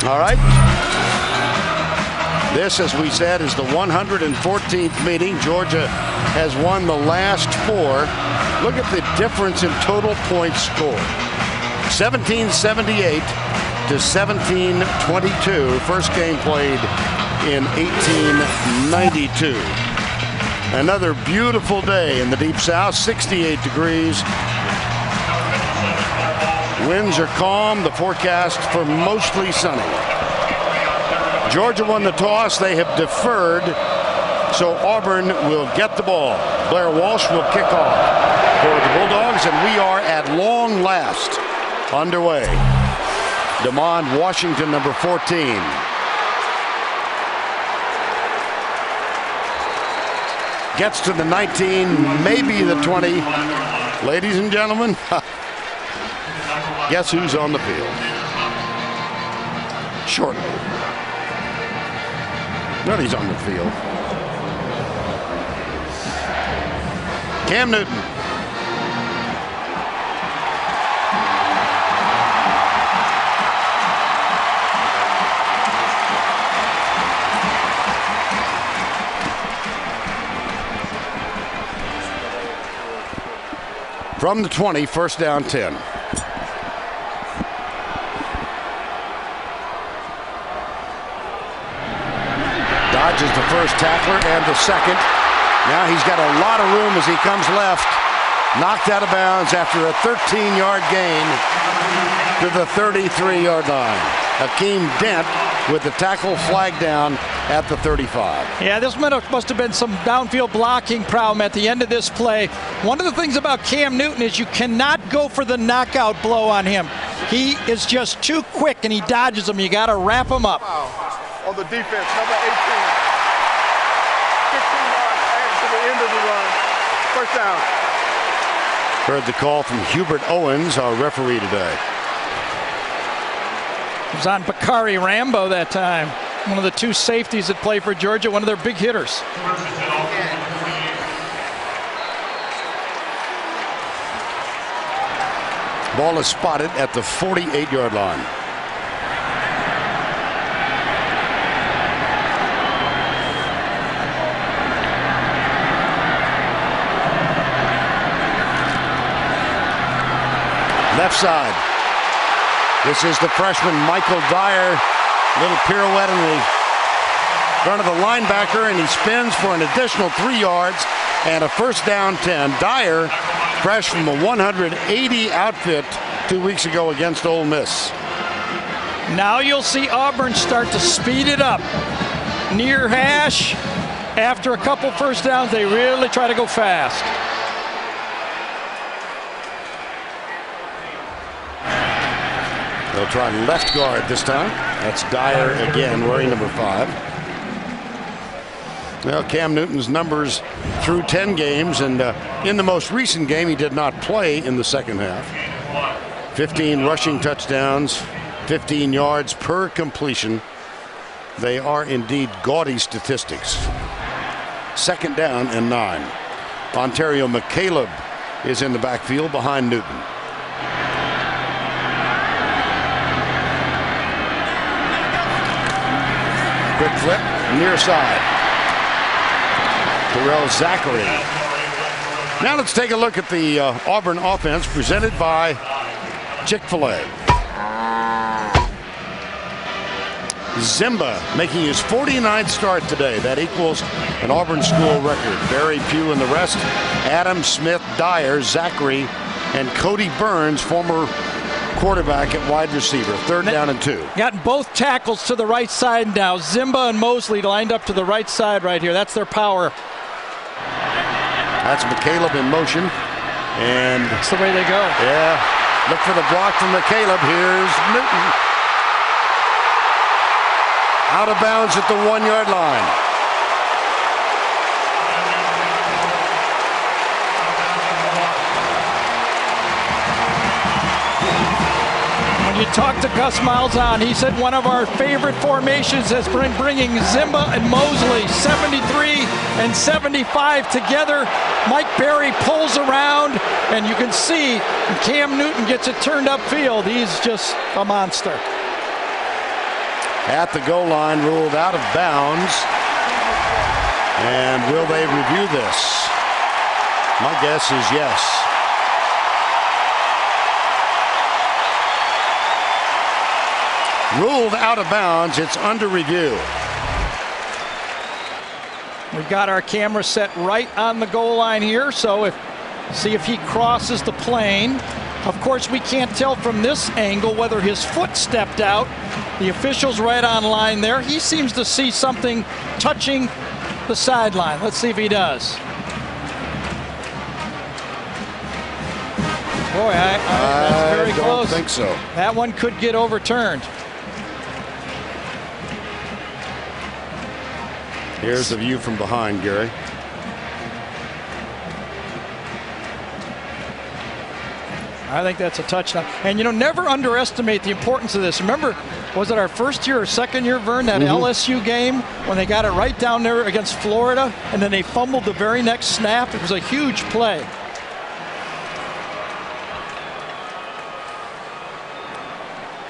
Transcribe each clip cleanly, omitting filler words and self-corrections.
All right. This, as we said, is the 114th meeting. Georgia has won the last 4. Look at the difference in total points scored. 1778 to 1722. First game played in 1892. Another beautiful day in the Deep South, 68 degrees. Winds are calm. The forecast for mostly sunny. Georgia won the toss. They have deferred, so Auburn will get the ball. Blair Walsh will kick off for the Bulldogs, and we are at long last underway. DeMond Washington, number 14. Gets to the 19, maybe the 20. Ladies and gentlemen, guess who's on the field? Shortly. Nobody's on the field. Cam Newton. From the 20, first down 10. Dodges the first tackler and the second. Now he's got a lot of room as he comes left. Knocked out of bounds after a 13-yard gain to the 33-yard line. Hakeem Dent with the tackle flag down at the 35. Yeah, this must have been some downfield blocking problem at the end of this play. One of the things about Cam Newton is you cannot go for the knockout blow on him. He is just too quick and he dodges them. You got to wrap him up. On the defense, number 18. 15 yards added to the end of the run. First down. Heard the call from Hubert Owens, our referee today. It was on Bakari Rambo that time. One of the 2 safeties that play for Georgia, one of their big hitters. Ball is spotted at the 48-yard line. Left side. This is the freshman Michael Dyer. Little pirouette in the front of the linebacker, and he spins for an additional 3 yards and a first down 10. Dyer, fresh from a 180 outfit 2 weeks ago against Ole Miss. Now you'll see Auburn start to speed it up. Near hash, after a couple first downs, they really try to go fast. They'll try left guard this time. That's Dyer again, wearing number 5. Well, Cam Newton's numbers through 10 games, and in the most recent game, he did not play in the second half. 15 rushing touchdowns, 15 yards per completion. They are indeed gaudy statistics. Second down and 9. Ontario McCaleb is in the backfield behind Newton. Quick flip, near side. Terrell Zachary. Now let's take a look at the Auburn offense presented by Chick-fil-A. Zimba making his 49th start today. That equals an Auburn school record. Barry Pugh and the rest. Adam Smith, Dyer, Zachary, and Cody Burns, former quarterback at wide receiver. Third down and 2. Gotten both tackles to the right side now. Zimba and Mosley lined up to the right side right here. That's their power. That's McCaleb in motion. And that's the way they go. Yeah. Look for the block from McCaleb. Here's Newton. Out of bounds at the 1-yard line. You talked to Gus Malzahn. He said one of our favorite formations has been bringing Zimba and Mosley, 73 and 75 together. Mike Berry pulls around, and you can see Cam Newton gets it turned upfield. He's just a monster. at the goal line, ruled out of bounds. And will they review this? My guess is yes. Ruled out of bounds. It's under review. We've got our camera set right on the goal line here, so see if he crosses the plane. Of course, we can't tell from this angle whether his foot stepped out. The official's right on line there. He seems to see something touching the sideline. Let's see if he does. Boy, that's very close. I don't think so. That one could get overturned. Here's the view from behind, Gary. I think that's a touchdown. And, you know, never underestimate the importance of this. Remember, was it our first year or second year, Vern, that LSU game when they got it right down there against Florida, and then they fumbled the very next snap? It was a huge play.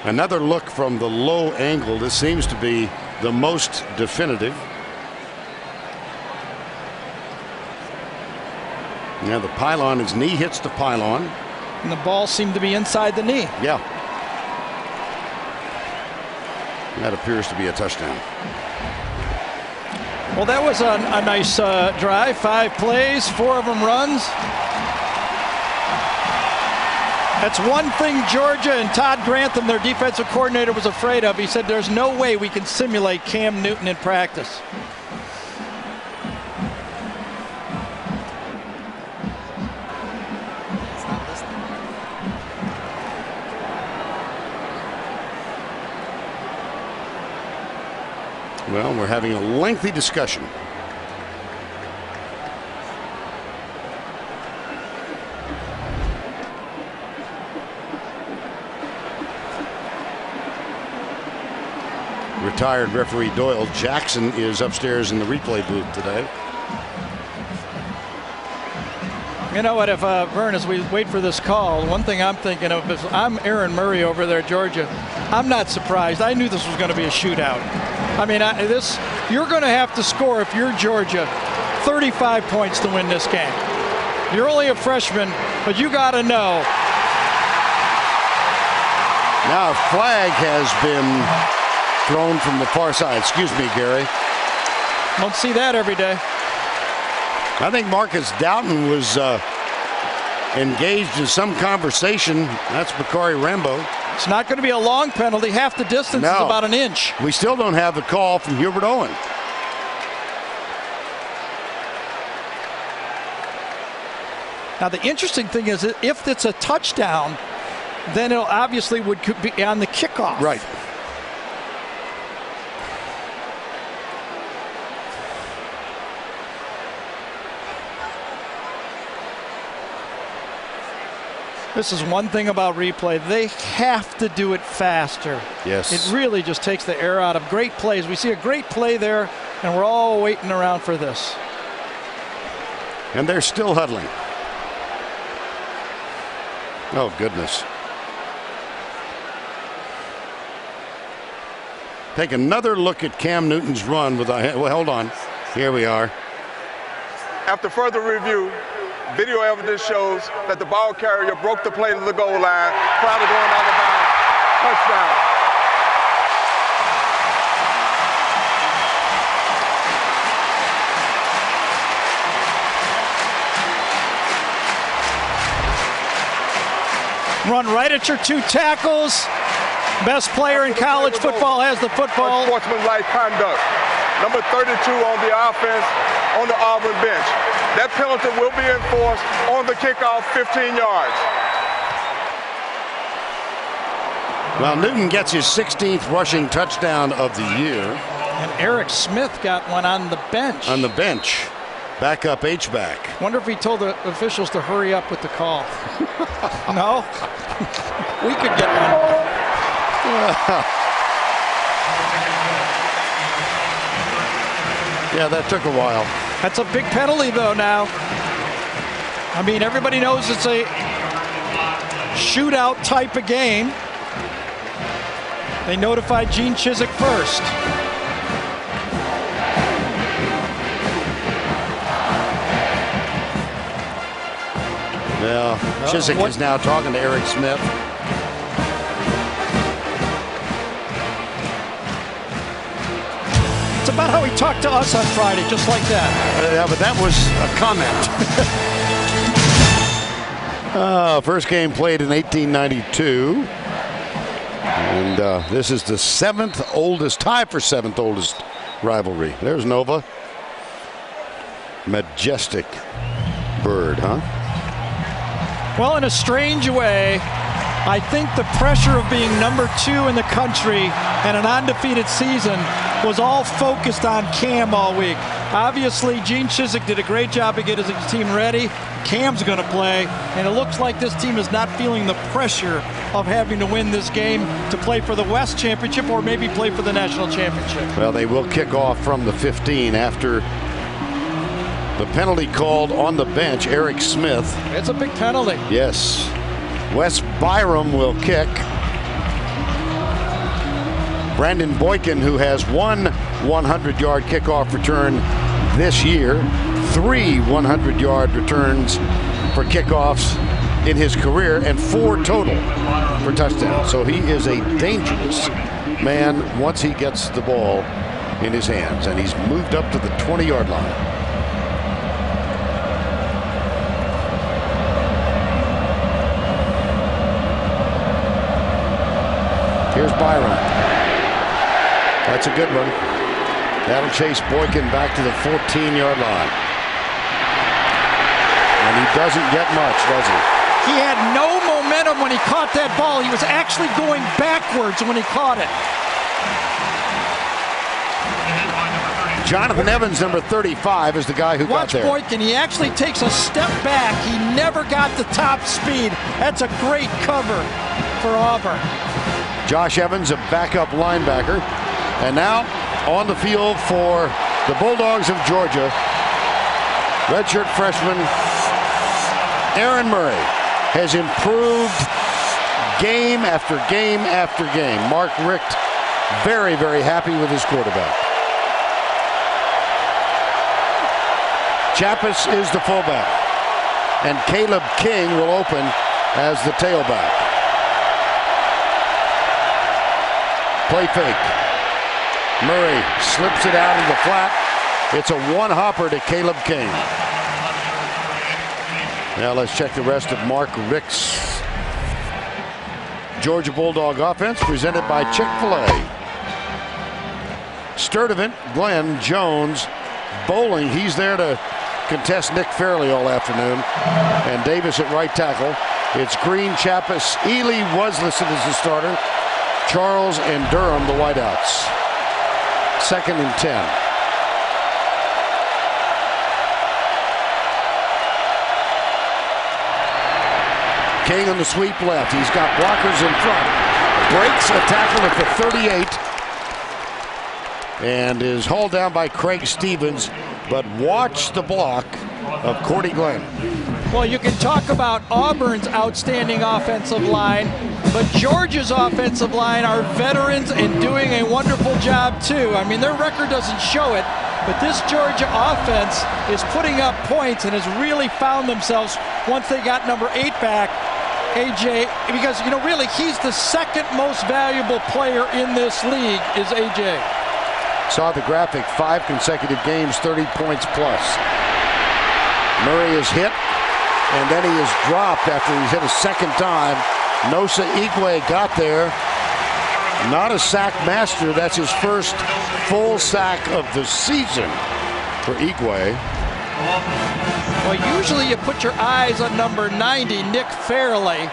Another look from the low angle. This seems to be the most definitive. Now the pylon, his knee hits the pylon. And the ball seemed to be inside the knee. Yeah. That appears to be a touchdown. Well, that was a nice drive. 5 plays, 4 of them runs. That's one thing Georgia and Todd Grantham, their defensive coordinator, was afraid of. He said there's no way we can simulate Cam Newton in practice. Well, we're having a lengthy discussion. Retired referee Doyle Jackson is upstairs in the replay booth today. You know what, if Vern, as we wait for this call, one thing I'm thinking of is I'm Aaron Murray over there, Georgia. I'm not surprised. I knew this was going to be a shootout. I mean, you're going to have to score, if you're Georgia, 35 points to win this game. You're only a freshman, but you got to know. Now a flag has been thrown from the far side. Excuse me, Gary. Don't see that every day. I think Marcus Doughton was engaged in some conversation. That's Bakari Rambo. It's not going to be a long penalty. Half the distance is about an inch. We still don't have the call from Hubert Owen. Now the interesting thing is, if it's a touchdown, then it obviously would be on the kickoff. Right. This is one thing about replay. They have to do it faster. Yes. It really just takes the air out of great plays. We see a great play there, and we're all waiting around for this. And they're still huddling. Oh, goodness. Take another look at Cam Newton's run with a, well, hold on. Here we are. After further review, video evidence shows that the ball carrier broke the play to the goal line prior to going out of bounds. Touchdown. Run right at your 2 tackles. Best player in college football has the football. Sportsmanlike conduct. Number 32 on the offense on the Auburn bench. That penalty will be enforced on the kickoff, 15 yards. Well, Newton gets his 16th rushing touchdown of the year. And Eric Smith got one on the bench. On the bench. Backup H-back. Wonder if he told the officials to hurry up with the call. No? We could get one. Yeah, that took a while. That's a big penalty, though, now. I mean, everybody knows it's a shootout type of game. They notified Gene Chizik first. Well, Chizik is now talking to Eric Smith. It's about how he talked to us on Friday, just like that. Yeah, but that was a comment. First game played in 1892. And this is the tie for seventh oldest rivalry. There's Nova. Majestic bird, huh? Well, in a strange way, I think the pressure of being number 2 in the country and an undefeated season was all focused on Cam all week. Obviously, Gene Chizik did a great job of getting his team ready. Cam's going to play, and it looks like this team is not feeling the pressure of having to win this game to play for the West Championship or maybe play for the National Championship. Well, they will kick off from the 15 after the penalty called on the bench, Eric Smith. It's a big penalty. Yes. Wes Byram will kick. Brandon Boykin, who has one 100-yard kickoff return this year, 3 100-yard returns for kickoffs in his career, and 4 total for touchdowns. So he is a dangerous man once he gets the ball in his hands, and he's moved up to the 20-yard line. Here's Byram. That's a good one. That'll chase Boykin back to the 14-yard line. And he doesn't get much, does he? He had no momentum when he caught that ball. He was actually going backwards when he caught it. Jonathan Evans, number 35, is the guy who got there. Watch Boykin. He actually takes a step back. He never got the top speed. That's a great cover for Auburn. Josh Evans, a backup linebacker. And now on the field for the Bulldogs of Georgia, redshirt freshman Aaron Murray has improved game after game after game. Mark Richt very, very happy with his quarterback. Chappis is the fullback, and Caleb King will open as the tailback. Play fake. Murray slips it out in the flat. It's a one-hopper to Caleb King. Now let's check the rest of Mark Richt's Georgia Bulldog offense, presented by Chick-fil-A. Sturdivant, Glenn, Jones, Bowling. He's there to contest Nick Fairley all afternoon. And Davis at right tackle. It's Green, Chappis, Ely, Wesleson is the starter. Charles and Durham, the wideouts. 2nd and 10. King on the sweep left. He's got blockers in front. Breaks a tackle at the 38 and is hauled down by Craig Stevens. But watch the block of Cordy Glenn. Well, you can talk about Auburn's outstanding offensive line, but Georgia's offensive line are veterans and doing a wonderful job too. I mean, their record doesn't show it, but this Georgia offense is putting up points and has really found themselves once they got number 8 back, AJ, because, you know, really he's the 2nd most valuable player in this league is AJ. Saw the graphic, 5 consecutive games, 30 points plus. Murray is hit, and then he is dropped after he's hit a 2nd time. Nosa Igwe got there. Not a sack master. That's his first full sack of the season for Igwe. Well, usually you put your eyes on number 90, Nick Fairley.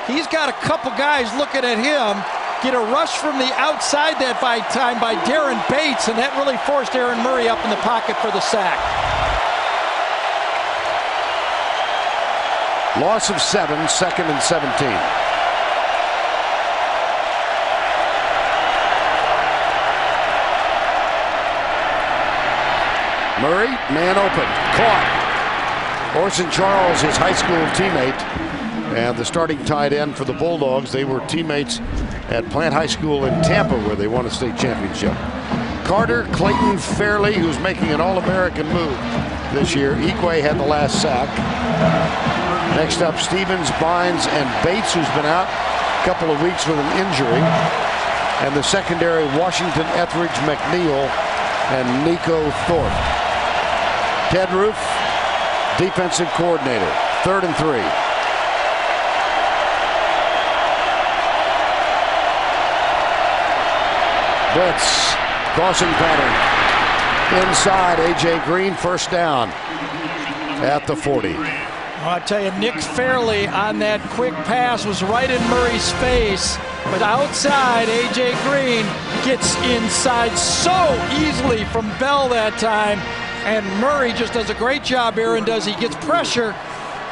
He's got a couple guys looking at him. Get a rush from the outside that time by Darren Bates, and that really forced Aaron Murray up in the pocket for the sack. Loss of 7, 2nd and 17. Murray, man open, caught. Orson Charles, his high school teammate, and the starting tight end for the Bulldogs. They were teammates at Plant High School in Tampa, where they won a state championship. Carter Clayton Fairley, who's making an All-American move this year. Ikwe had the last sack. Next up, Stevens, Bynes, and Bates, who's been out a couple of weeks with an injury. And the secondary, Washington, Etheridge, McNeil, and Nico Thorpe. Ted Roof, defensive coordinator. 3rd and 3. Blitz, crossing pattern. Inside, A.J. Green, first down at the 40. Well, I tell you, Nick Fairley on that quick pass was right in Murray's face. But outside, A.J. Green gets inside so easily from Bell that time. And Murray just does a great job, Aaron does. He gets pressure.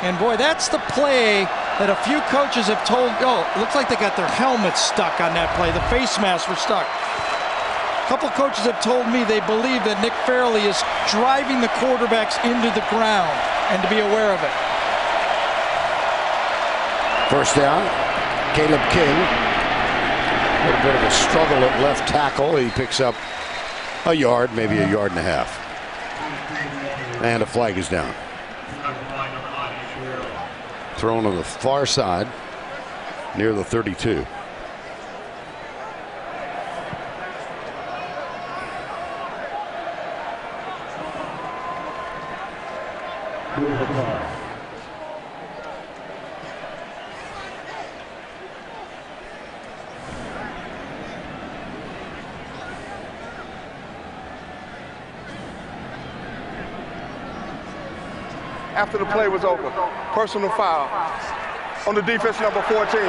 And boy, that's the play that a few coaches have told, oh, it looks like they got their helmets stuck on that play. The face masks were stuck. A couple coaches have told me they believe that Nick Fairley is driving the quarterbacks into the ground, and to be aware of it. First down, Caleb King. A little bit of a struggle at left tackle. He picks up a yard, maybe a yard and a half. And a flag is down. Thrown on the far side near the 32. After the play was over, personal foul on the defense, number 14.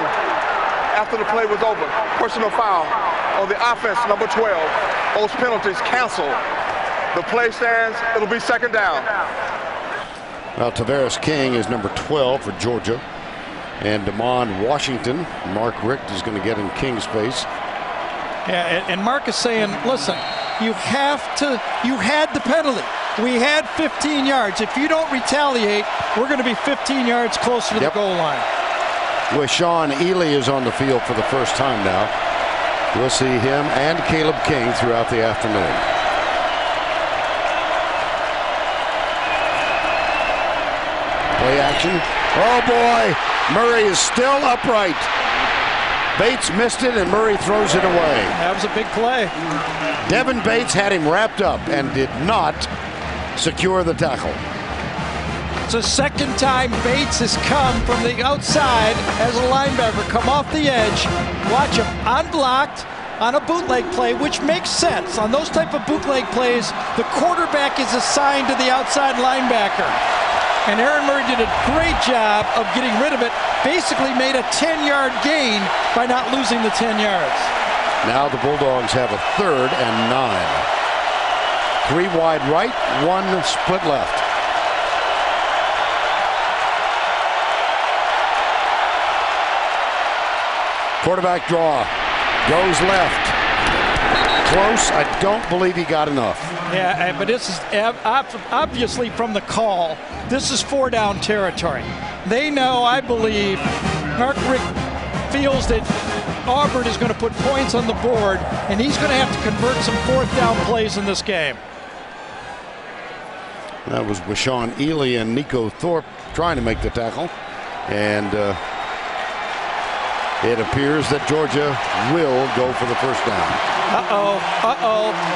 After the play was over, personal foul on the offense, number 12. Those penalties canceled. The play stands. It'll be second down. Well, Tavares King is number 12 for Georgia. And Damon Washington, Mark Richt is going to get in King's space. Yeah, and Mark is saying, listen, you had the penalty. We had 15 yards. If you don't retaliate, we're going to be 15 yards closer to the goal line. Wishon Ely is on the field for the first time now. We'll see him and Caleb King throughout the afternoon. Play action. Oh boy, Murray is still upright. Bates missed it and Murray throws it away. That was a big play. Devin Bates had him wrapped up and did not secure the tackle. It's the second time Bates has come from the outside as a linebacker, come off the edge. Watch him unblocked on a bootleg play, which makes sense. On those type of bootleg plays, the quarterback is assigned to the outside linebacker. And Aaron Murray did a great job of getting rid of it, basically made a 10-yard gain by not losing the 10 yards. Now the Bulldogs have a 3rd and 9. 3 wide right, 1 split left. Quarterback draw, goes left. Close, I don't believe he got enough. Yeah, but this is obviously from the call. This is 4-down territory. They know, I believe, Mark Richt feels that Auburn is going to put points on the board, and he's going to have to convert some 4th-down plays in this game. That was Wishon Ely and Nico Thorpe trying to make the tackle. And it appears that Georgia will go for the first down.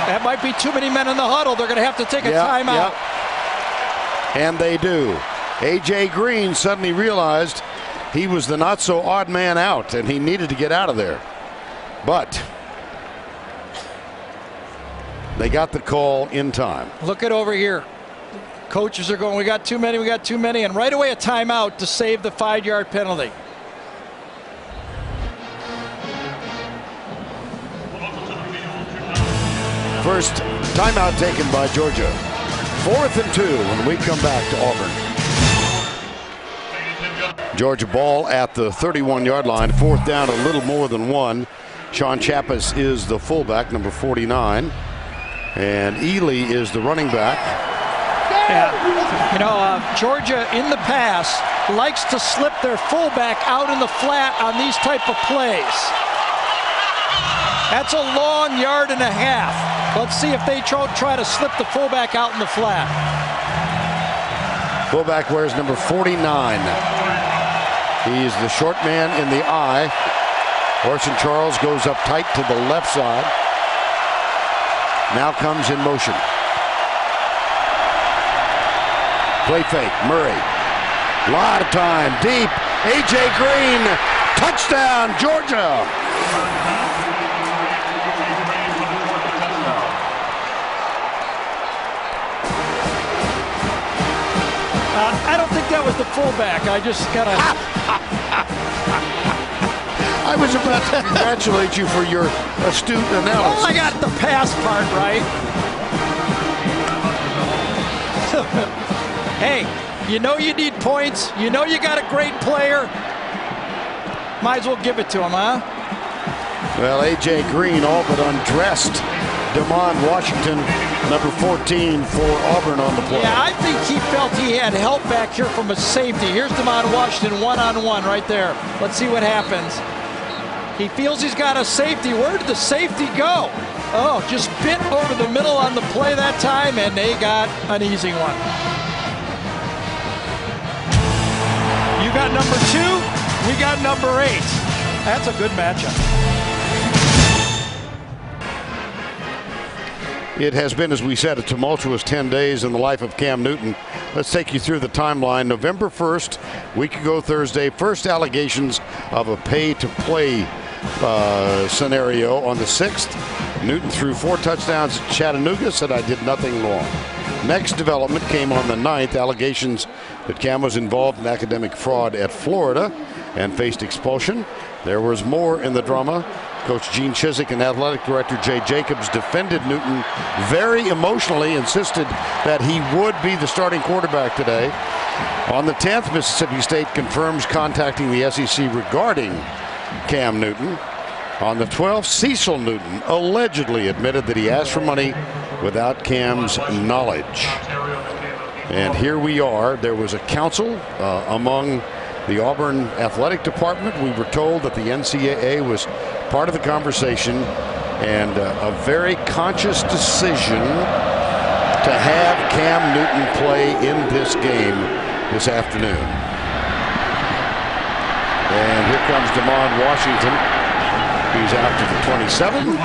That might be too many men in the huddle. They're going to have to take a timeout. And they do. A.J. Green suddenly realized he was the not so odd man out and he needed to get out of there. But they got the call in time. Look at over here. Coaches are going, we got too many, and right away a timeout to save the 5-yard penalty. First timeout taken by Georgia. 4th and 2 when we come back to Auburn. Georgia ball at the 31-yard line. 4th down, a little more than 1. Sean Chappis is the fullback, number 49. And Ely is the running back. Yeah. You know, Georgia in the past likes to slip their fullback out in the flat on these type of plays. That's a long 1.5 yards. Let's see if they try to slip the fullback out in the flat. Fullback wears number 49. He's the short man in the eye. Orson Charles goes up tight to the left side. Now comes in motion. Play fake, Murray. Lot of time, deep. A.J. Green, touchdown, Georgia. I don't think that was the fullback. I just got to... I was about to congratulate you for your astute analysis. Oh, I got the pass part right. Hey, you know you need points. You know you got a great player. Might as well give it to him, huh? Well, A.J. Green all but undressed Damon Washington, number 14 for Auburn on the play. Yeah, I think he felt he had help back here from a safety. Here's Damon Washington one-on-one right there. Let's see what happens. He feels he's got a safety. Where did the safety go? Oh, just bit over the middle on the play that time, and they got an easy one. You got number 2, we got number 8. That's a good matchup. It has been, as we said, a tumultuous 10 days in the life of Cam Newton. Let's take you through the timeline. November 1st, week ago Thursday, first allegations of a pay-to-play scenario. On the 6th, Newton threw 4 touchdowns at Chattanooga, said I did nothing wrong. Next development came on the 9th, allegations that Cam was involved in academic fraud at Florida and faced expulsion. There was more in the drama. Coach Gene Chizik and athletic director Jay Jacobs defended Newton very emotionally, insisted that he would be the starting quarterback today. On the 10th, Mississippi State confirms contacting the SEC regarding Cam Newton. On the 12th, Cecil Newton allegedly admitted that he asked for money without Cam's knowledge. And here we are. There was a council among the Auburn athletic department. We were told that the NCAA was part of the conversation, and a very conscious decision to have Cam Newton play in this game this afternoon. And here comes Damon Washington. He's out to the 27.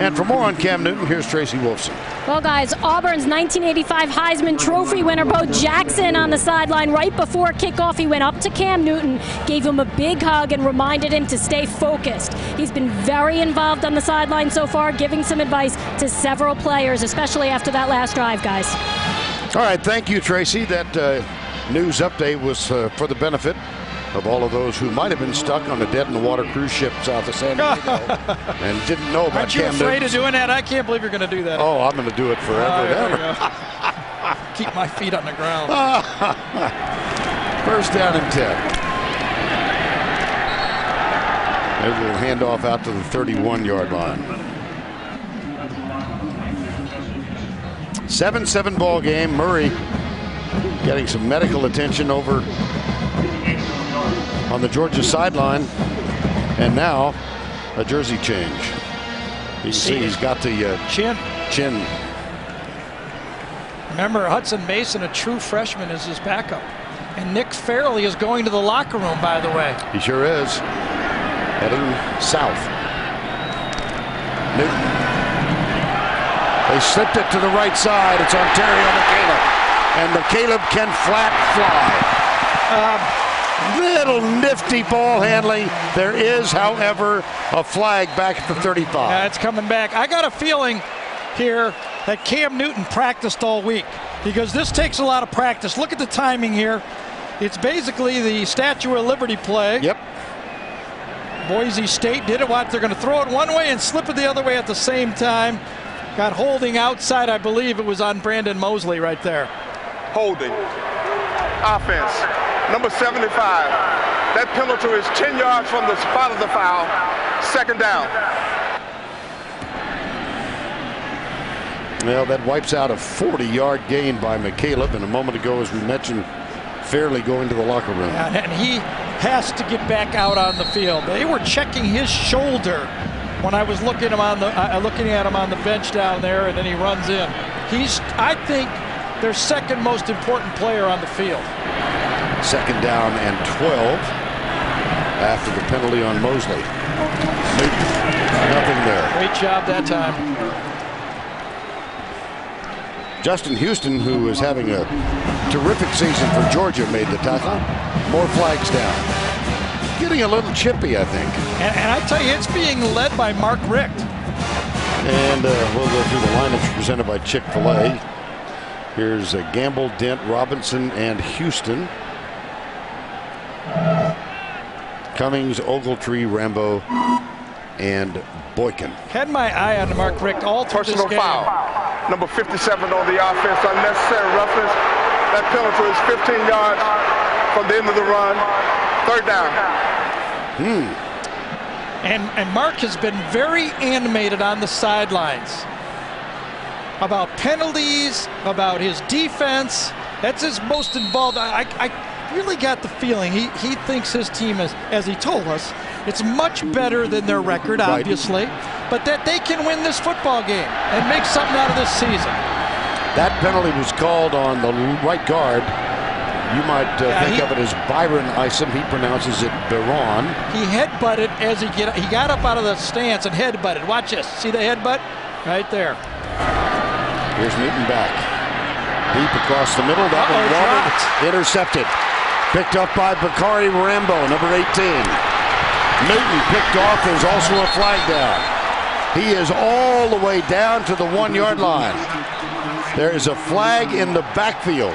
And for more on Cam Newton, here's Tracy Wolfson. Well, guys, Auburn's 1985 Heisman Trophy winner, Bo Jackson, on the sideline right before kickoff. He went up to Cam Newton, gave him a big hug, and reminded him to stay focused. He's been very involved on the sideline so far, giving some advice to several players, especially after that last drive, guys. All right, thank you, Tracy. That news update was for the benefit of all of those who might have been stuck on a dead-in-the-water cruise ship south of San Diego and didn't know about Aren't you Cam afraid Newton. of doing that? I can't believe you're going to do that. Oh, I'm going to do it forever and ever. Keep my feet on the ground. First down and 10. Maybe we'll hand off out to the 31-yard line. 7-7 ball game. Murray getting some medical attention over on the Georgia sideline, and now a jersey change. You can see he's got the chin. Remember, Hudson Mason, a true freshman, is his backup. And Nick Fairley is going to the locker room, by the way. He sure is. Heading south. Newton. They slipped it to the right side. It's Ontario McCaleb. And McCaleb can flat fly. Little nifty ball handling. There is, however, a flag back at the 35. Yeah, it's coming back. I got a feeling here that Cam Newton practiced all week, because this takes a lot of practice. Look at the timing here. It's basically the Statue of Liberty play. Yep. Boise State did it. Watch, they're going to throw it one way and slip it the other way at the same time. Got holding outside. I believe it was on Brandon Mosley right there. Holding. Offense. Number 75. That penalty is 10 yards from the spot of the foul. Second down. Well, that wipes out a 40-yard gain by McCaleb. And a moment ago, as we mentioned, Fairley going to the locker room. And he has to get back out on the field. They were checking his shoulder when I was looking at him on the bench down there, and then he runs in. He's, I think, their second most important player on the field. 2nd down and 12 after the penalty on Mosley. Nothing there. Great job that time. Justin Houston, who is having a terrific season for Georgia, made the tackle. More flags down. Getting a little chippy, I think. And I tell you, it's being led by Mark Richt. And we'll go through the lineups presented by Chick-fil-A. Here's Gamble, Dent, Robinson, and Houston. Cummings, Ogletree, Rambo, and Boykin. Had my eye on Mark Richt all through this game. Personal foul. Number 57 on the offense, unnecessary roughness. That penalty is 15 yards from the end of the run. 3rd down. And Mark has been very animated on the sidelines about penalties, about his defense. That's his most involved. I really got the feeling he thinks his team is, as he told us, it's much better than their record, obviously, but that they can win this football game and make something out of this season. That penalty was called on the right guard. You might think of it as Byron Isom. He pronounces it Baron. He headbutted as he got up out of the stance and headbutted. Watch this. See the headbutt? Right there. Here's Newton back. Deep across the middle. That one wanted. Intercepted. Picked up by Bakari Rambo, number 18. Newton picked off. There's also a flag down. He is all the way down to the 1-yard line. There is a flag in the backfield.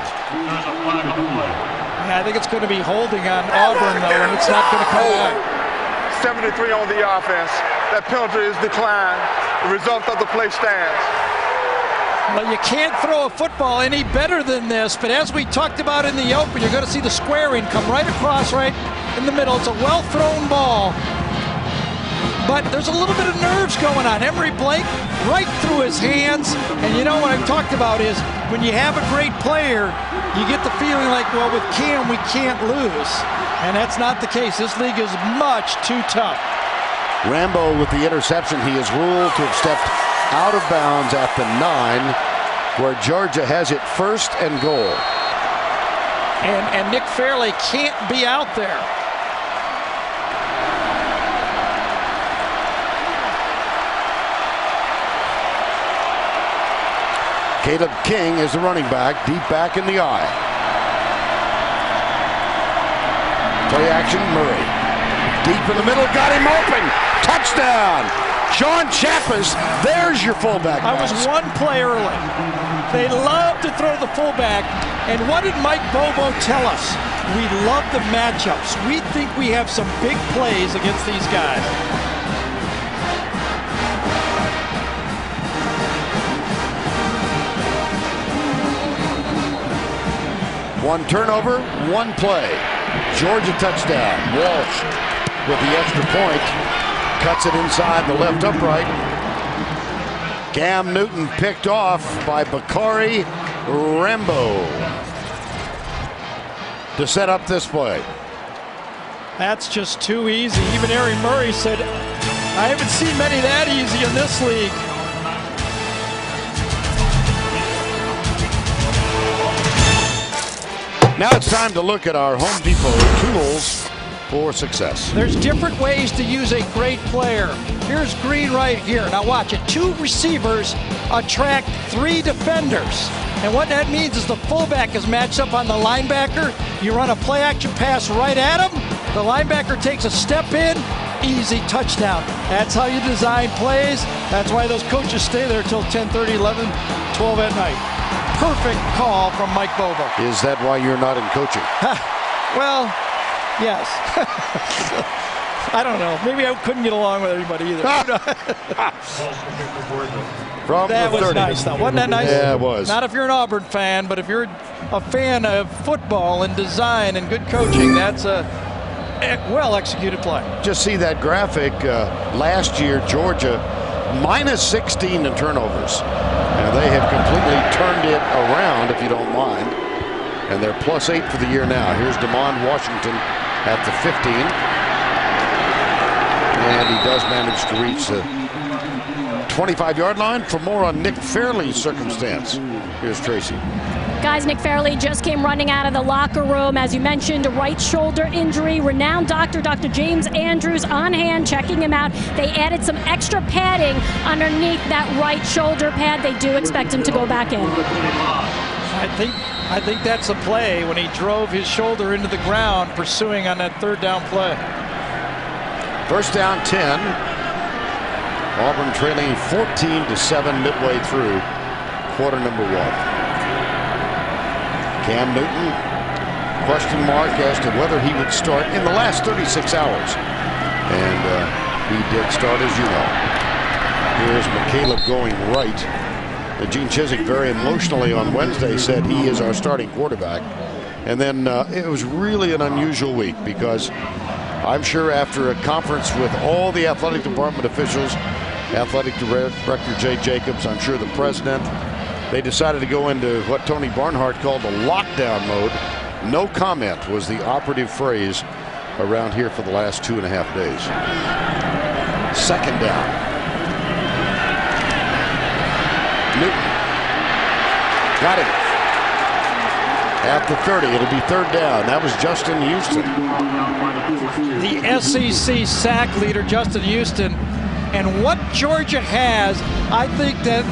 I think it's going to be holding on Auburn, though, and it's not going to come back. 73 on the offense. That penalty is declined. The result of the play stands. Well, you can't throw a football any better than this, but as we talked about in the open, you're going to see the squaring come right across right in the middle. It's a well-thrown ball, but there's a little bit of nerves going on. Emory Blake right through his hands, and you know what I've talked about is when you have a great player, you get the feeling like, well, with Cam, we can't lose, and that's not the case. This league is much too tough. Rambo with the interception. He is ruled to have stepped out of bounds at the 9, where Georgia has it 1st and goal. And Nick Fairley can't be out there. Caleb King is the running back, deep back in the eye. Play action, Murray. Deep in the middle, got him open. Touchdown! Sean Chappas, there's your fullback. I was one play early. They love to throw the fullback. And what did Mike Bobo tell us? We love the matchups. We think we have some big plays against these guys. One turnover, one play. Georgia touchdown. Walsh with the extra point. Cuts it inside the left upright. Cam Newton picked off by Bakari Rambo to set up this play. That's just too easy. Even Harry Murray said, I haven't seen many that easy in this league. Now it's time to look at our Home Depot tools for success. There's different ways to use a great player. Here's Green right here. Now watch it. 2 receivers attract 3 defenders. And what that means is the fullback is matched up on the linebacker. You run a play action pass right at him. The linebacker takes a step in. Easy touchdown. That's how you design plays. That's why those coaches stay there till 10:30, 11, 12 at night. Perfect call from Mike Bobo. Is that why you're not in coaching? Well, yes. I don't know. Maybe I couldn't get along with everybody either. From that was 30. nice, though. Wasn't that nice? Yeah, it was. Not if you're an Auburn fan, but if you're a fan of football and design and good coaching, that's a well-executed play. Just see that graphic. Last year, Georgia -16 in turnovers. Now they have completely turned it around, if you don't mind. And they're +8 for the year now. Here's DeMond Washington at the 15. And he does manage to reach the 25-yard line. For more on Nick Fairley's circumstance, here's Tracy. Guys, Nick Fairley just came running out of the locker room. As you mentioned, a right shoulder injury. Renowned doctor, Dr. James Andrews, on hand checking him out. They added some extra padding underneath that right shoulder pad. They do expect him to go back in. I think that's a play when he drove his shoulder into the ground pursuing on that third down play. First down 10. Auburn trailing 14-7 midway through quarter number 1. Cam Newton, question mark as to whether he would start in the last 36 hours. And he did start, as you know. Here's McCaleb going right. Gene Chizik very emotionally on Wednesday said he is our starting quarterback. And then it was really an unusual week because I'm sure after a conference with all the athletic department officials, athletic director Jay Jacobs, I'm sure the president, they decided to go into what Tony Barnhart called the lockdown mode. No comment was the operative phrase around here for the last 2.5 days. Second down. Newton. Got it. At the 30. It'll be third down. That was Justin Houston. The SEC sack leader, Justin Houston. And what Georgia has, I think that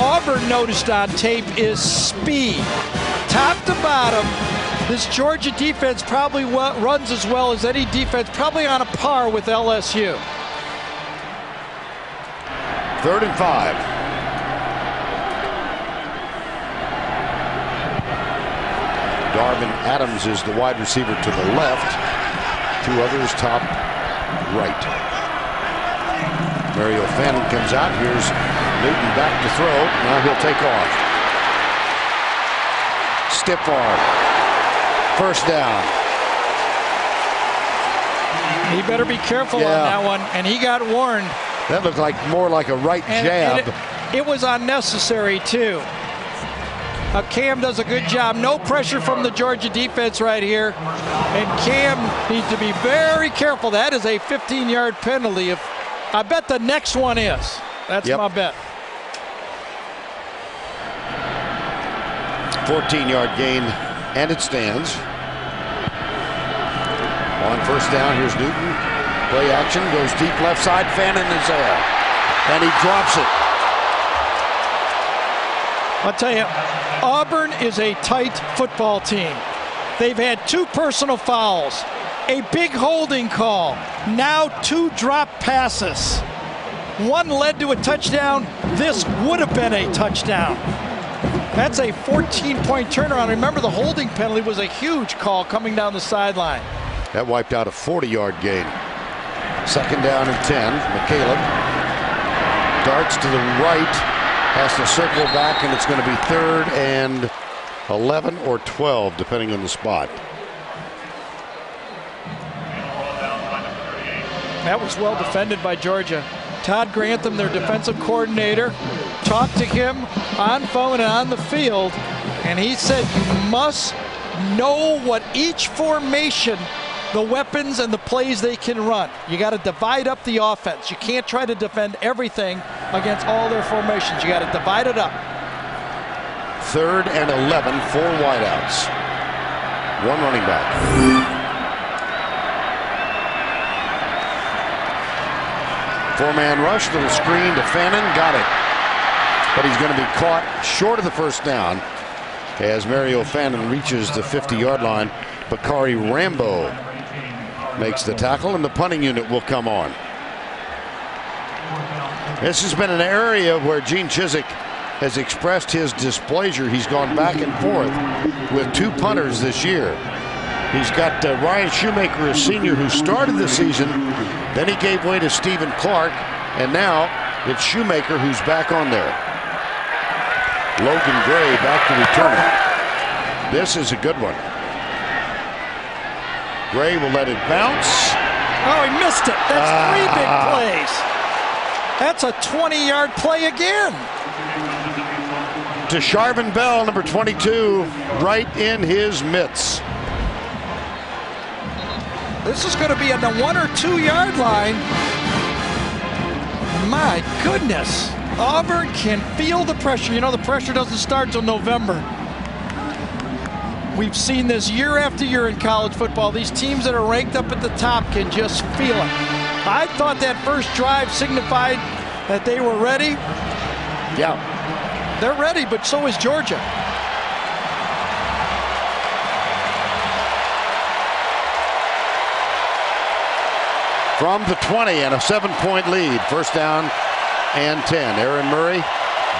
Auburn noticed on tape, is speed. Top to bottom, this Georgia defense probably runs as well as any defense, probably on a par with LSU. 3rd and 5. Darvin Adams is the wide receiver to the left. 2 others top right. Mario Fannin comes out. Here's Newton back to throw. Now he'll take off. Stiff arm. First down. He better be careful on that one. And he got warned. That looked like more like a right jab. And it was unnecessary too. Cam does a good job. No pressure from the Georgia defense right here. And Cam needs to be very careful. That is a 15-yard penalty. I bet the next one is. That's my bet. 14-yard gain, and it stands. On first down, here's Newton. Play action, goes deep left side. Fannin is there, and he drops it. I'll tell you, Auburn is a tight football team. They've had 2 personal fouls, a big holding call, now 2 drop passes. 1 led to a touchdown. This would have been a touchdown. That's a 14-point turnaround. Remember, the holding penalty was a huge call coming down the sideline. That wiped out a 40-yard gain. Second down and 10. McCaleb darts to the right, has to circle back, and it's going to be 3rd and 11 or 12, depending on the spot. That was well defended by Georgia. Todd Grantham, their defensive coordinator, talked to him on phone and on the field, and he said you must know what each formation, the weapons and the plays they can run. You got to divide up the offense. You can't try to defend everything against all their formations. You got to divide it up. 3rd and 11, 4 wideouts. 1 running back. Four-man rush, little screen to Fannin, got it. But he's going to be caught short of the first down as Mario Fannin reaches the 50-yard line. Bakari Rambo makes the tackle, and the punting unit will come on. This has been an area where Gene Chizik has expressed his displeasure. He's gone back and forth with 2 punters this year. He's got Ryan Shoemaker, a senior who started the season. Then he gave way to Stephen Clark, and now it's Shoemaker who's back on there. Logan Gray back to return it. This is a good one. Gray will let it bounce. Oh, he missed it. That's 3 big plays. That's a 20-yard play again. to Charvin Bell, number 22, right in his mitts. This is going to be on the 1 or 2 yard line. My goodness. Auburn can feel the pressure. You know, the pressure doesn't start till November. We've seen this year after year in college football. These teams that are ranked up at the top can just feel it. I thought that first drive signified that they were ready. Yeah. They're ready, but so is Georgia. From the 20 and a 7-point lead. First down and 10. Aaron Murray,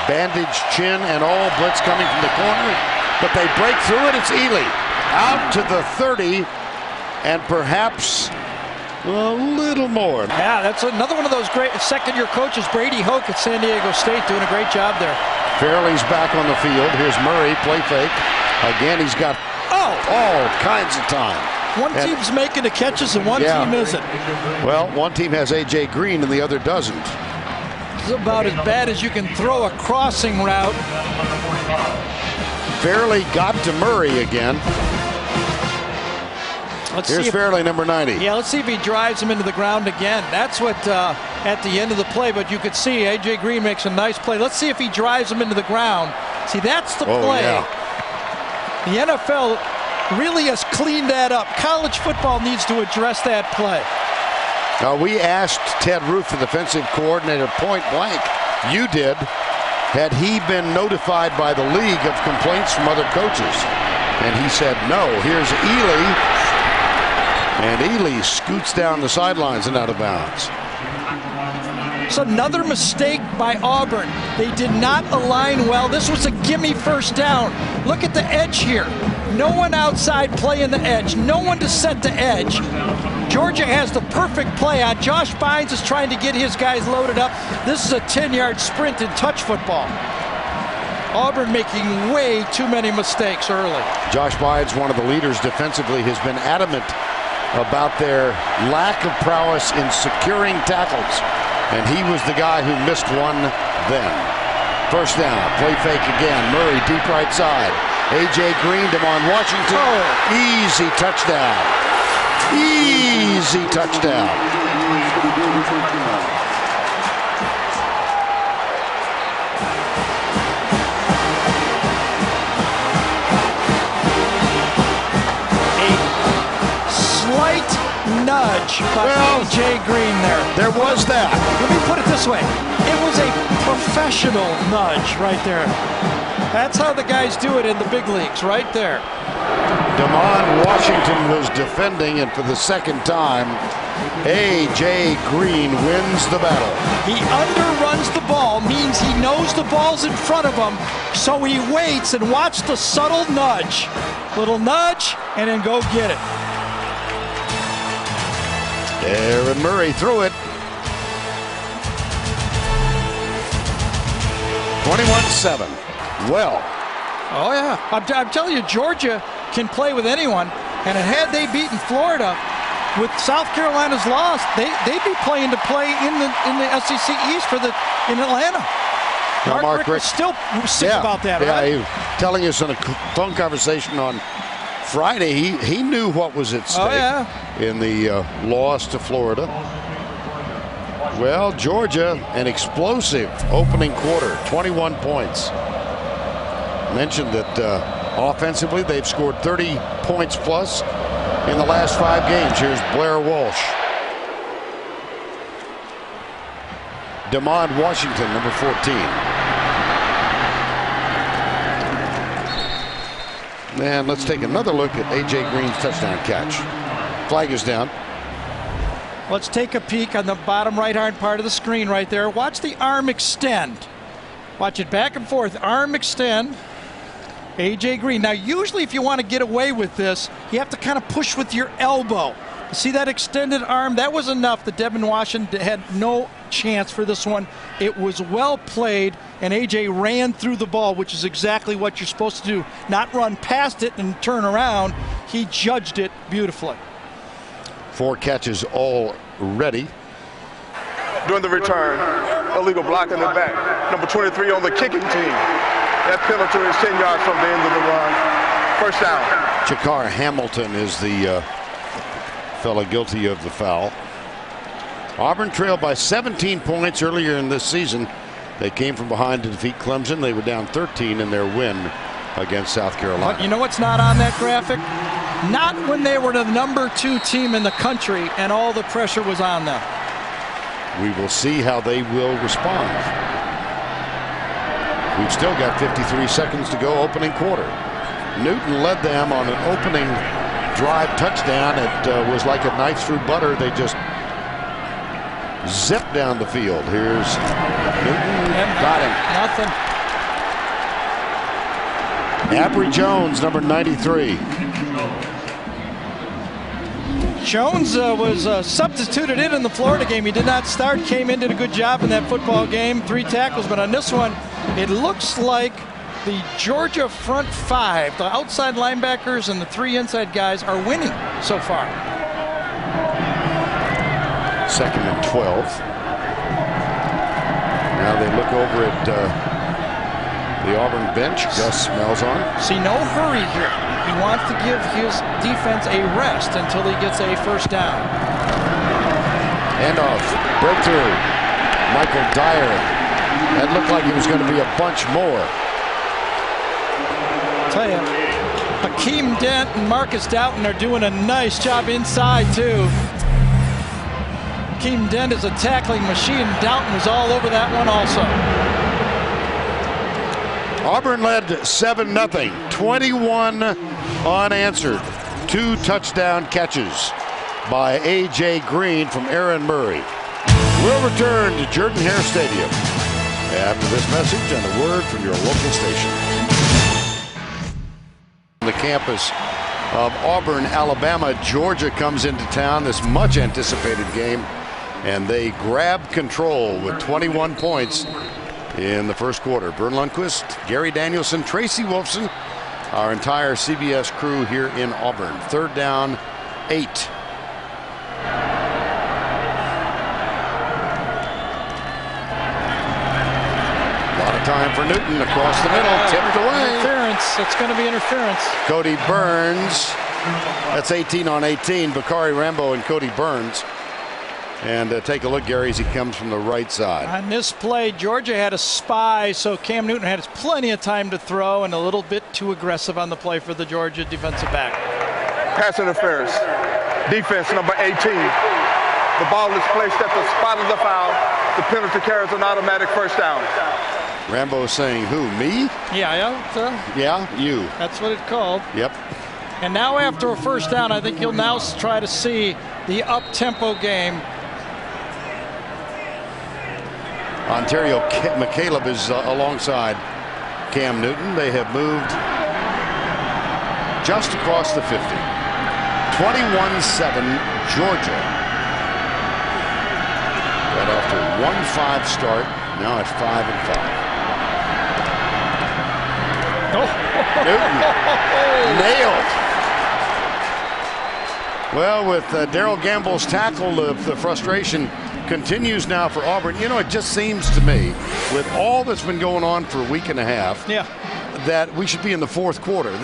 bandaged chin and all, blitz coming from the corner. But they break through it. It's Ely out to the 30 and perhaps a little more. Yeah, that's another one of those great second-year coaches, Brady Hoke at San Diego State, doing a great job there. Fairley's back on the field. Here's Murray, play fake. Again, he's got all kinds of time. One team's making the catches and one team isn't. Well, one team has A.J. Green and the other doesn't. It's about as bad as you can throw a crossing route. Fairley got to Murray again. Here's Fairley, number 90. Yeah, let's see if he drives him into the ground again. That's what at the end of the play, but you could see A.J. Green makes a nice play. Let's see if he drives him into the ground. See, that's the play. Yeah. The NFL really has cleaned that up. College football needs to address that play. We asked Ted Roof, the defensive coordinator, point blank, you did, had he been notified by the league of complaints from other coaches? And he said no. Here's Ely. And Ely scoots down the sidelines and out of bounds. It's another mistake by Auburn. They did not align well. This was a gimme first down. Look at the edge here. No one outside playing the edge. No one to set the edge. Georgia has the perfect play on. Josh Bynes is trying to get his guys loaded up. This is a 10-yard sprint in touch football. Auburn making way too many mistakes early. Josh Bynes, one of the leaders defensively, has been adamant about their lack of prowess in securing tackles. And he was the guy who missed one then. First down, play fake again. Murray deep right side. A.J. Green, Damon Washington. Easy touchdown. Easy touchdown. Slight nudge by A.J. Green there. There was that. Let me put it this way. It was a professional nudge right there. That's how the guys do it in the big leagues, right there. Damon Washington was defending, and for the second time, A.J. Green wins the battle. He underruns the ball, means he knows the ball's in front of him, so he waits and watch the subtle nudge. Little nudge, and then go get it. Aaron Murray threw it. 21-7. Well. Oh, yeah. I'm telling you, Georgia can play with anyone. And had they beaten Florida, with South Carolina's loss, they'd be playing to play in the SEC East in Atlanta. Mark Richt still sick about that, right? Yeah, he was telling us in a phone conversation on Friday, he knew what was at stake in the loss to Florida. Well, Georgia, an explosive opening quarter, 21 points. Mentioned that offensively they've scored 30 points plus in the last 5 games. Here's Blair Walsh. Damon Washington, number 14. And let's take another look at A.J. Green's touchdown catch. Flag is down. Let's take a peek on the bottom right-hand part of the screen right there. Watch the arm extend. Watch it back and forth. Arm extend. A.J. Green. Now, usually if you want to get away with this, you have to kind of push with your elbow. See that extended arm? That was enough that Devin Washington had no chance for this one. It was well played, and A.J. ran through the ball, which is exactly what you're supposed to do. Not run past it and turn around. He judged it beautifully. 4 catches already. During the return, illegal block in the back. Number 23 on the kicking team. That penalty is 10 yards from the end of the run. First down. Jakar Hamilton is the fella guilty of the foul. Auburn trailed by 17 points earlier in this season. They came from behind to defeat Clemson. They were down 13 in their win against South Carolina. But you know what's not on that graphic? Not when they were the #2 team in the country and all the pressure was on them. We will see how they will respond. We've still got 53 seconds to go, opening quarter. Newton led them on an opening drive touchdown. It was like a knife through butter. They just zipped down the field. Here's Newton. Got him. Nothing. Avery Jones, number 93. Jones was substituted in the Florida game. He did not start, came in, did a good job in that football game. 3 tackles, but on this one, it looks like the Georgia front 5, the outside linebackers and the 3 inside guys, are winning so far. 2nd and 12. Now they look over at the Auburn bench. Gus Malzahn. See, no hurry here. He wants to give his defense a rest until he gets a first down. Handoff. Breakthrough. Michael Dyer. That looked like it was going to be a bunch more. I'll tell you, Hakeem Dent and Marcus Doughton are doing a nice job inside, too. Hakeem Dent is a tackling machine. Doughton was all over that one also. Auburn led 7-0. 21 unanswered. 2 touchdown catches by A.J. Green from Aaron Murray. We'll return to Jordan-Hare Stadium after this message and a word from your local station. The campus of Auburn, Alabama. Georgia comes into town, this much anticipated game, and they grab control with 21 points in the first quarter. Vern Lundquist, Gary Danielson, Tracy Wolfson, our entire CBS crew here in Auburn. 3rd down, 8. A lot of time for Newton across the middle, tipped away. Interference. It's going to be interference. Cody Burns. That's 18 on 18. Bakari Rambo and Cody Burns. And take a look, Gary, as he comes from the right side. On this play, Georgia had a spy, so Cam Newton had plenty of time to throw and a little bit too aggressive on the play for the Georgia defensive back. Pass interference. Defense number 18. The ball is placed at the spot of the foul. The penalty carries an automatic first down. Rambo saying, who, me? Yeah, Yeah, you. that's what it's called. Yep. And now after a first down, I think you'll now try to see the up-tempo game. Ontario McCaleb is alongside Cam Newton. They have moved just across the 50. 21-7 Georgia. Got off to a 1-5 start. Now at 5-5. Newton nailed. Well, with Darrell Gamble's tackle, the frustration continues now for Auburn. You know, it just seems to me, with all that's been going on for a week and a half, that we should be in the 4th quarter. It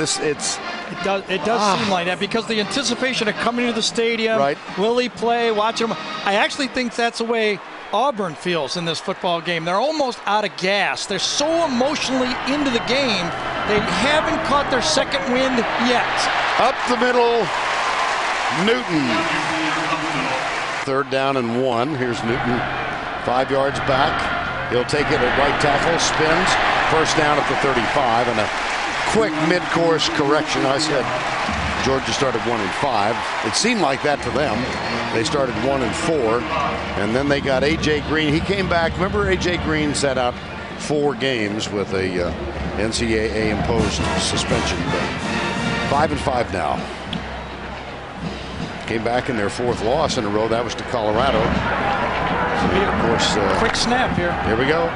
does seem like that, because the anticipation of coming to the stadium, right. Will he play, watch him. I actually think that's the way Auburn feels in this football game. They're almost out of gas. They're so emotionally into the game, they haven't caught their second wind yet. Up the middle, Newton. 3rd down and 1. Here's Newton, 5 yards back. He'll take it at right tackle, spins. First down at the 35, and a quick mid-course correction. I said Georgia started 1-5. It seemed like that to them. They started 1-4, and then they got A.J. Green. He came back. Remember, A.J. Green sat out 4 games with a NCAA-imposed suspension. But 5-5 now. Came back in their 4th loss in a row. That was to Colorado. And of course, quick snap here. Here we go.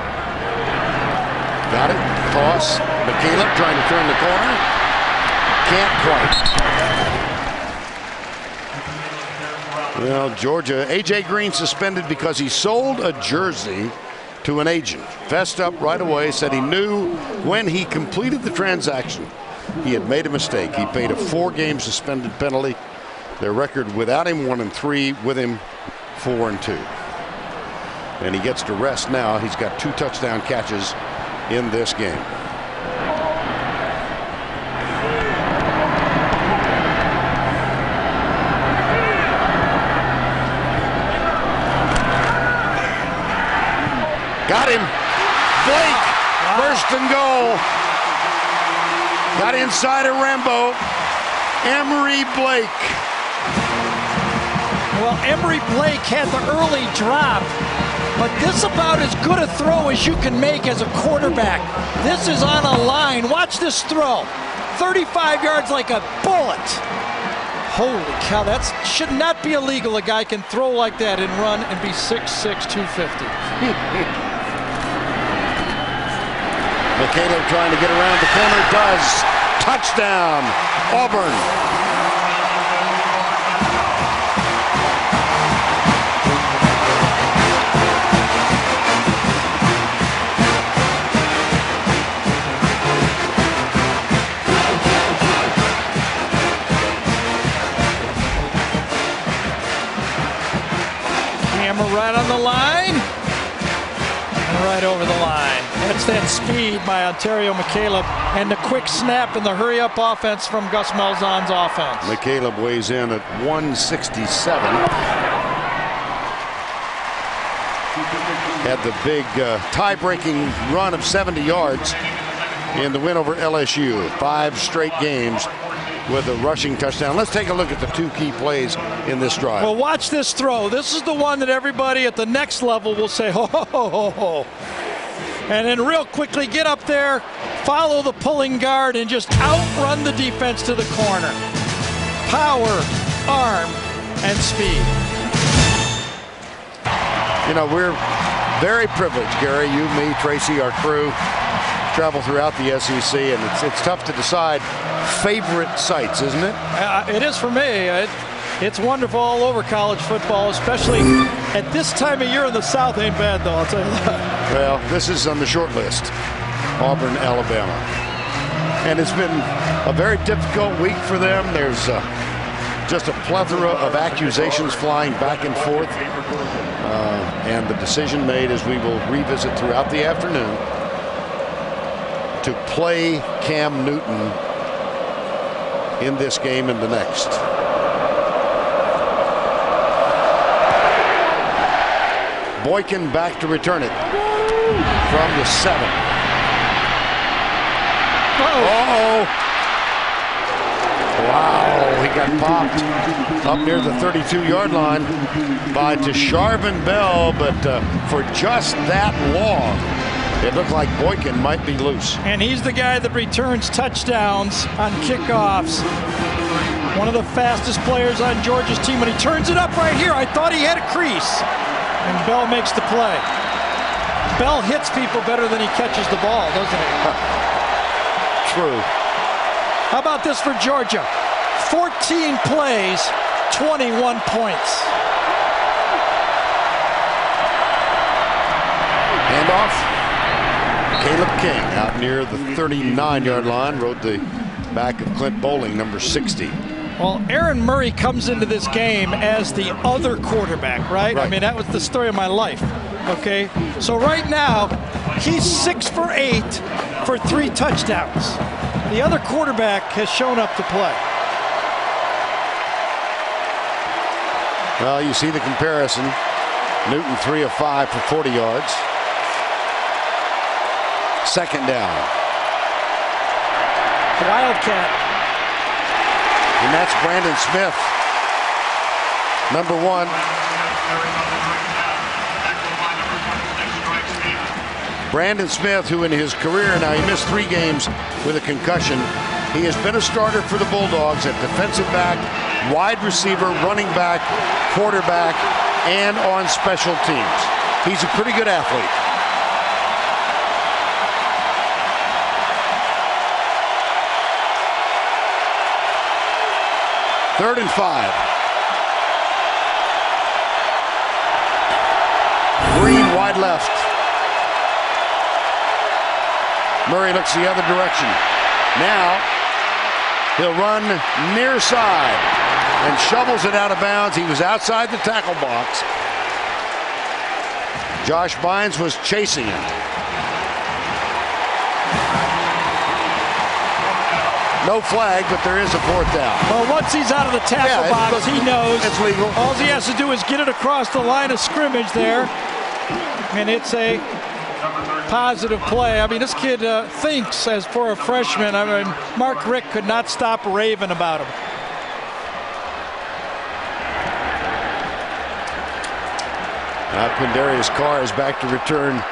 Got it. Toss. McCaleb trying to turn the corner. Can't quite. Well, Georgia. A.J. Green suspended because he sold a jersey to an agent. Fessed up right away, said he knew when he completed the transaction he had made a mistake. He paid a 4-game suspended penalty. Their record without him 1-3, with him 4-2. And he gets to rest now. He's got 2 touchdown catches in this game. Got him. Blake, first and goal. Got inside of Rambo. Emery Blake. Well, Emery Blake had the early drop, but this is about as good a throw as you can make as a quarterback. This is on a line. Watch this throw. 35 yards like a bullet. Holy cow, that should not be illegal. A guy can throw like that and run and be 6'6", 250. McCaleb trying to get around the corner, does. Touchdown, Auburn. Hammer right on the line. And right over the line. That's that speed by Ontario McCaleb and the quick snap and the hurry-up offense from Gus Malzahn's offense. McCaleb weighs in at 167. Had the big tie-breaking run of 70 yards in the win over LSU. 5 straight games with a rushing touchdown. Let's take a look at the 2 key plays in this drive. Well, watch this throw. This is the one that everybody at the next level will say, ho, ho, ho, ho, ho. And then real quickly get up there, follow the pulling guard, and just outrun the defense to the corner. Power, arm, and speed. You know, we're very privileged, Gary, you, me, Tracy, our crew, travel throughout the SEC, and it's tough to decide favorite sites, isn't it? It is for me. It's wonderful all over college football, especially at this time of year in the South. Ain't bad, though, I'll tell you that. Well, this is on the short list. Auburn, Alabama. And it's been a very difficult week for them. There's just a plethora of accusations flying back and forth. And the decision made, as we will revisit throughout the afternoon, to play Cam Newton in this game and the next. Boykin back to return it from the 7. Uh-oh. Wow, he got popped up near the 32-yard line by Desharvin Bell, but for just that long, it looked like Boykin might be loose. And he's the guy that returns touchdowns on kickoffs. One of the fastest players on Georgia's team, and he turns it up right here. I thought he had a crease. And Bell makes the play. Bell hits people better than he catches the ball, doesn't he? True. How about this for Georgia? 14 plays, 21 points. Handoff. Caleb King out near the 39-yard line. Rode the back of Clint Bowling, number 60. Well, Aaron Murray comes into this game as the other quarterback, right? I mean, that was the story of my life, okay? So right now, he's 6 for 8 for 3 touchdowns. The other quarterback has shown up to play. Well, you see the comparison. Newton 3 of 5 for 40 yards. Second down. Wildcat. And that's Brandon Smith, number 1. Brandon Smith, who in his career, now he missed 3 games with a concussion. He has been a starter for the Bulldogs at defensive back, wide receiver, running back, quarterback, and on special teams. He's a pretty good athlete. Third and 5. Green wide left. Murray looks the other direction. Now he'll run near side and shovels it out of bounds. He was outside the tackle box. Josh Bynes was chasing him. No flag, but there is a 4th down. Well, once he's out of the tackle box, he knows it's legal. All he has to do is get it across the line of scrimmage there, and it's a positive play. I mean, this kid thinks, as for a freshman. I mean, Mark Richt could not stop raving about him. Now Quindarius Carr is back to return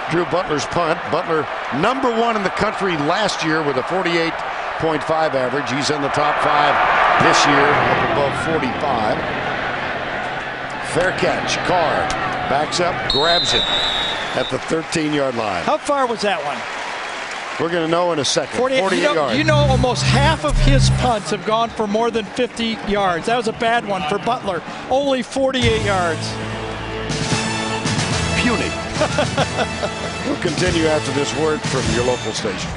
Drew Butler's punt. Butler, #1 in the country last year with a 48.5 average. He's in the top 5 this year, up above 45. Fair catch. Carr backs up, grabs it at the 13-yard line. How far was that one? We're going to know in a second. 48 yards. You know, almost half of his punts have gone for more than 50 yards. That was a bad one for Butler. Only 48 yards. Puny. We'll continue after this word from your local station.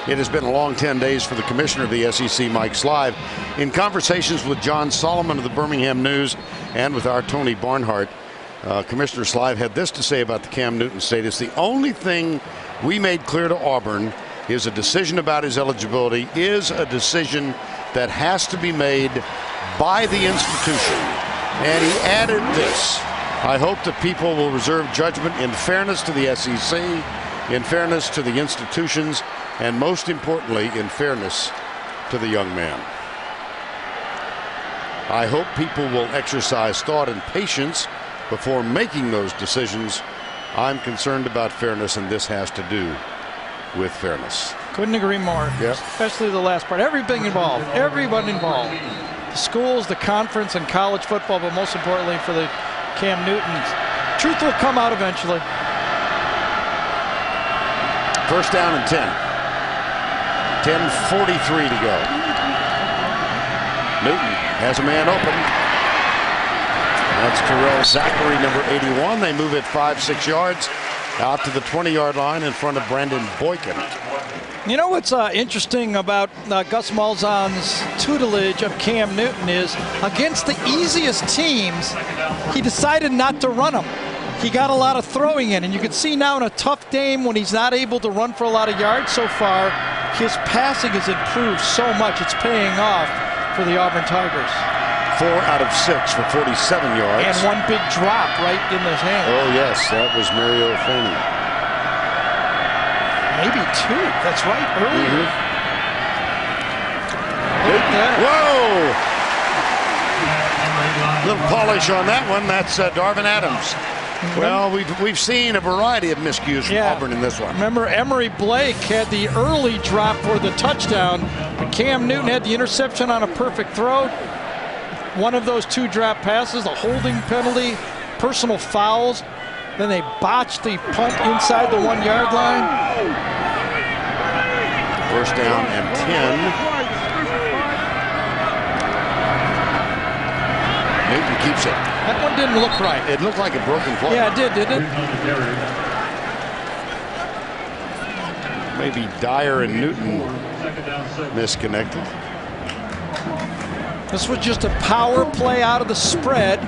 It has been a long 10 days for the commissioner of the SEC, Mike Slive. In conversations with John Solomon of the Birmingham News and with our Tony Barnhart, Commissioner Slive had this to say about the Cam Newton status. The only thing we made clear to Auburn is a decision about his eligibility is a decision that has to be made by the institution. And he added this: I hope that people will reserve judgment in fairness to the SEC, in fairness to the institutions, and most importantly, in fairness to the young man. I hope people will exercise thought and patience before making those decisions. I'm concerned about fairness, and this has to do with fairness. Couldn't agree more. Yep. Especially the last part. Everything involved. Everyone involved. The schools, the conference, and college football, but most importantly for the Cam Newtons. Truth will come out eventually. 1st down and 10. 10:43 to go. Newton has a man open. That's Terrell Zachary, number 81. They move it 5-6 yards out to the 20-yard line in front of Brandon Boykin. You know what's interesting about Gus Malzahn's tutelage of Cam Newton is against the easiest teams, he decided not to run them. He got a lot of throwing in, and you can see now in a tough game when he's not able to run for a lot of yards so far, his passing has improved so much. It's paying off for the Auburn Tigers. 4 out of 6 for 47 yards. And one big drop right in his hand. Oh, yes, that was Mario Faney. Maybe 2. That's right. Earlier. Whoa! Little polish on that one. That's Darvin Adams. Well, we've seen a variety of miscues from Auburn in this one. Remember, Emory Blake had the early drop for the touchdown, but Cam Newton had the interception on a perfect throw. One of those 2 drop passes, a holding penalty, personal fouls. Then they botched the punt inside the 1-yard line. 1st down and 10. Newton keeps it. That one didn't look right. It looked like a broken play. Yeah, it did, didn't it? Maybe Dyer and Newton misconnected. This was just a power play out of the spread.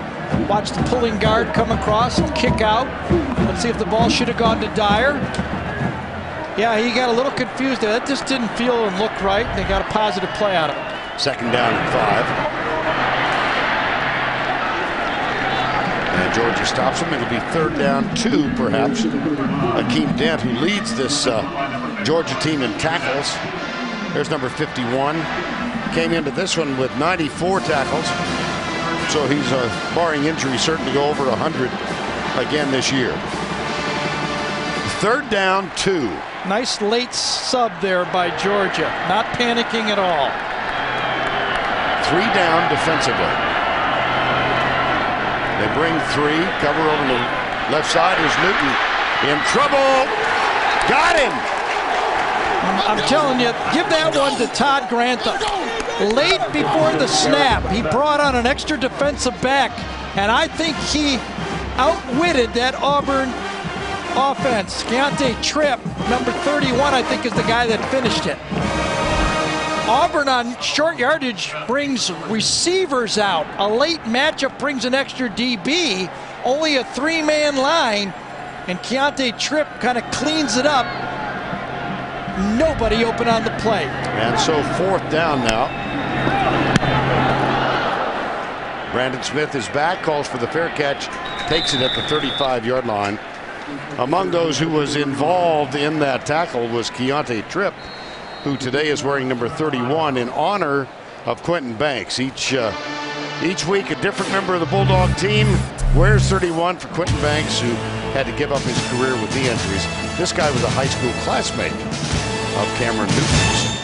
Watch the pulling guard come across and kick out. Let's see if the ball should have gone to Dyer. Yeah, he got a little confused there. That just didn't feel and look right. They got a positive play out of it. 2nd down and 5. And Georgia stops him. It'll be 3rd down 2, perhaps. Akeem Dent, who leads this Georgia team in tackles. There's number 51. Came into this one with 94 tackles. So he's, barring injury, certain to go over 100 again this year. 3rd down 2. Nice late sub there by Georgia. Not panicking at all. 3 down defensively. They bring 3. Cover over the left side. Here's Newton in trouble. Got him. I'm telling you, give that one to Todd Grantham. Late before the snap, he brought on an extra defensive back, and I think he outwitted that Auburn offense. Keontae Tripp, number 31, I think is the guy that finished it. Auburn on short yardage brings receivers out. A late matchup brings an extra DB. Only a 3-man line. And Keontae Tripp kind of cleans it up. Nobody open on the play. And so 4th down now. Brandon Smith is back, calls for the fair catch, takes it at the 35-yard line. Among those who was involved in that tackle was Keontae Tripp, who today is wearing number 31 in honor of Quentin Banks. Each week, a different member of the Bulldog team wears 31 for Quentin Banks, who had to give up his career with knee injuries. This guy was a high school classmate of Cameron Newton's.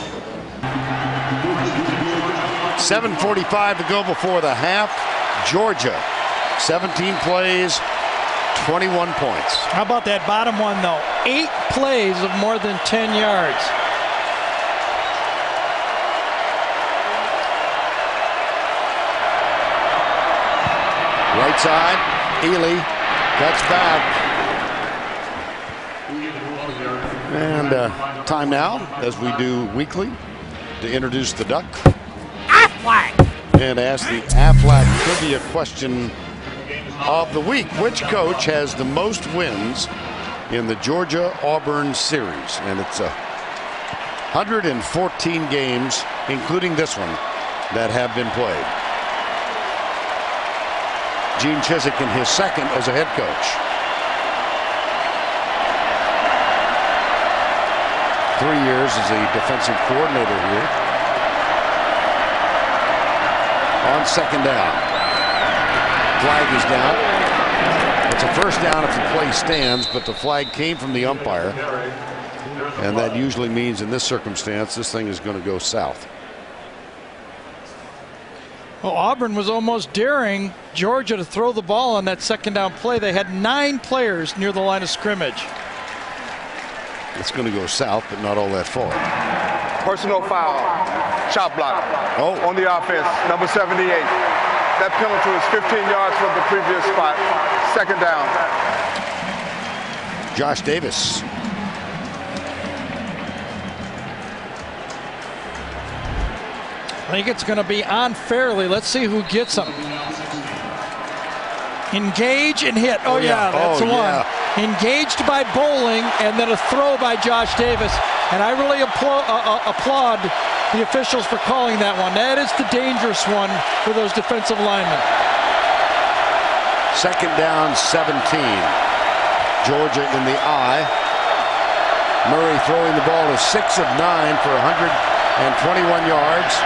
7:45 to go before the half. Georgia, 17 plays, 21 points. How about that bottom one, though? 8 plays of more than 10 yards. Right side, Ely cuts back. And time now, as we do weekly, to introduce the Duck. And ask the Aflac trivia question of the week. Which coach has the most wins in the Georgia-Auburn series? And it's 114 games, including this one, that have been played. Gene Chizik in his second as a head coach. 3 years as a defensive coordinator here. On 2nd down. Flag is down. It's a first down if the play stands, but the flag came from the umpire. And that usually means in this circumstance, this thing is going to go south. Well, Auburn was almost daring Georgia to throw the ball on that 2nd down play. They had 9 players near the line of scrimmage. It's going to go south, but not all that far. Personal foul, chop block on the offense, number 78. That penalty is 15 yards from the previous spot. 2nd down. Josh Davis. I think it's going to be on Fairley. Let's see who gets him. Engage and hit. Oh yeah, that's the one. Engaged by Bowling, and then a throw by Josh Davis. And I really applaud the officials for calling that one. That is the dangerous one for those defensive linemen. 2nd down, 17. Georgia in the eye. Murray throwing the ball to 6 of 9 for 121 yards.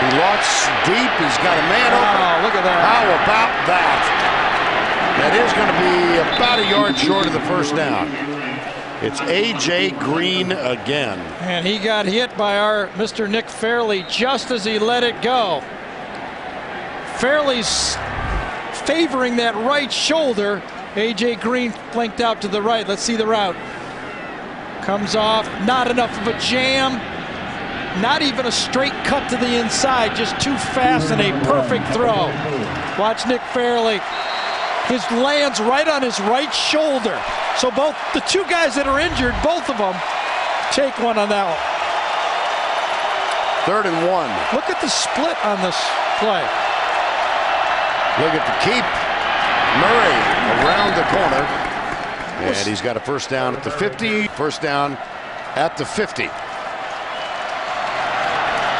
He launched deep. He's got a man open. Oh, look at that. How about that? That is going to be about a yard short of the first down. It's A.J. Green again. And he got hit by our Mr. Nick Fairley just as he let it go. Fairley's favoring that right shoulder. A.J. Green flanked out to the right. Let's see the route. Comes off. Not enough of a jam. Not even a straight cut to the inside. Just too fast and a perfect throw. Watch Nick Fairley. His lands right on his right shoulder. So both the 2 guys that are injured, both of them, take one on that one. 3rd and 1. Look at the split on this play. Look at the keep. Murray around the corner. And he's got a first down at the 50. First down at the 50.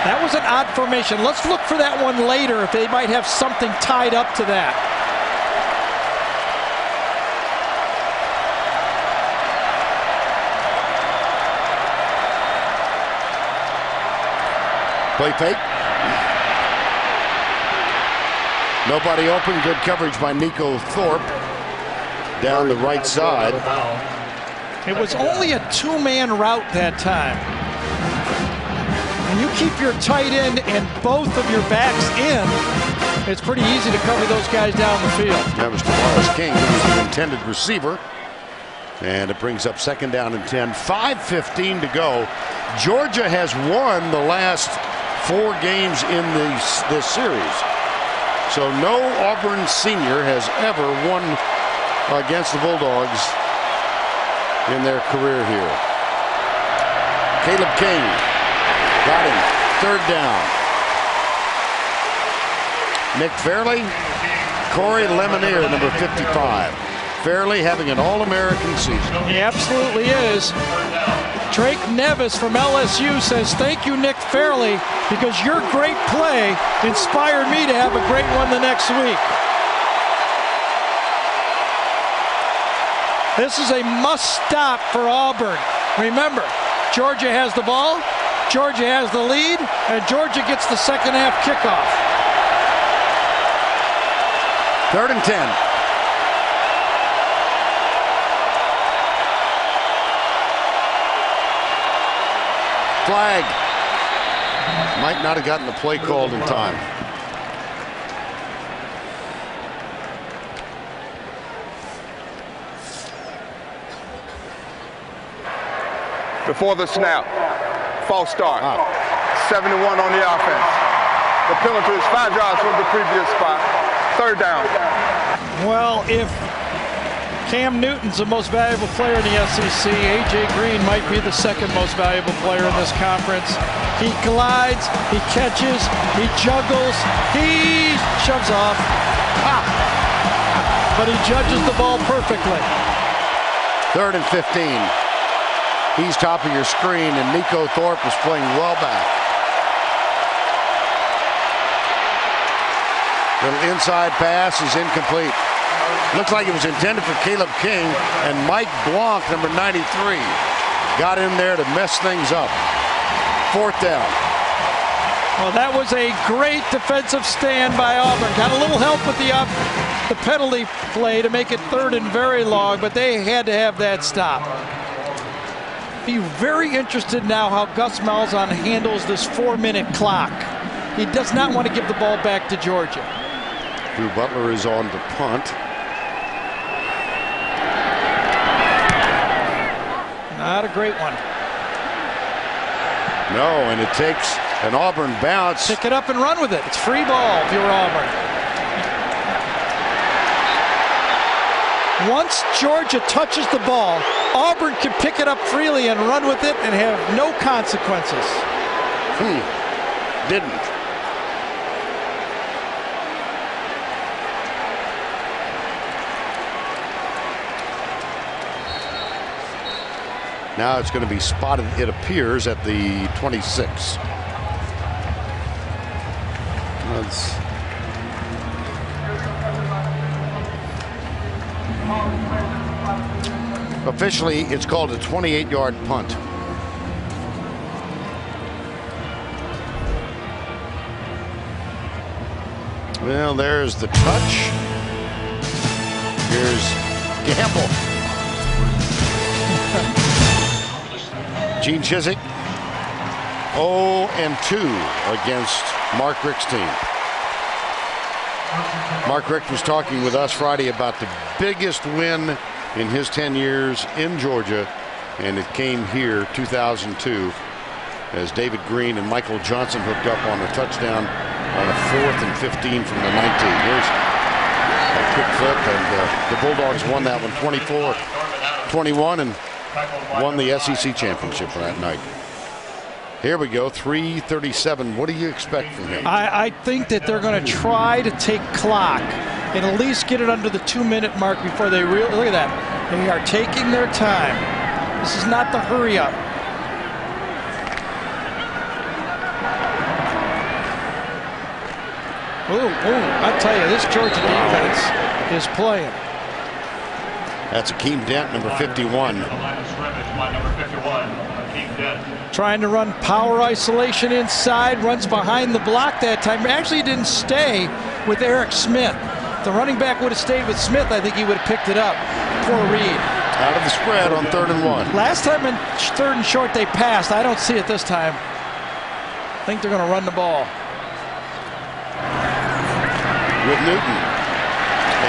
That was an odd formation. Let's look for that one later if they might have something tied up to that. Play fake. Nobody open. Good coverage by Nico Thorpe down the right side. It was only a 2-man route that time. When you keep your tight end and both of your backs in, it's pretty easy to cover those guys down the field. That was Tavares King, who was the intended receiver. And it brings up 2nd down and 10. 5:15 to go. Georgia has won the last 4 games in this series. So no Auburn senior has ever won against the Bulldogs in their career here. Caleb King got him. 3rd down. Nick Fairley, Corey Lemonier, number 55. Fairley having an All-American season. He absolutely is. Drake Nevis from LSU says, thank you, Nick Fairley, because your great play inspired me to have a great one the next week. This is a must-stop for Auburn. Remember, Georgia has the ball, Georgia has the lead, and Georgia gets the second half kickoff. 3rd and 10. Flag. Might not have gotten the play called in time. Before the snap, false start. 71 on the offense. The penalty is 5 yards from the previous spot. 3rd down. Well, if Cam Newton's the most valuable player in the SEC, A.J. Green might be the 2nd most valuable player in this conference. He glides, he catches, he juggles, he shoves off. But he judges the ball perfectly. 3rd and 15. He's top of your screen, and Nico Thorpe is playing well back. Little inside pass is incomplete. Looks like it was intended for Caleb King, and Mike Blanc, number 93, got in there to mess things up. 4th down. Well, that was a great defensive stand by Auburn. Got a little help with the penalty play to make it 3rd and very long, but they had to have that stop. Be very interested now how Gus Malzahn handles this 4-minute clock. He does not want to give the ball back to Georgia. Drew Butler is on the punt. Not a great one. No, and it takes an Auburn bounce. Pick it up and run with it. It's free ball if you're Auburn. Once Georgia touches the ball, Auburn can pick it up freely and run with it and have no consequences. Didn't. Now it's going to be spotted, it appears, at the 26. Officially, it's called a 28-yard punt. Well, there's the touch. Here's Gamble. Gene Chizik, 0-2 against Mark Richt's team. Mark Richt was talking with us Friday about the biggest win in his 10 years in Georgia, and it came here 2002 as David Green and Michael Johnson hooked up on a touchdown on a 4th and 15 from the 19. Here's a quick flip, and the Bulldogs won that one 24-21 and won the SEC championship that night. Here we go, 3:37. What do you expect from him? I think that they're going to try to take clock and at least get it under the 2-minute mark before they really, look at that. They are taking their time. This is not the hurry up. I tell you, this Georgia defense is playing. That's Akeem Dent, number 51. Trying to run power isolation inside, runs behind the block that time. Actually didn't stay with Eric Smith. If the running back would have stayed with Smith, I think he would have picked it up. Poor Reed. Out of the spread on 3rd and 1. Last time in 3rd and short they passed. I don't see it this time. I think they're going to run the ball. With Newton.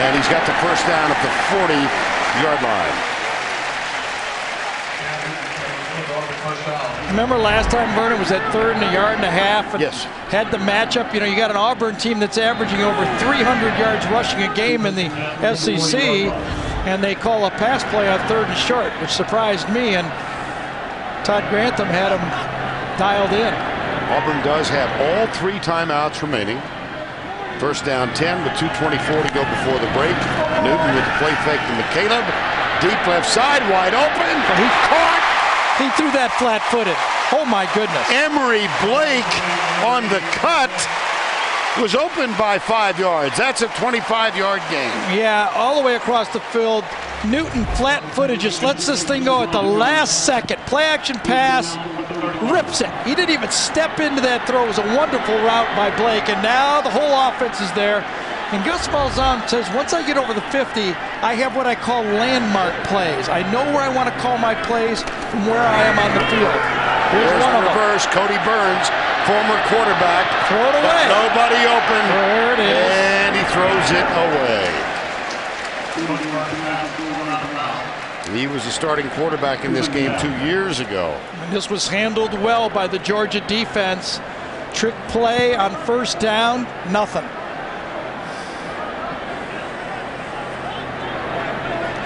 And he's got the first down at the 40-yard line. Remember last time Vernon was at 3rd and a yard and a half and yes. Had the matchup. You know, you got an Auburn team that's averaging over 300 yards rushing a game in the SEC. and they call a pass play on 3rd and short, which surprised me, and Todd Grantham had him dialed in. Auburn does have all 3 timeouts remaining. First down 10 with 2:24 to go before the break. Newton with the play fake to McCaleb. Deep left side, wide open. He caught. He threw that flat-footed. Oh my goodness. Emory Blake on the cut was open by 5 yards. That's a 25-yard gain. Yeah, all the way across the field. Newton flat-footed just lets this thing go at the last second. Play action pass, rips it. He didn't even step into that throw. It was a wonderful route by Blake, and now the whole offense is there. And Gus Malzahn says, once I get over the 50, I have what I call landmark plays. I know where I want to call my plays from where I am on the field. Here's one the of reverse. them. Cody Burns, former quarterback. Throw it away. Nobody open. There it is. And he throws it away. He was the starting quarterback in this game 2 years ago. And this was handled well by the Georgia defense. Trick play on first down, nothing.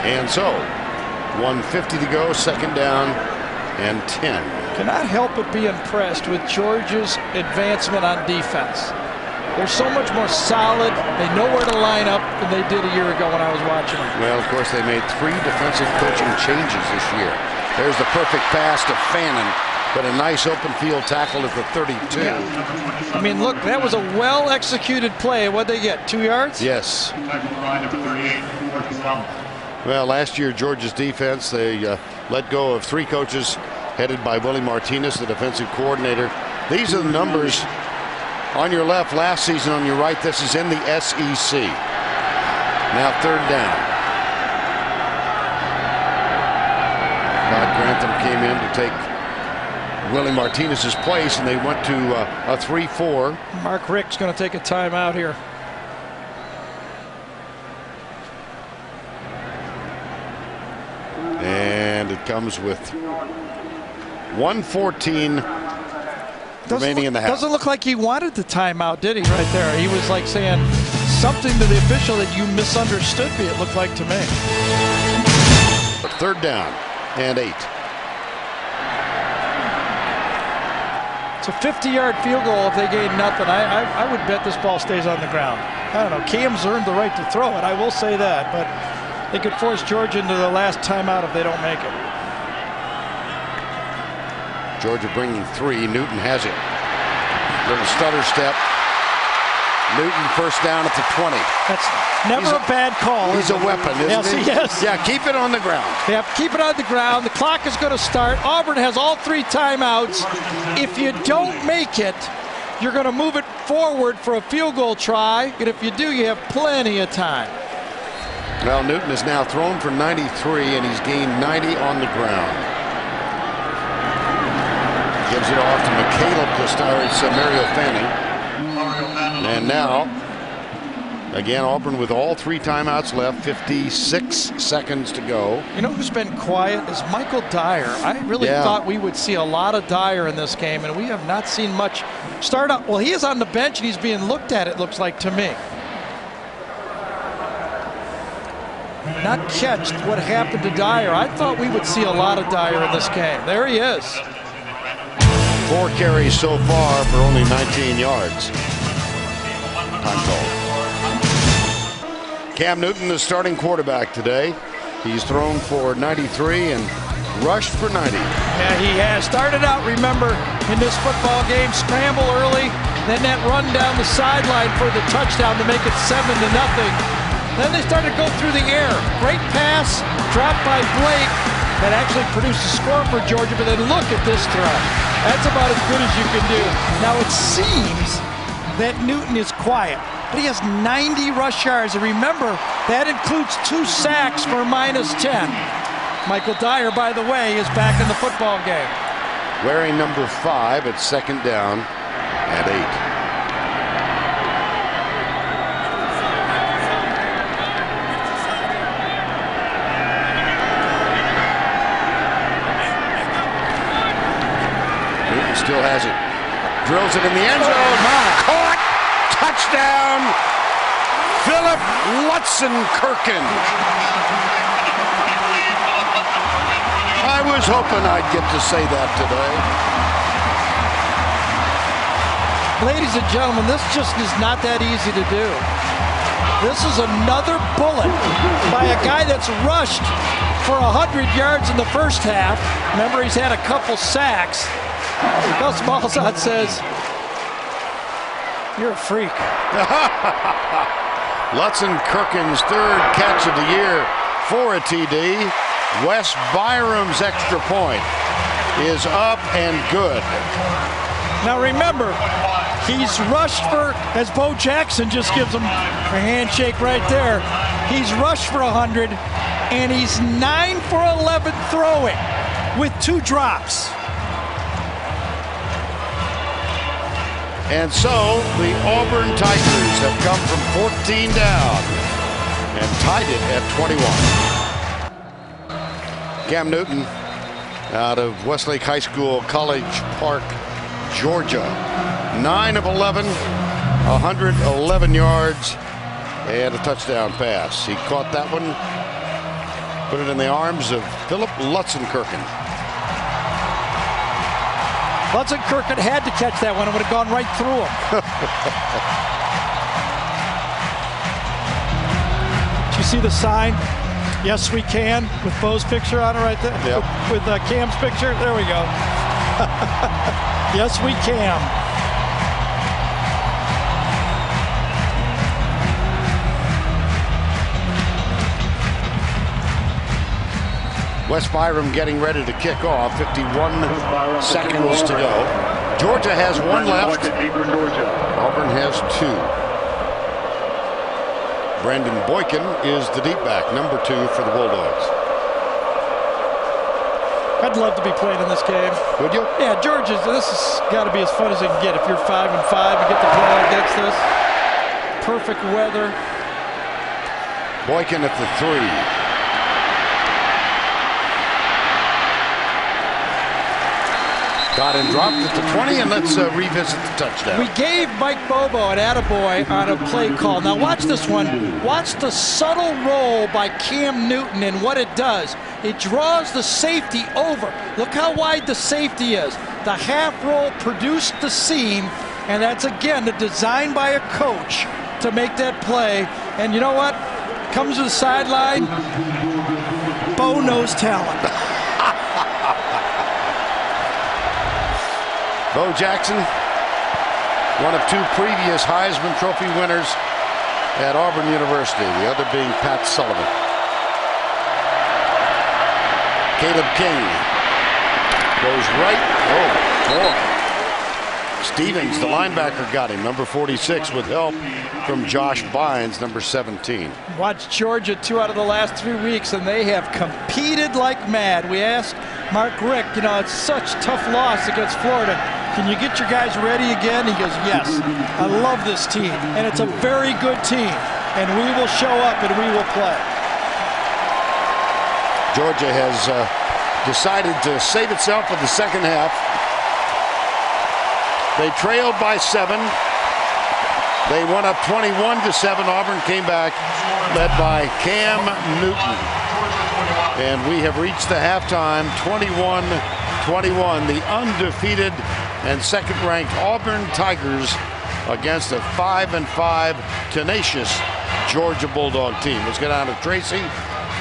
And so, 1:50 to go, second down and 10. Cannot help but be impressed with Georgia's advancement on defense. They're so much more solid. They know where to line up than they did a year ago when I was watching them. Well, of course, they made 3 defensive coaching changes this year. There's the perfect pass to Fannin, but a nice open field tackle at the 32. Yeah. I mean, look, that was a well-executed play. What'd they get, 2 yards? Yes. Well, last year, Georgia's defense, they let go of 3 coaches headed by Willie Martinez, the defensive coordinator. These are the numbers on your left last season, on your right. This is in the SEC. Now 3rd down. Todd Grantham came in to take Willie Martinez's place, and they went to a 3-4. Mark Richt's going to take a timeout here. And it comes with 1:14 remaining in the half. Doesn't look like he wanted the timeout, did he, right there? He was like saying something to the official that you misunderstood me, it looked like to me. 3rd down and 8. It's a 50-yard field goal if they gain nothing. I would bet this ball stays on the ground. I don't know. Cam's earned the right to throw it. I will say that, but they could force Georgia into the last timeout if they don't make it. Georgia bringing 3. Newton has it. Little stutter step. Newton first down at the 20. That's never a bad call. He's a weapon, isn't he? Yes. Yeah, keep it on the ground. Yeah, keep it on the ground. The clock is going to start. Auburn has all 3 timeouts. If you don't make it, you're going to move it forward for a field goal try. And if you do, you have plenty of time. Well, Newton has now thrown for 93, and he's gained 90 on the ground. Gives it off to McCaleb to start. It's Mario Fanning. And now, again, Auburn with all 3 timeouts left, 56 seconds to go. You know who's been quiet is Michael Dyer. I really thought we would see a lot of Dyer in this game, and we have not seen much start up. Well, he is on the bench, and he's being looked at, it looks like to me. Not catch what happened to Dyer. I thought we would see a lot of Dyer in this game. There he is. 4 carries so far for only 19 yards. Time call. Cam Newton, the starting quarterback today. He's thrown for 93 and rushed for 90. Yeah, he has. Started out, remember, in this football game, scramble early, then that run down the sideline for the touchdown to make it 7-0. Then they started to go through the air. Great pass, dropped by Blake. That actually produced a score for Georgia, but then look at this throw. That's about as good as you can do. Now it seems that Newton is quiet, but he has 90 rush yards. And remember, that includes 2 sacks for -10. Michael Dyer, by the way, is back in the football game. Wearing number 5 at 2nd down and 8. Still has it. Drills it in the end zone. Caught. Touchdown. Philip Lutzenkirchen. I was hoping I'd get to say that today. Ladies and gentlemen, this just is not that easy to do. This is another bullet by a guy that's rushed for 100 yards in the first half. Remember, he's had a couple sacks. Gus Malzahn says, "You're a freak." Lutzenkirchen's third catch of the year for a TD. Wes Byram's extra point is up and good. Now remember, he's rushed for, as Bo Jackson just gives him a handshake right there, he's rushed for 100, and he's 9 for 11 throwing with 2 drops. And so the Auburn Tigers have come from 14 down and tied it at 21. Cam Newton out of Westlake High School, College Park, Georgia. 9 of 11, 111 yards, and a touchdown pass. He caught that one, put it in the arms of Philip Lutzenkirchen. Lutzenkirchen had to catch that one. It would have gone right through him. Did you see the sign? Yes, we can, with Bo's picture on it right there. Yep. With Cam's picture. There we go. Yes, we can. Wes Byram getting ready to kick off. 51 seconds to go. Georgia has 1 left. Auburn has 2. Brandon Boykin is the deep back, number 2 for the Bulldogs. I'd love to be playing in this game. Would you? Yeah, Georgia, this has got to be as fun as it can get. If you're 5 and 5 and get to play against this. Perfect weather. Boykin at the 3. Got and dropped at the 20, and let's revisit the touchdown. We gave Mike Bobo an attaboy on a play call. Now watch this one. Watch the subtle roll by Cam Newton and what it does. It draws the safety over. Look how wide the safety is. The half roll produced the seam, and that's, again, the design by a coach to make that play. And you know what? Comes to the sideline. Bo knows talent. Bo Jackson, one of 2 previous Heisman Trophy winners at Auburn University, the other being Pat Sullivan. Caleb King goes right. Oh, boy. Stevens, the linebacker, got him. Number 46 with help from Josh Bynes, number 17. Watch Georgia 2 out of the last 3 weeks, and they have competed like mad. We asked Mark Richt, you know, it's such tough loss against Florida. Can you get your guys ready again? He goes, yes. I love this team, and it's a very good team, and we will show up and we will play. Georgia has decided to save itself for the second half. They trailed by 7. They went up 21-7. Auburn came back, led by Cam Newton. And we have reached the halftime, 21-21. The undefeated and second-ranked Auburn Tigers against a 5-5 tenacious Georgia Bulldog team. Let's get down to Tracy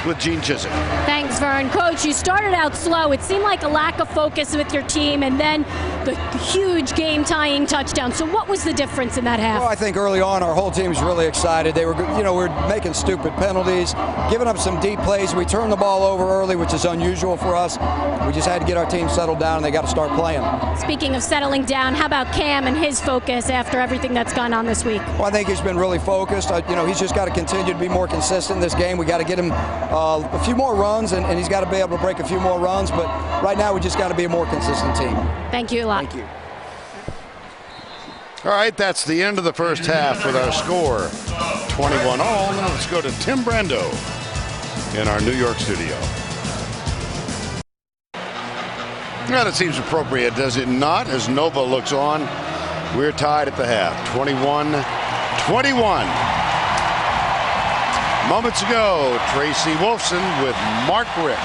with Gene Chisholm. Thanks, Vern. Coach, you started out slow. It seemed like a lack of focus with your team, and then the huge game-tying touchdown. So what was the difference in that half? Well, I think early on our whole team was really excited. They were, you know, we're making stupid penalties, giving up some deep plays. We turned the ball over early, which is unusual for us. We just had to get our team settled down, and they got to start playing. Speaking of settling down, how about Cam and his focus after everything that's gone on this week? Well, I think he's been really focused. You know, he's just got to continue to be more consistent in this game. We got to get him a few more runs, and he's got to be able to break a few more runs. But right now, we just got to be a more consistent team. Thank you a lot. Thank you. All right, that's the end of the first half with our score 21 all. Now let's go to Tim Brando in our New York studio. Now that seems appropriate, does it not? As Nova looks on, we're tied at the half, 21-21. Moments ago, Tracy Wolfson with Mark Richt.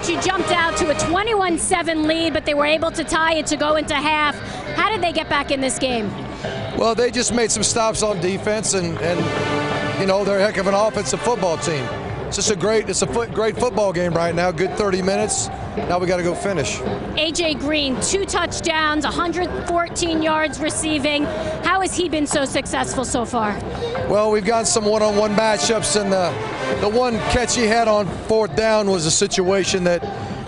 Coach, you jumped out to a 21-7 lead, but they were able to tie it to go into half. How did they get back in this game? Well, they just made some stops on defense, and you know, they're a heck of an offensive football team. It's just great football game right now. Good 30 minutes. Now we got to go finish. A.J. Green, 2 touchdowns, 114 yards receiving. How has he been so successful so far? Well, we've got some one-on-one matchups, and the one catch he had on 4th down was a situation that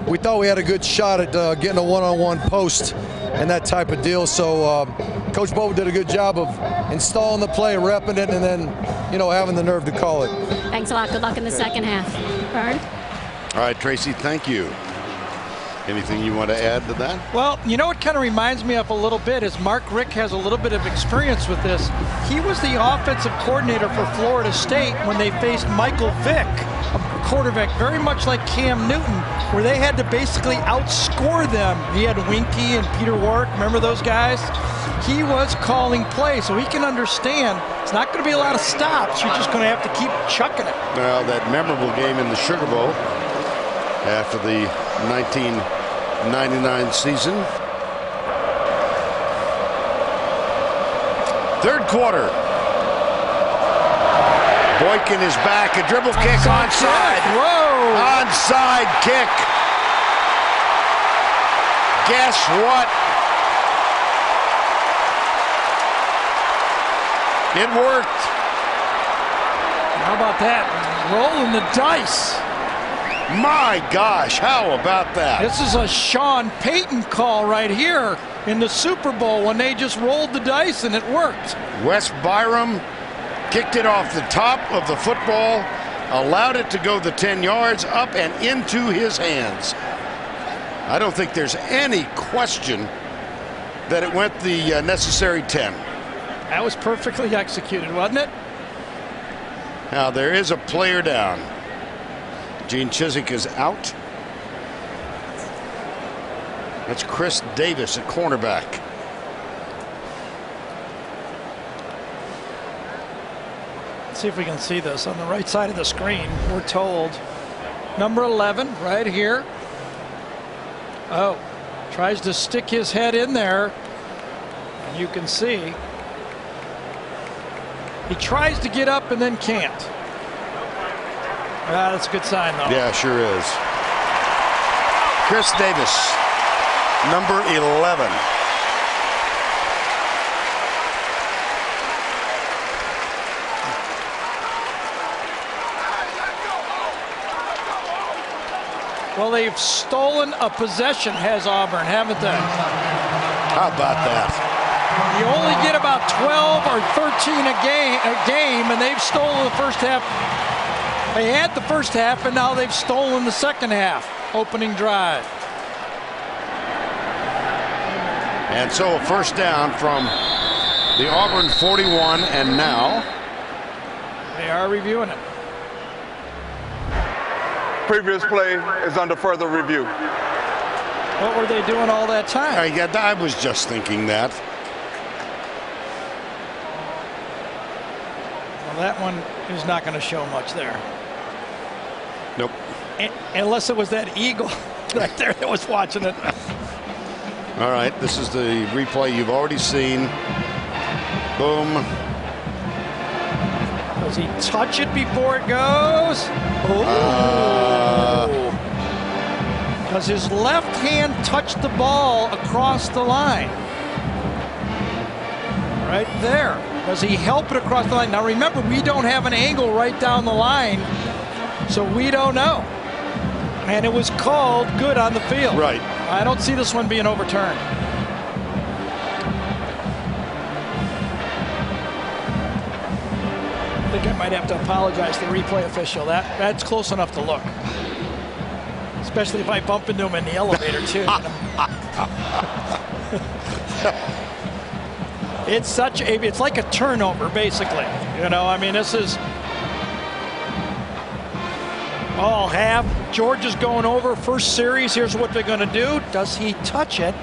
we thought we had a good shot at getting a one-on-one post and that type of deal. So Coach Bo did a good job of installing the play, repping it, and then, you know, having the nerve to call it. Thanks a lot. Good luck in the second half. Vern? All right, Tracy, thank you. Anything you want to add to that? Well, you know what kind of reminds me of a little bit is Mark Richt has a little bit of experience with this. He was the offensive coordinator for Florida State when they faced Michael Vick, a quarterback very much like Cam Newton, where they had to basically outscore them. He had Winky and Peter Warwick, remember those guys? He was calling plays, so he can understand it's not going to be a lot of stops. You're just going to have to keep chucking it. Well, that memorable game in the Sugar Bowl after the 1999 season. 3rd quarter. Boykin is back. A dribble kick onside. Whoa! Onside kick. Guess what? It worked. How about that? Rolling the dice. My gosh, how about that? This is a Sean Payton call right here in the Super Bowl when they just rolled the dice and it worked. Wes Byram kicked it off the top of the football, allowed it to go the 10 yards up and into his hands. I don't think there's any question that it went the necessary 10. That was perfectly executed, wasn't it? Now there is a player down. Gene Chizik is out. That's Chris Davis at cornerback. Let's see if we can see this on the right side of the screen. We're told number 11 right here. Oh, tries to stick his head in there. And you can see he tries to get up and then can't. That's a good sign, though. Yeah, sure is. Chris Davis, number 11. Well, they've stolen a possession, has Auburn, haven't they? How about that? You only get about 12 or 13 a game, and they've stolen the first half. They had the first half, and now they've stolen the second half, opening drive. And so a first down from the Auburn 41, and now they are reviewing it. Previous play is under further review. What were they doing all that time? I was just thinking that. Well, that one is not going to show much there. Nope. Unless it was that eagle right there that was watching it. All right, this is the replay you've already seen. Boom. Does he touch it before it goes? Does his left hand touch the ball across the line? Right there. Does he help it across the line? Now remember, we don't have an angle right down the line, so we don't know. And it was called good on the field. Right. I don't see this one being overturned. I think I might have to apologize to the replay official. That's close enough to look. Especially if I bump into him in the elevator, too. It's like a turnover, basically. You know, I mean, this is all half. Georgia's going over first series. Here's what they're going to do. Does he touch it?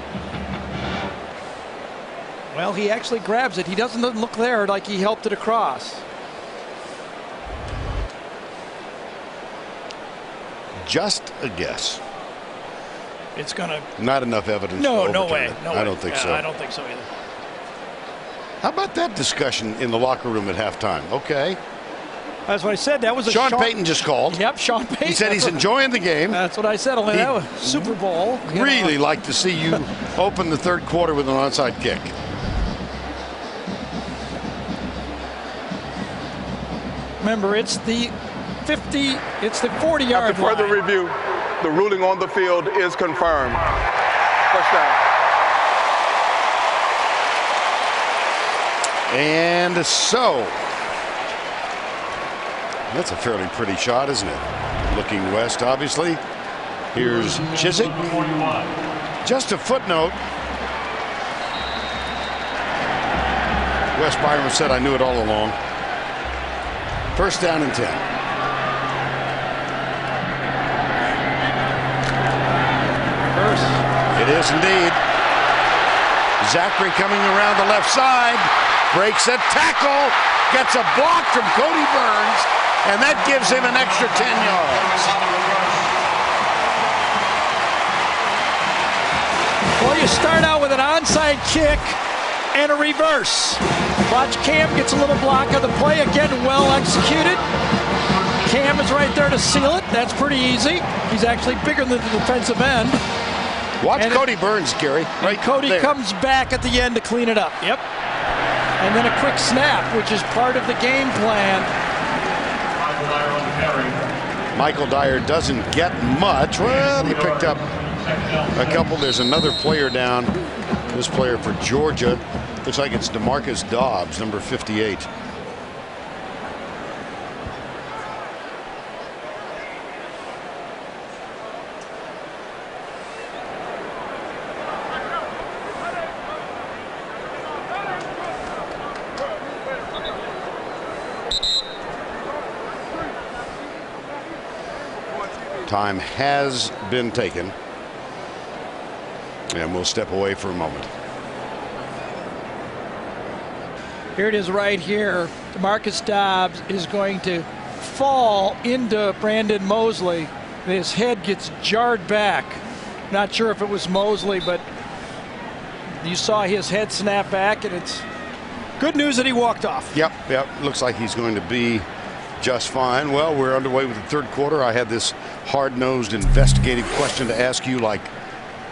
Well, he actually grabs it. He doesn't look there like he helped it across. Just a guess. it's going to. Not enough evidence. No, to no overturn way. it. No I way. don't think so. I don't think so either. How about that discussion in the locker room at halftime? Okay. That's what I said. That was a Sean Payton just called. Yep, Sean Payton. He said he's enjoying the game. That's what I said. Only that was Super Bowl. Really like to see you open the third quarter with an onside kick. Remember, it's the 50. It's the 40-yard After further review, the ruling on the field is confirmed. First down. And so, that's a fairly pretty shot, isn't it? Looking west, obviously. Here's Chiswick. Just a footnote. Wes Byram said, I knew it all along. First down and 10. It is indeed. Zachary coming around the left side. Breaks a tackle, gets a block from Cody Burns, and that gives him an extra 10 yards. Well, you start out with an onside kick and a reverse. Watch, Cam gets a little block on the play. Again, well executed. Cam is right there to seal it. That's pretty easy. He's actually bigger than the defensive end. Watch Cody Burns, Gary. Right Cody there. comes back at the end to clean it up. Yep. And then a quick snap, which is part of the game plan. Michael Dyer doesn't get much. Well, he picked up a couple. There's another player down. This player for Georgia. Looks like it's DeMarcus Dobbs, number 58. Time has been taken, and we'll step away for a moment. Here it is right here. DeMarcus Dobbs is going to fall into Brandon Mosley. His head gets jarred back. Not sure if it was Mosley, but you saw his head snap back, and it's good news that he walked off. Yep. Looks like he's going to be just fine. Well, we're underway with the third quarter. I had this hard-nosed investigative question to ask you, like,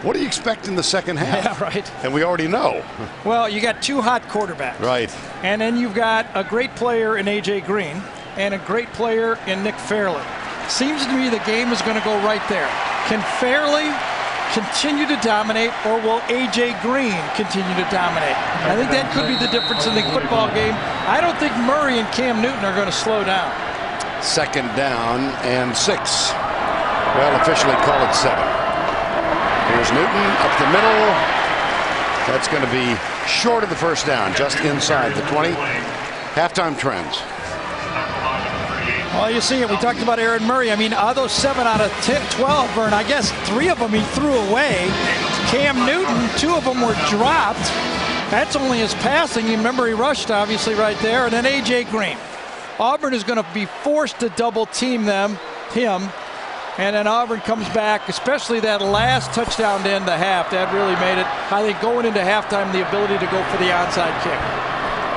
what do you expect in the second half? Yeah, right. And we already know. Well, you got two hot quarterbacks. Right. And then you've got a great player in A.J. Green and a great player in Nick Fairley. Seems to me the game is going to go right there. Can Fairley continue to dominate, or will A.J. Green continue to dominate? I think that could be the difference in the football game. I don't think Murray and Cam Newton are going to slow down. Second down and 6. Well, officially call it 7. Here's Newton up the middle. That's going to be short of the first down, just inside the 20. Halftime trends. Well, you see it. We talked about Aaron Murray. I mean, of those 7 out of 12, Vern, I guess 3 of them he threw away. Cam Newton, 2 of them were dropped. That's only his passing. You remember he rushed, obviously, right there. And then A.J. Green. Auburn is going to be forced to double team him. And then Auburn comes back, especially that last touchdown to end the half. That really made it, I think, going into halftime, the ability to go for the onside kick.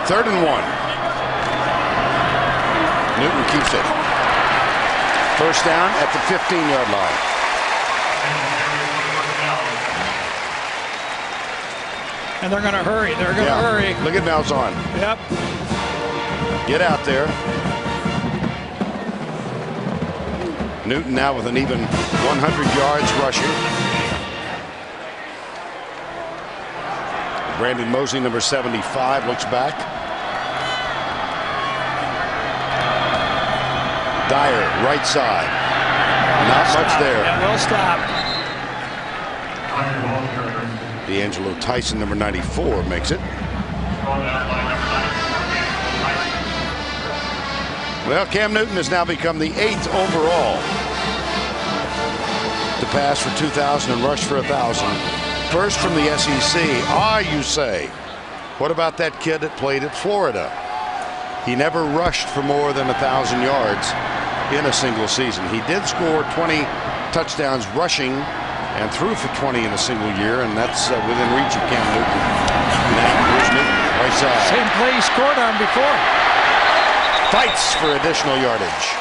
3rd and 1. Newton keeps it. First down at the 15-yard line. And they're going to hurry. They're going to hurry. Look at Malzahn. Yep. Get out there. Newton now with an even 100 yards rushing. Brandon Mosley, number 75, looks back. Dyer, right side. Not much there. Yeah, well stopped. D'Angelo Tyson, number 94, makes it. Well, Cam Newton has now become the 8th overall to pass for 2,000 and rush for 1,000. First from the SEC. You say. What about that kid that played at Florida? He never rushed for more than 1,000 yards in a single season. He did score 20 touchdowns rushing and threw for 20 in a single year, and that's within reach of Cam Newton. Now, here's Newton, right side. Same play he scored on before. Fights for additional yardage.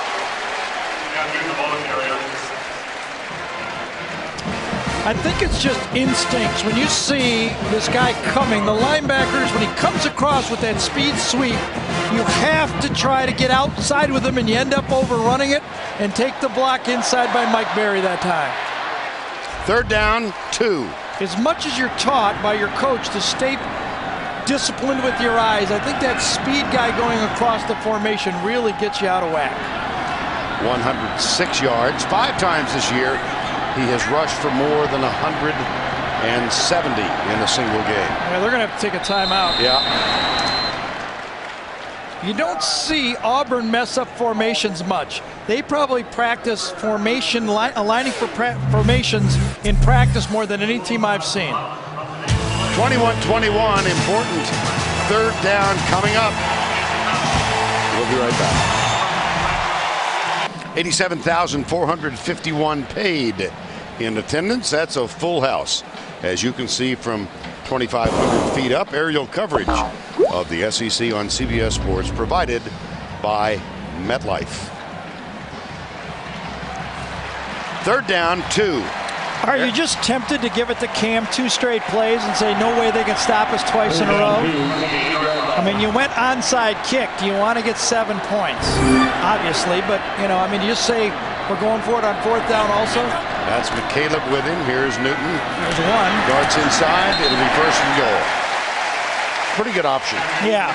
I think it's just instincts. When you see this guy coming, the linebackers, when he comes across with that speed sweep, you have to try to get outside with him, and you end up overrunning it and take the block inside by Mike Berry that time. 3rd down, 2. As much as you're taught by your coach to stay disciplined with your eyes, I think that speed guy going across the formation really gets you out of whack. 106 yards. 5 times this year he has rushed for more than 170 in a single game. Yeah, they're going to have to take a timeout. Yeah. You don't see Auburn mess up formations much. They probably practice formation, aligning for formations in practice more than any team I've seen. 21-21, important 3rd down coming up. We'll be right back. 87,451 paid in attendance. That's a full house. As you can see from 2,500 feet up, aerial coverage of the SEC on CBS Sports provided by MetLife. 3rd down, 2. Are you just tempted to give it to Cam 2 straight plays and say no way they can stop us twice in a row? I mean, you went onside kick. Do you want to get 7 points? Obviously, but you know, I mean, you just say we're going for it on 4th down also. That's McCaleb with him. Here's Newton. There's one. Darts inside. It'll be 1st and goal. Pretty good option. Yeah.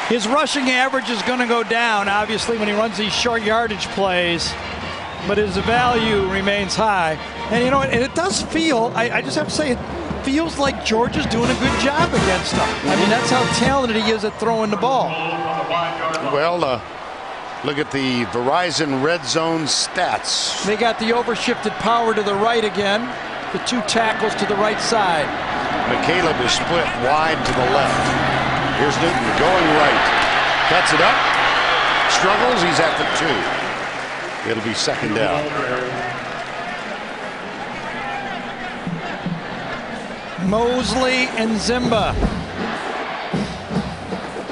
His rushing average is going to go down, obviously, when he runs these short yardage plays, but his value remains high. And you know, and it does feel, I just have to say, it feels like Georgia's doing a good job against him. I mean, that's how talented he is at throwing the ball. Well, look at the Verizon red zone stats. They got the overshifted power to the right again. The 2 tackles to the right side. McCaleb is split wide to the left. Here's Newton going right. Cuts it up. Struggles. He's at the 2. It'll be 2nd down. Mosley and Zimba.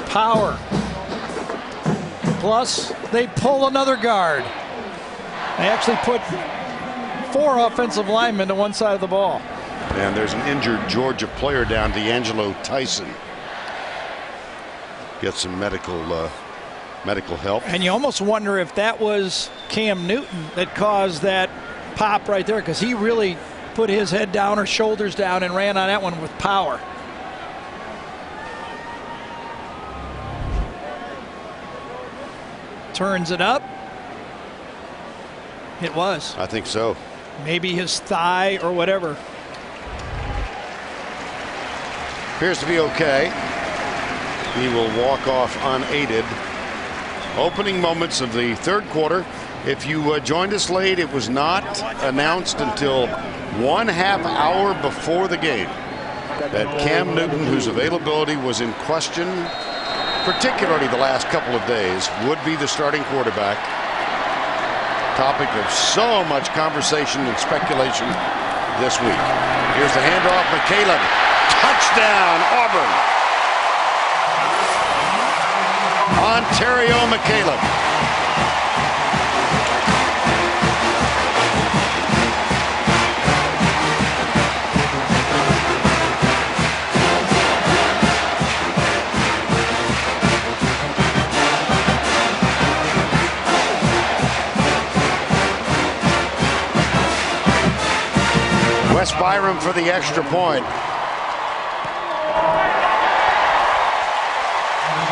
Power. Plus, they pull another guard. They actually put 4 offensive linemen to one side of the ball. And there's an injured Georgia player down, D'Angelo Tyson. Get some medical help. And you almost wonder if that was Cam Newton that caused that pop right there, because he really put his head down or shoulders down and ran on that one with power. Turns it up. It was. I think so. Maybe his thigh or whatever. Appears to be okay. He will walk off unaided. Opening moments of the 3rd quarter. If you joined us late, it was not announced until 1/2 hour before the game that Cam Newton, whose availability was in question, particularly the last couple of days, would be the starting quarterback. Topic of so much conversation and speculation this week. Here's the handoff. McCaleb. Touchdown, Auburn. Ontario McCaleb. Wes Byram for the extra point.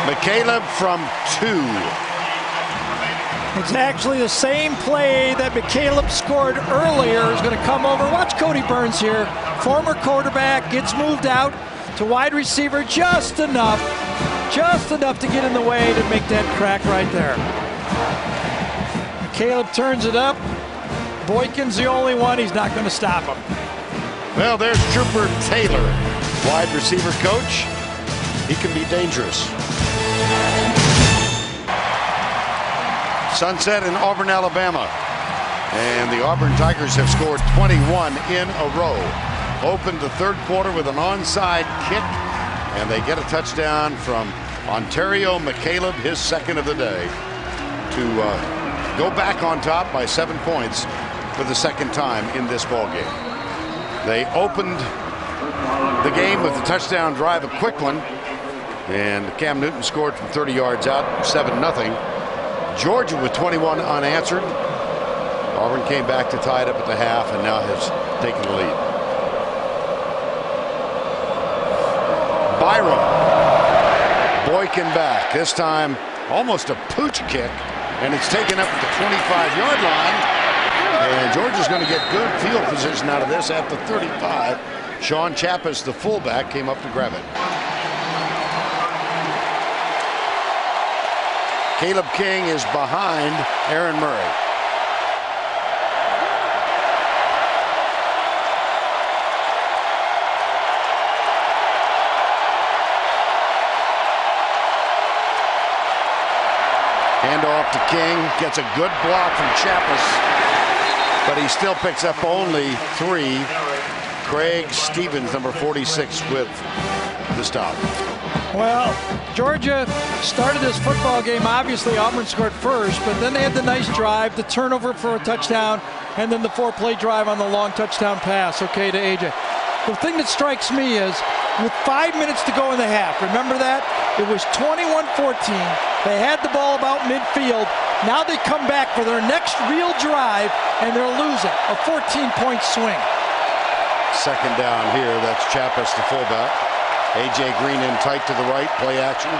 McCaleb from 2. It's actually the same play that McCaleb scored earlier is going to come over. Watch Cody Burns here. Former quarterback gets moved out to wide receiver just enough to get in the way to make that crack right there. McCaleb turns it up. Boykin's the only one. He's not going to stop him. Well, there's Trooper Taylor, wide receiver coach. He can be dangerous. Sunset in Auburn, Alabama. And the Auburn Tigers have scored 21 in a row. Opened the third quarter with an onside kick, and they get a touchdown from Ontario McCaleb, his second of the day, to go back on top by 7 points for the second time in this ball game. They opened the game with a touchdown drive, a quick one, and Cam Newton scored from 30 yards out, 7-0. Georgia with 21 unanswered. Auburn came back to tie it up at the half and now has taken the lead. Byram Boykin back, this time almost a pooch kick, and it's taken up at the 25-yard line, and Georgia's going to get good field position out of this at the 35. Sean Chappis, the fullback, came up to grab it. Caleb King is behind Aaron Murray. Handoff to King, gets a good block from Chappis, but he still picks up only 3. Craig Stevens, number 46, with the stop. Well, Georgia started this football game. Obviously, Auburn scored first, but then they had the nice drive, the turnover for a touchdown, and then the 4-play drive on the long touchdown pass, okay, to AJ. The thing that strikes me is, with 5 minutes to go in the half, remember that? It was 21-14. They had the ball about midfield. Now they come back for their next real drive, and they're losing. A 14-point swing. Second down here. That's Chappis, the fullback. A.J. Green in tight to the right. Play action.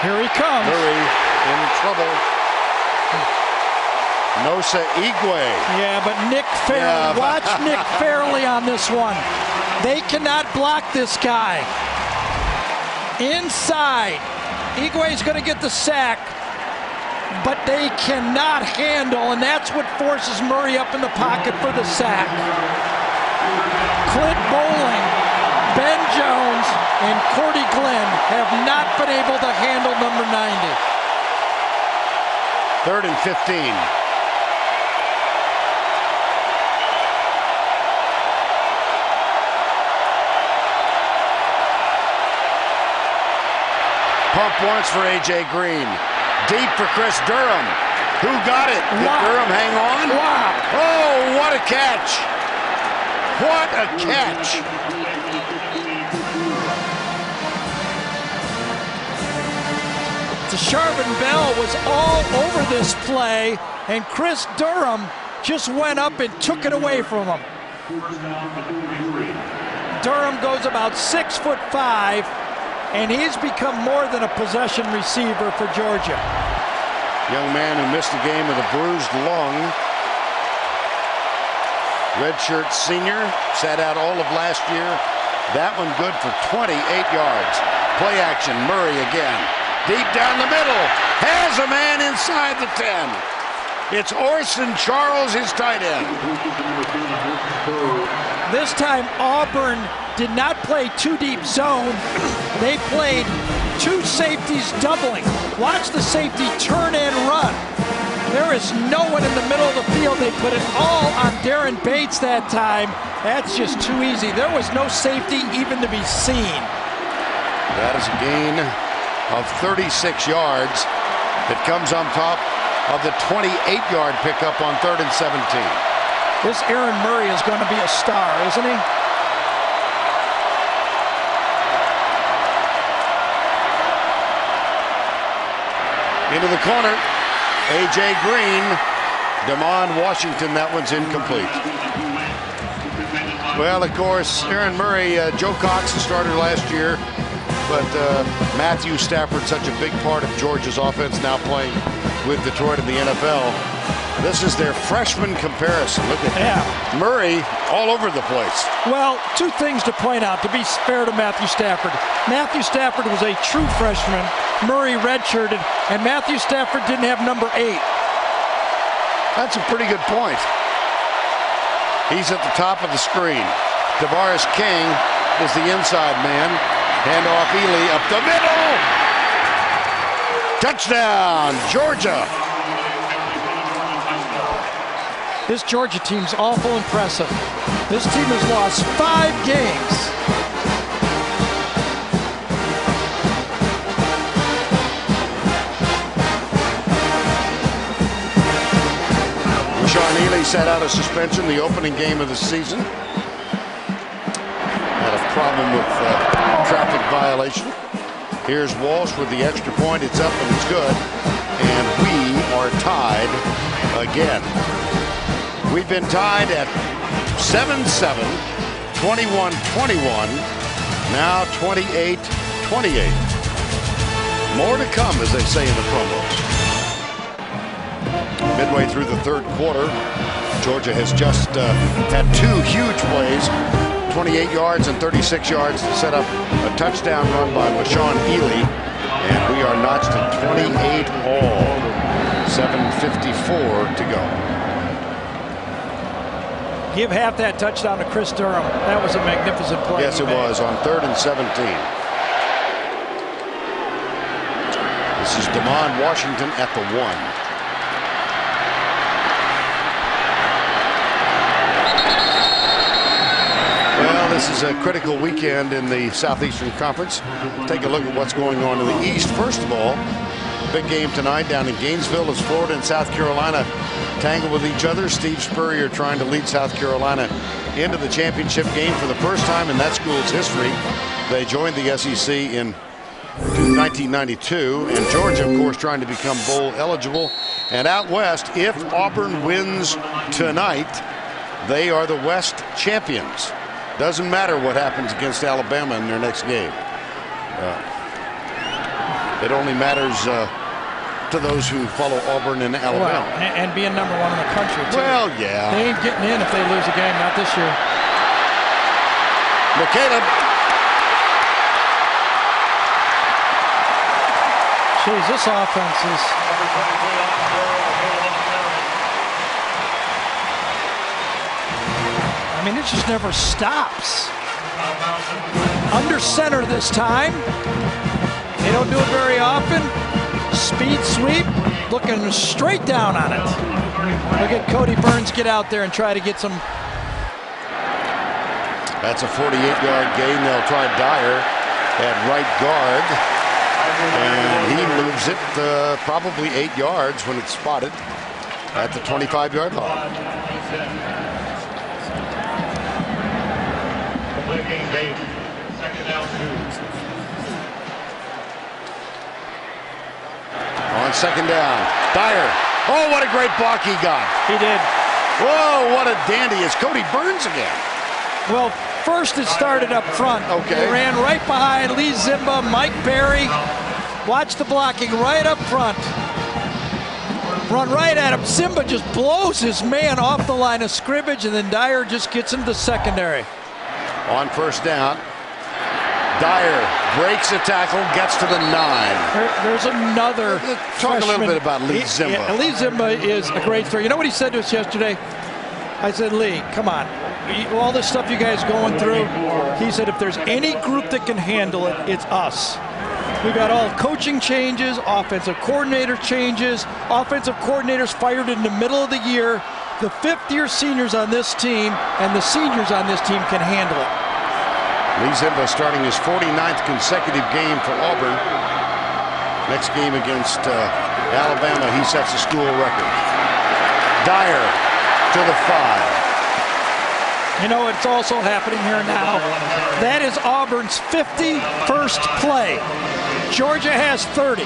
Here he comes. Murray in trouble. Nosa Igwe. Yeah, but Nick Fairley. Yeah. Watch Nick Fairley on this one. They cannot block this guy. Inside. Igwe's going to get the sack, but they cannot handle, and that's what forces Murray up in the pocket for the sack. Clint Bowling, Ben Jones, and Cordy Glenn have not been able to handle number 90. 3rd and 15. Pump once for A.J. Green. Deep for Chris Durham. Who got it? Did Durham hang on? Wow. Oh, what a catch. What a catch. Desharvin Bell was all over this play, and Chris Durham just went up and took it away from him. Durham goes about 6'5", and he's become more than a possession receiver for Georgia. Young man who missed the game with a bruised lung. Redshirt senior, sat out all of last year. That one good for 28 yards. Play action, Murray again. Deep down the middle, has a man inside the 10. It's Orson Charles, his tight end. This time Auburn did not play 2 deep zone. They played 2 safeties doubling. Watch the safety turn and run. There is no one in the middle of the field. They put it all on Darren Bates that time. That's just too easy. There was no safety even to be seen. That is a gain of 36 yards. It comes on top of the 28-yard pickup on 3rd and 17. This Aaron Murray is going to be a star, isn't he? Into the corner, A.J. Green. Damon Washington, that one's incomplete. Well, of course, Aaron Murray, Joe Cox, the starter last year, but Matthew Stafford, such a big part of Georgia's offense, now playing with Detroit in the NFL. This is their freshman comparison. Look at Murray all over the place. Well, 2 things to point out, to be fair to Matthew Stafford. Matthew Stafford was a true freshman. Murray redshirted, and Matthew Stafford didn't have number 8. That's a pretty good point. He's at the top of the screen. Tavares King is the inside man. Handoff Ely up the middle. Touchdown, Georgia. This Georgia team's awful impressive. This team has lost 5 games. Sean Ely sat out of suspension the opening game of the season. Had a problem with traffic violation. Here's Walsh with the extra point. It's up and it's good. And we are tied again. We've been tied at 7-7, 21-21, now 28-28. More to come, as they say in the promos. Midway through the third quarter, Georgia has just had 2 huge plays, 28 yards and 36 yards to set up a touchdown run by LaShawn Ely, and we are notched at 28 all. 7:54 to go. Give half that touchdown to Chris Durham. That was a magnificent play. Yes, it was on 3rd and 17. This is Damon Washington at the 1. Well, this is a critical weekend in the Southeastern Conference. Take a look at what's going on in the East. First of all, big game tonight down in Gainesville as Florida and South Carolina tangle with each other. Steve Spurrier trying to lead South Carolina into the championship game for the first time in that school's history. They joined the SEC in 1992, and Georgia, of course, trying to become bowl eligible. And out west, if Auburn wins tonight, they are the West champions. Doesn't matter what happens against Alabama in their next game. It only matters to those who follow Auburn and Alabama. Well, and being number 1 in the country, too. Well, yeah. They ain't getting in if they lose a game, not this year. McCaleb. Jeez, this offense is... I mean, it just never stops. Under center this time. They don't do it very often. Speed sweep, looking straight down on it. Look at Cody Burns get out there and try to get some. That's a 48-yard gain. They'll try Dyer at right guard. And he moves it probably 8 yards when it's spotted at the 25-yard line. On second down, Dyer. Oh, what a great block he got. He did. Whoa, what a dandy. It's Cody Burns again. Well, first it started up front. Okay. They ran right behind Lee Zimba, Mike Berry. Watch the blocking right up front. Run right at him. Zimba just blows his man off the line of scrimmage, and then Dyer just gets into the secondary. On first down, Dyer breaks a tackle, gets to the 9. There's another Talk freshman. a little bit about Lee Zimba. Yeah, Lee Zimba is a great story. You know what he said to us yesterday? I said, Lee, come on. All this stuff you guys going through, he said, if there's any group that can handle it, it's us. We've got all coaching changes, offensive coordinator changes, offensive coordinators fired in the middle of the year. The 5th-year seniors on this team and the seniors on this team can handle it. Lee Zimba starting his 49th consecutive game for Auburn. Next game against Alabama, he sets a school record. Dyer to the 5. You know, it's also happening here now. That is Auburn's 51st play. Georgia has 30.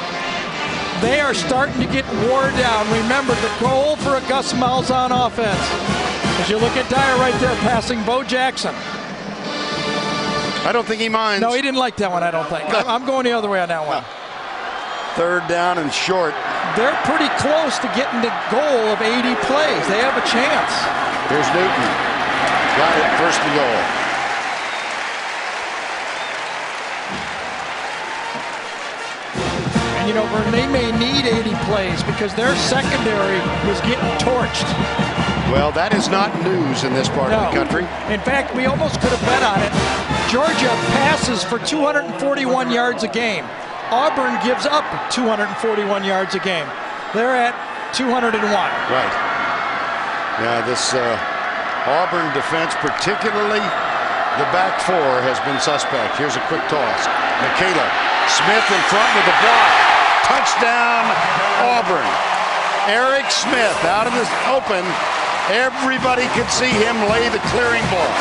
They are starting to get worn down. Remember, the goal for a Gus Malzahn offense. As you look at Dyer right there passing Bo Jackson. I don't think he minds. No, he didn't like that one, I don't think. I'm going the other way on that one. Third down and short. They're pretty close to getting the goal of 80 plays. They have a chance. Here's Newton. Got it, first and goal. And you know, they may need 80 plays because their secondary was getting torched. Well, that is not news in this part of the country. In fact, we almost could have bet on it. Georgia passes for 241 yards a game. Auburn gives up 241 yards a game. They're at 201. Right. Now this Auburn defense, particularly the back four, has been suspect. Here's a quick toss. Michaela Smith in front with the block. Touchdown, Auburn. Eric Smith out in the open. Everybody could see him lay the clearing block.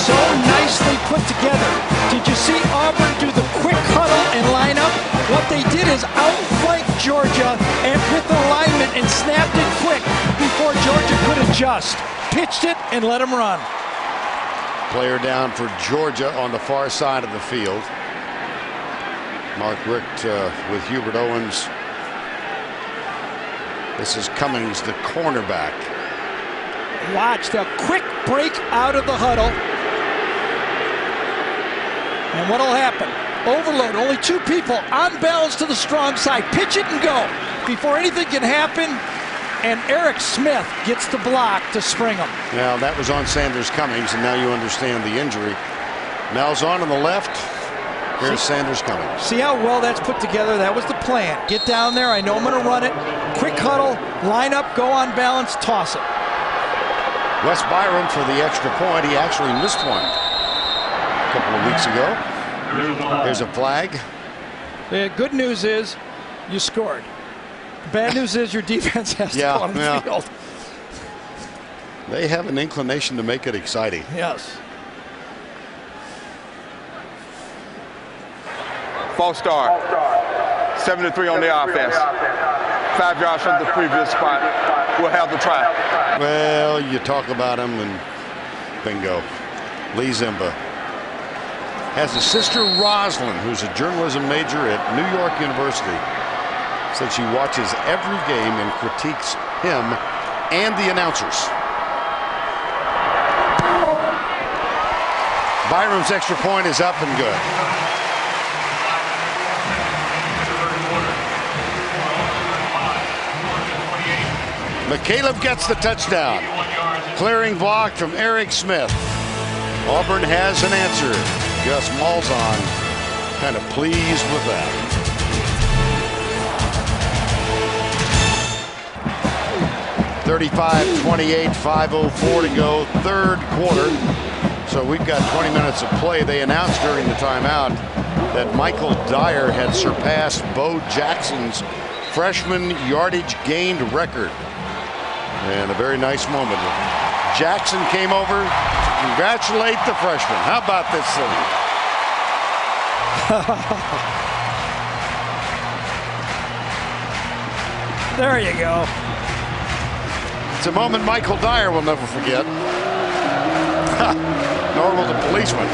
So nicely put together. Did you see Auburn do the quick huddle and line up? What they did is outflank Georgia and with alignment and snapped it quick before Georgia could adjust. Pitched it and let him run. Player down for Georgia on the far side of the field. Mark Richt with Hubert Owens. This is Cummings, the cornerback. Watch the quick break out of the huddle. And what'll happen? Overload, only two people on balance to the strong side. Pitch it and go before anything can happen. And Eric Smith gets the block to spring him. Now that was on Sanders Cummings, and now you understand the injury. Malzahn on the left. Here's Sanders Cummings. See how well that's put together? That was the plan. Get down there. I know I'm going to run it. Quick huddle, line up, go on balance, toss it. Wes Byram for the extra point. He actually missed one a couple of weeks ago. There's a flag. The good news is you scored. Bad news is your defense has to go on the field. They have an inclination to make it exciting. Yes. False start. 73 on the offense. 5 yards from the previous spot. We'll have the try. Well, you talk about him and bingo. Lee Zimba has a sister, Roslyn, who's a journalism major at New York University. Said she watches every game and critiques him and the announcers. Byram's extra point is up and good. McCaleb gets the touchdown. Clearing block from Eric Smith. Auburn has an answer. Gus Malzahn kind of pleased with that. (35-28), 5:04 to go, third quarter. So we've got 20 minutes of play. They announced during the timeout that Michael Dyer had surpassed Bo Jackson's freshman yardage gained record. And a very nice moment. Jackson came over to congratulate the freshman. How about this thing? There you go. It's a moment Michael Dyer will never forget. Nor will the policeman.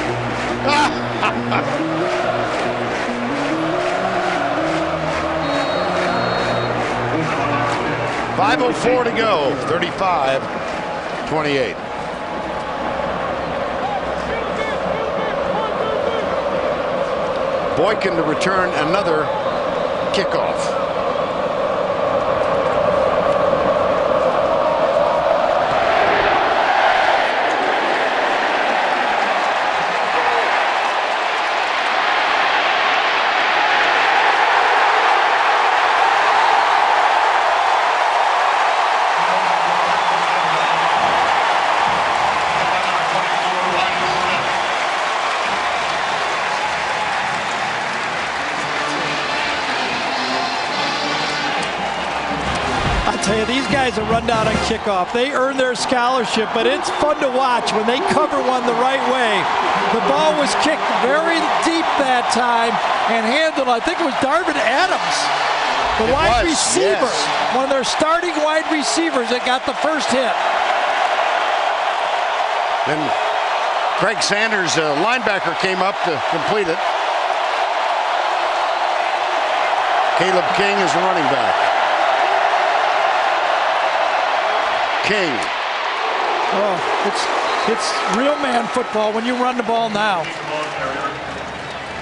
5:04 to go. 35-28. Boykin to return another kickoff. These guys are run down on kickoff. They earn their scholarship, but it's fun to watch when they cover one the right way. The ball was kicked very deep that time and handled, I think it was Darvin Adams, the wide receiver, yes. One of their starting wide receivers that got the first hit. Then Craig Sanders, linebacker, came up to complete it. Caleb King is the running back. King. Oh, it's real man football when you run the ball now.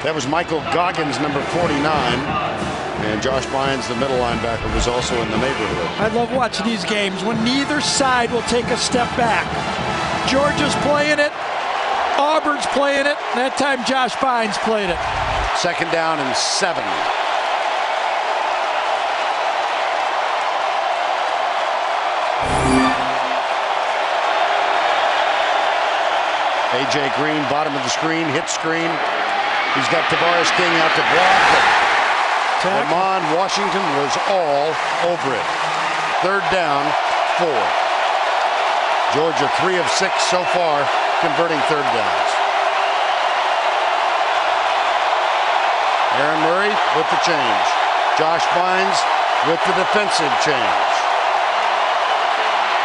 That was Michael Goggins, number 49. And Josh Bynes, the middle linebacker, was also in the neighborhood. I love watching these games when neither side will take a step back. Georgia's playing it. Auburn's playing it. That time Josh Bynes played it. Second down and 7. A.J. Green, bottom of the screen, hit screen. He's got Tavares King out to block. Lamont Washington was all over it. Third down, 4. Georgia 3 of 6 so far, converting third downs. Aaron Murray with the change. Josh Bynes with the defensive change.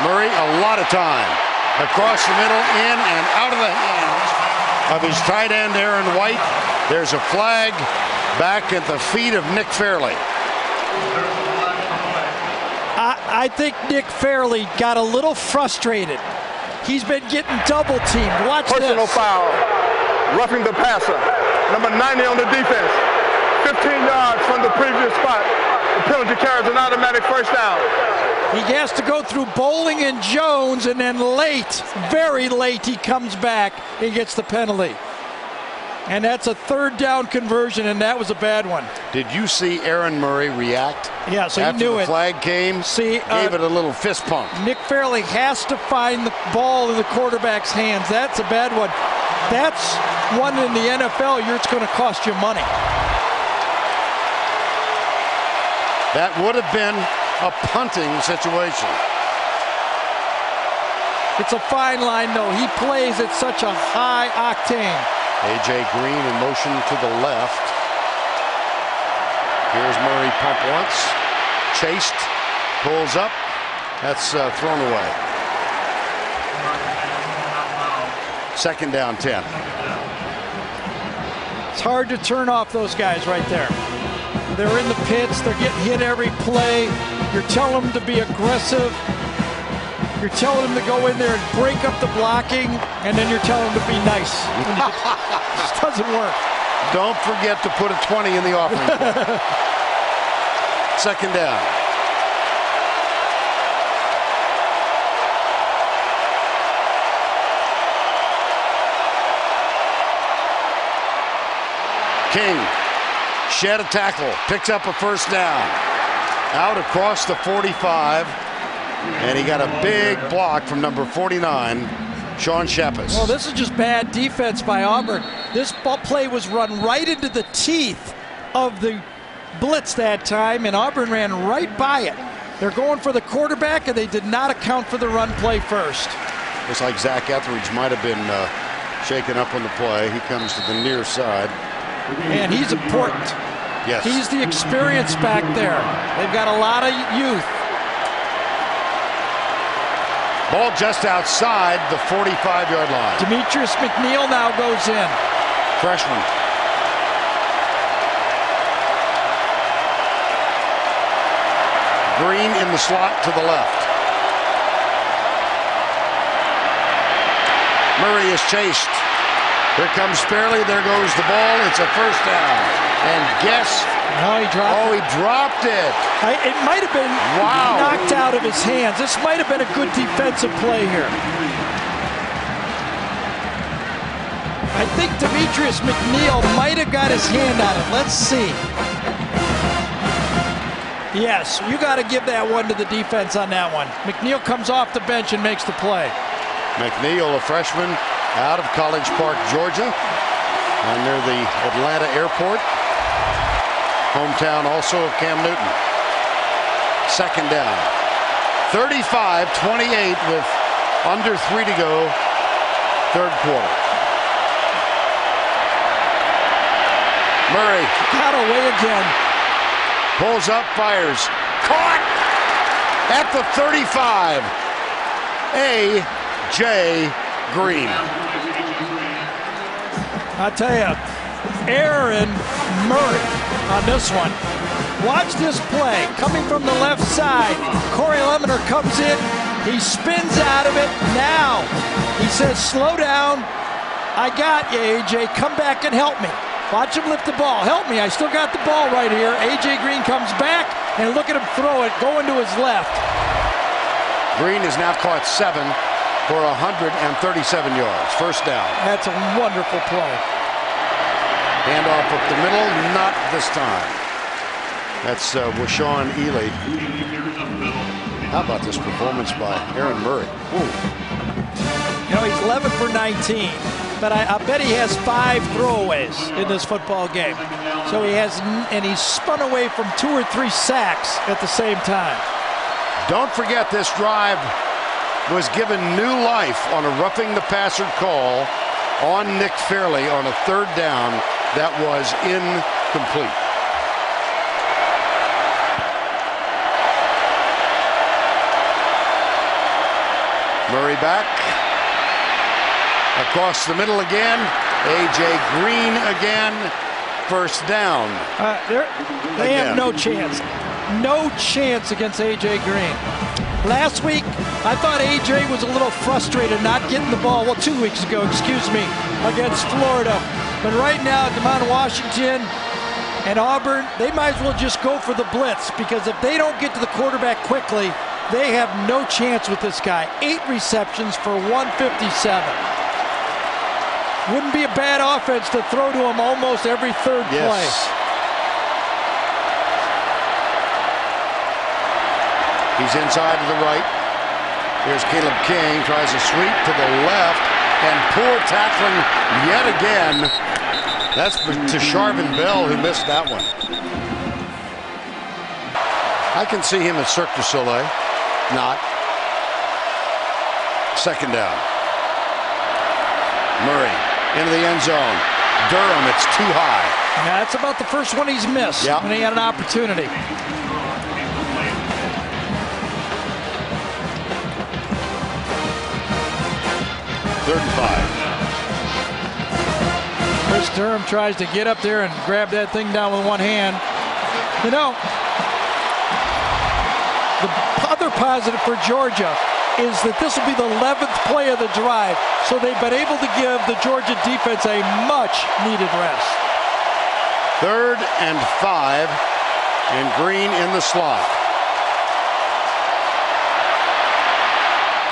Murray, a lot of time. Across the middle, in and out of the hands of his tight end, Aaron White. There's a flag back at the feet of Nick Fairley. I think Nick Fairley got a little frustrated. He's been getting double teamed. Watch this. Personal foul. Roughing the passer. Number 90 on the defense. 15 yards from the previous spot. The penalty carries an automatic first down. He has to go through Bowling and Jones, and then late, very late, he comes back and gets the penalty. And that's a third down conversion, and that was a bad one. Did you see Aaron Murray react? Yeah, so after he knew the it. Flag came, gave it a little fist pump. Nick Fairley has to find the ball in the quarterback's hands. That's a bad one. That's one in the NFL, it's going to cost you money. That would have been a punting situation. It's a fine line, though. He plays at such a high octane. A.J. Green in motion to the left. Here's Murray, pump once. Chased, pulls up. That's thrown away. Second down, 10. It's hard to turn off those guys right there. They're in the pits. They're getting hit every play. You're telling them to be aggressive. You're telling them to go in there and break up the blocking, and then you're telling them to be nice. It just doesn't work. Don't forget to put a 20 in the offering. Second down. King shed a tackle, picks up a first down. Out across the 45. And he got a big block from number 49, Sean Shepis. Well, this is just bad defense by Auburn. This ball play was run right into the teeth of the blitz that time, and Auburn ran right by it. They're going for the quarterback, and they did not account for the run play first. Looks like Zach Etheridge might have been shaken up on the play. He comes to the near side. And he's important. Yes. He's the experience back there. They've got a lot of youth. Ball just outside the 45-yard line. Demetrius McNeil now goes in. Freshman. Green in the slot to the left. Murray is chased. Here comes Fairley. There goes the ball. It's a first down. And guess. No, he dropped it. He dropped it. It might have been knocked out of his hands. This might have been a good defensive play here. I think Demetrius McNeil might have got his hand on it. Let's see. Yes, you got to give that one to the defense on that one. McNeil comes off the bench and makes the play. McNeil, a freshman out of College Park, Georgia, and near the Atlanta airport. Hometown also of Cam Newton. Second down. 35-28 with under 3 to go. Third quarter. Murray. Got away again. Pulls up, fires. Caught at the 35. A.J. Green. I tell you, Aaron Murray on this one. Watch this play. Coming from the left side, Corey Leminer comes in. He spins out of it. Now, he says, slow down. I got you, A.J. Come back and help me. Watch him lift the ball. Help me. I still got the ball right here. A.J. Green comes back, and look at him throw it, going to his left. Green has now caught 7 for 137 yards. First down. That's a wonderful play. Handoff up the middle, not this time. That's Washawn Ely. How about this performance by Aaron Murray? Ooh. You know, he's 11 for 19, but I bet he has 5 throwaways in this football game. So he has, and he's spun away from 2 or 3 sacks at the same time. Don't forget, this drive was given new life on a roughing the passer call on Nick Fairley on a 3rd down that was incomplete. Murray back. Across the middle again. A.J. Green again. 1st down. They have no chance. No chance against A.J. Green. Last week, I thought A.J. was a little frustrated not getting the ball. Well, 2 weeks ago, excuse me, against Florida. But right now, Demond Washington and Auburn, they might as well just go for the blitz, because if they don't get to the quarterback quickly, they have no chance with this guy. 8 receptions for 157. Wouldn't be a bad offense to throw to him almost every 3rd play. He's inside to the right. Here's Caleb King, tries a sweep to the left, and poor tackling yet again. That's to Charvin Bell, who missed that one. I can see him at Cirque du Soleil. Not. 2nd down. Murray into the end zone. Durham, it's too high. Yeah, that's about the first one he's missed when he had an opportunity. Third and 5. Chris Durham tries to get up there and grab that thing down with one hand. You know, the other positive for Georgia is that this will be the 11th play of the drive, so they've been able to give the Georgia defense a much-needed rest. 3rd and 5, and Green in the slot.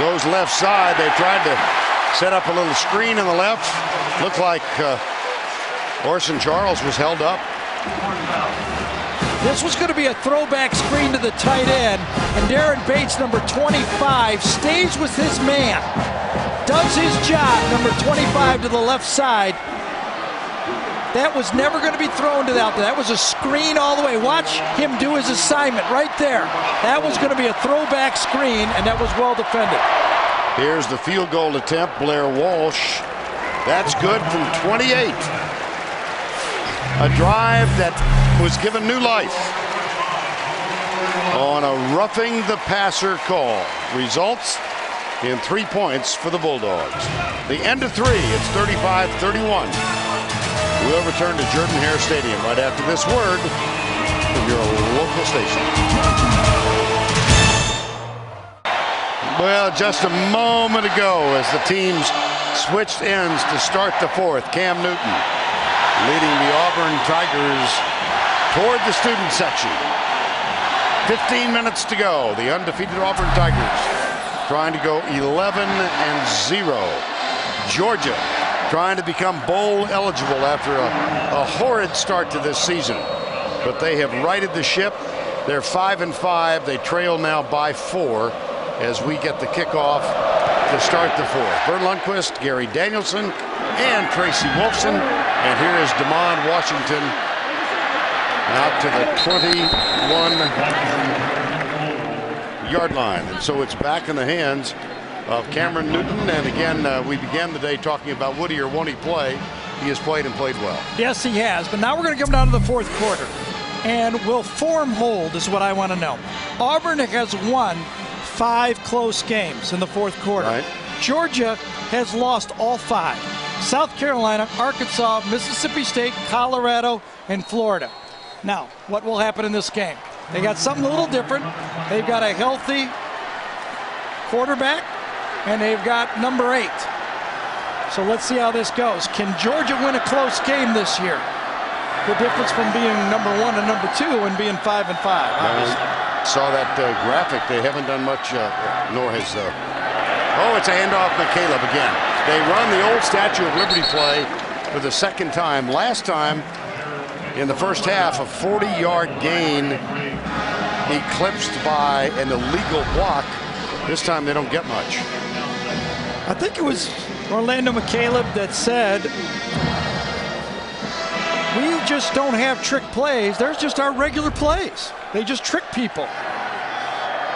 Goes left side. They tried to set up a little screen in the left. Looked like Orson Charles was held up. This was going to be a throwback screen to the tight end, and Darren Bates, number 25, stays with his man. Does his job, number 25 to the left side. That was never going to be thrown to the out there. That was a screen all the way. Watch him do his assignment right there. That was going to be a throwback screen, and that was well defended. Here's the field goal attempt, Blair Walsh. That's good from 28. A drive that was given new life on a roughing the passer call. Results in 3 points for the Bulldogs. The end of 3, it's 35-31. We'll return to Jordan-Hare Stadium right after this word from your local station. Well, just a moment ago as the teams switched ends to start the 4th, Cam Newton leading the Auburn Tigers toward the student section. 15 minutes to go. The undefeated Auburn Tigers trying to go 11-0. Georgia trying to become bowl eligible after a horrid start to this season. But they have righted the ship. They're 5-5. They trail now by 4 as we get the kickoff to start the 4th. Vern Lundquist, Gary Danielson, and Tracy Wolfson. And here is Demond Washington out to the 21-yard line. And so it's back in the hands of Cameron Newton. And again, we began the day talking about would he or won't he play. He has played and played well. Yes, he has. But now we're going to come down to the 4th quarter. And will form hold is what I want to know. Auburn has won 5 close games in the 4th quarter. Right. Georgia has lost all 5. South Carolina, Arkansas, Mississippi State, Colorado, and Florida. Now, what will happen in this game? They got something a little different. They've got a healthy quarterback, and they've got number 8. So let's see how this goes. Can Georgia win a close game this year? The difference from being number 1 and number 2 and being 5-5. Saw that graphic. They haven't done much, nor has. Oh, it's a handoff McCaleb again. They run the old Statue of Liberty play for the 2nd time. Last time, in the first half, a 40-yard gain eclipsed by an illegal block. This time they don't get much. I think it was Orlando McCaleb that said, we just don't have trick plays. There's just our regular plays. They just trick people.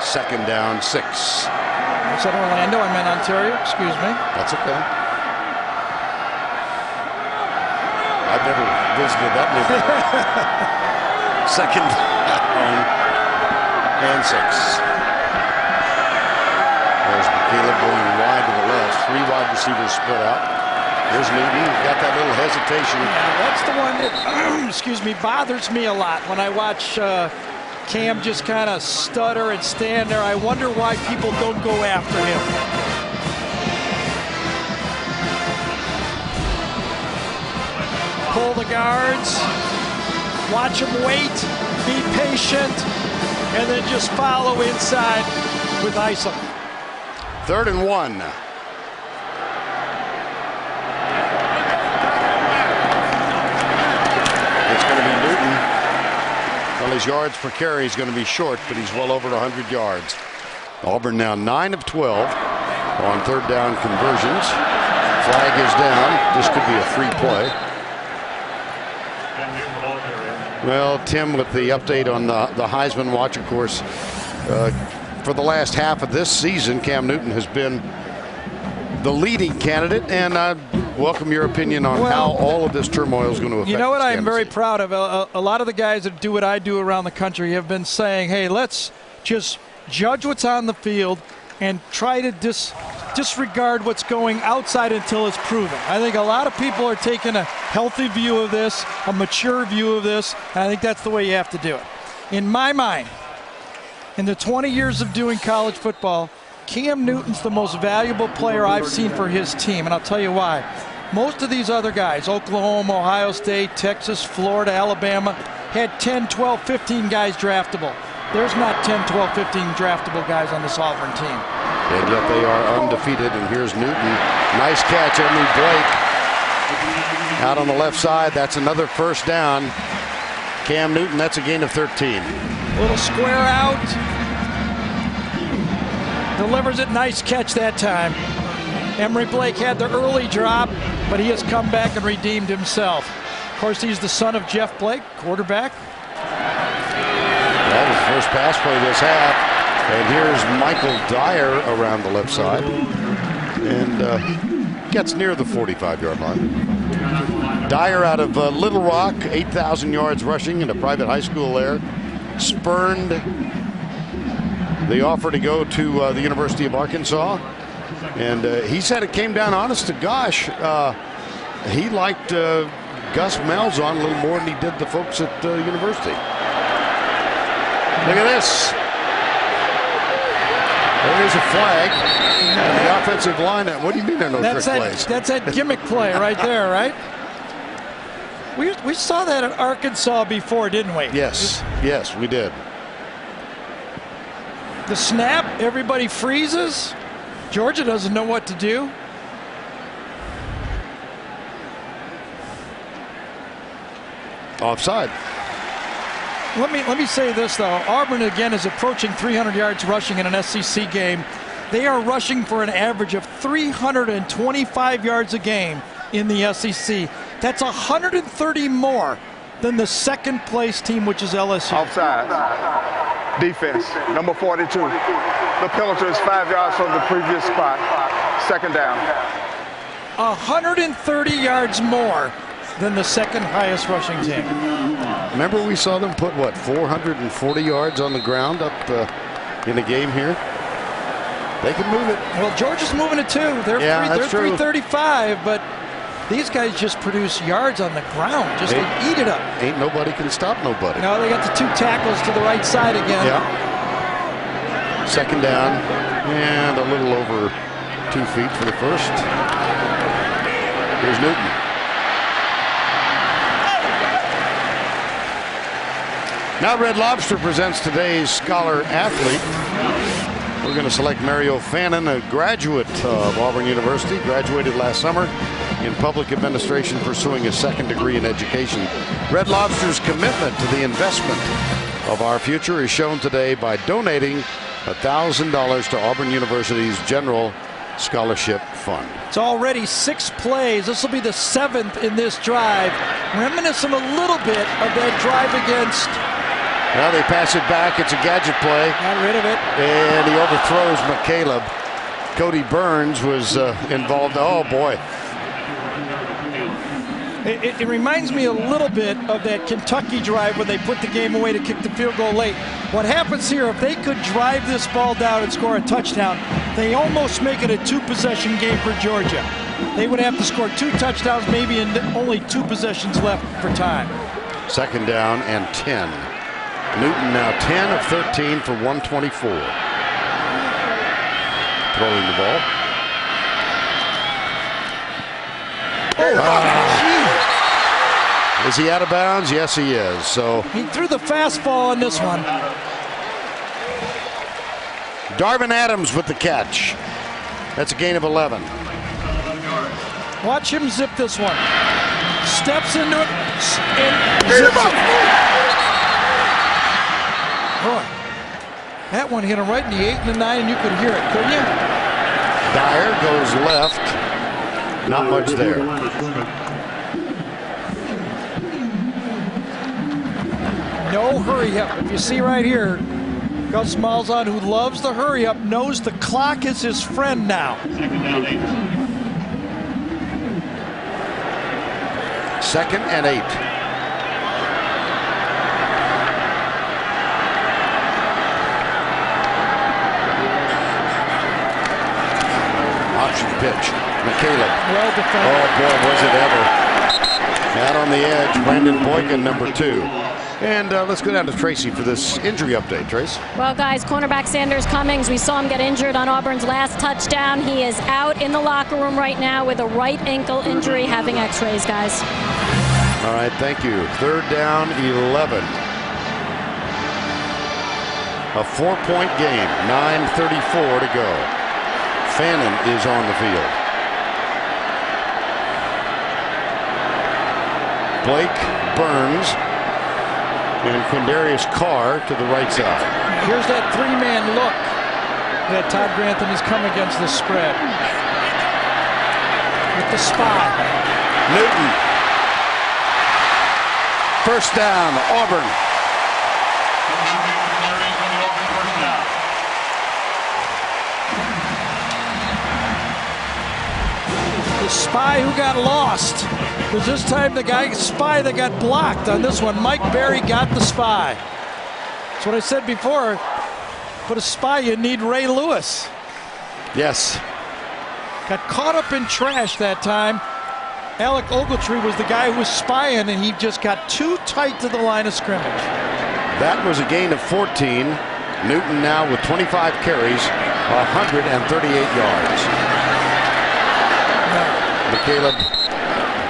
2nd down, 6. I said Orlando, I meant Ontario. Excuse me. That's okay. I've never visited that neighborhood. 2nd down and 6. There's McCaleb going wide to the left. 3 wide receivers split out. Here's Newton. Got that little hesitation. Yeah, that's the one that, excuse me, bothers me a lot when I watch Cam just kind of stutter and stand there. I wonder why people don't go after him. Pull the guards, watch him wait, be patient, and then just follow inside with Isom. 3rd and 1. It's going to be Newton. Well, his yards per carry is going to be short, but he's well over 100 yards. Auburn now 9 of 12 on 3rd down conversions. Flag is down. This could be a free play. Well, Tim, with the update on the Heisman watch, of course, for the last half of this season, Cam Newton has been the leading candidate, and I welcome your opinion on how all of this turmoil is going to affect. You know what I'm very candidacy. proud of? A lot of the guys that do what I do around the country have been saying, hey, let's just judge what's on the field and try to disregard what's going outside until it's proven. I think a lot of people are taking a healthy view of this, a mature view of this, and I think that's the way you have to do it. In my mind, in the 20 years of doing college football, Cam Newton's the most valuable player I've seen for his team, and I'll tell you why. Most of these other guys, Oklahoma, Ohio State, Texas, Florida, Alabama, had 10, 12, 15 guys draftable. There's not 10, 12, 15 draftable guys on this Auburn team. And yet they are undefeated, and here's Newton. Nice catch, Emory Blake. Out on the left side, that's another 1st down. Cam Newton, that's a gain of 13. Little square out. Delivers it, nice catch that time. Emory Blake had the early drop, but he has come back and redeemed himself. Of course, he's the son of Jeff Blake, quarterback. That was the first pass play this half. And here's Michael Dyer around the left side. And gets near the 45-yard line. Dyer out of Little Rock, 8,000 yards rushing in a private high school there. Spurned the offer to go to the University of Arkansas. And he said it came down, honest to gosh, he liked Gus Malzahn a little more than he did the folks at university. Look at this. There's a flag. And the offensive line, what do you mean there are no trick plays? That's that gimmick play right there, right? We saw that at Arkansas before, didn't we? Yes, yes, we did. The snap, everybody freezes. Georgia doesn't know what to do. Offside. Let me say this, though. Auburn, again, is approaching 300 yards rushing in an SEC game. They are rushing for an average of 325 yards a game in the SEC. That's 130 more than the second-place team, which is LSU. Offside. Defense, number 42. The penalty is 5 yards from the previous spot. 2nd down. 130 yards more than the second highest rushing team. Remember we saw them put, what, 440 yards on the ground up in a game here? They can move it. Well, Georgia's moving it too. They're 335, but these guys just produce yards on the ground. Just they eat it up. Ain't nobody can stop nobody. No, they got the 2 tackles to the right side again. Yeah. 2nd down and a little over 2 feet for the first. Here's Newton. Now Red Lobster presents today's Scholar Athlete. We're going to select Mario Fannin, a graduate of Auburn University, graduated last summer in public administration, pursuing a 2nd degree in education. Red Lobster's commitment to the investment of our future is shown today by donating $1,000 to Auburn University's General Scholarship Fund. It's already 6 plays. This will be the 7th in this drive. Reminiscent a little bit of that drive against. Well, they pass it back. It's a gadget play. Got rid of it. And he overthrows McCaleb. Cody Burns was involved. Oh, boy. It reminds me a little bit of that Kentucky drive when they put the game away to kick the field goal late. What happens here, if they could drive this ball down and score a touchdown, they almost make it a 2-possession game for Georgia. They would have to score 2 touchdowns, maybe, and only 2 possessions left for time. 2nd down and 10. Newton now 10 of 13 for 124. Throwing the ball. Is he out of bounds? Yes, he is. So he threw the fastball on this one. Darvin Adams with the catch. That's a gain of 11. Watch him zip this one. Steps into it and zips it. Boy, that one hit him right in the 8 and the 9, and you could hear it, couldn't you? Dyer goes left. Not much there. No hurry up. If you see right here, Gus Malzahn, who loves the hurry up, knows the clock is his friend now. 2nd and 8. Option pitch. McCaleb. Well defended. Oh boy, was it ever. Out on the edge, Brandon Boykin, number 2. And let's go down to Tracy for this injury update. Trace? Well, guys, cornerback Sanders Cummings, we saw him get injured on Auburn's last touchdown. He is out in the locker room right now with a right ankle injury, having x-rays, guys. All right, thank you. 3rd down, 11. A 4-point game, 9:34 to go. Fannin is on the field. Blake, Burns, and Quindarius Carr to the right side. Here's that 3-man look that Todd Grantham has come against the spread. With the spy. Newton. 1st down, Auburn. The spy who got lost. Because this time the spy that got blocked on this one, Mike Berry got the spy. That's what I said before. Put a spy, you need Ray Lewis. Yes. Got caught up in trash that time. Alec Ogletree was the guy who was spying, and he just got too tight to the line of scrimmage. That was a gain of 14. Newton now with 25 carries, 138 yards. McCaleb,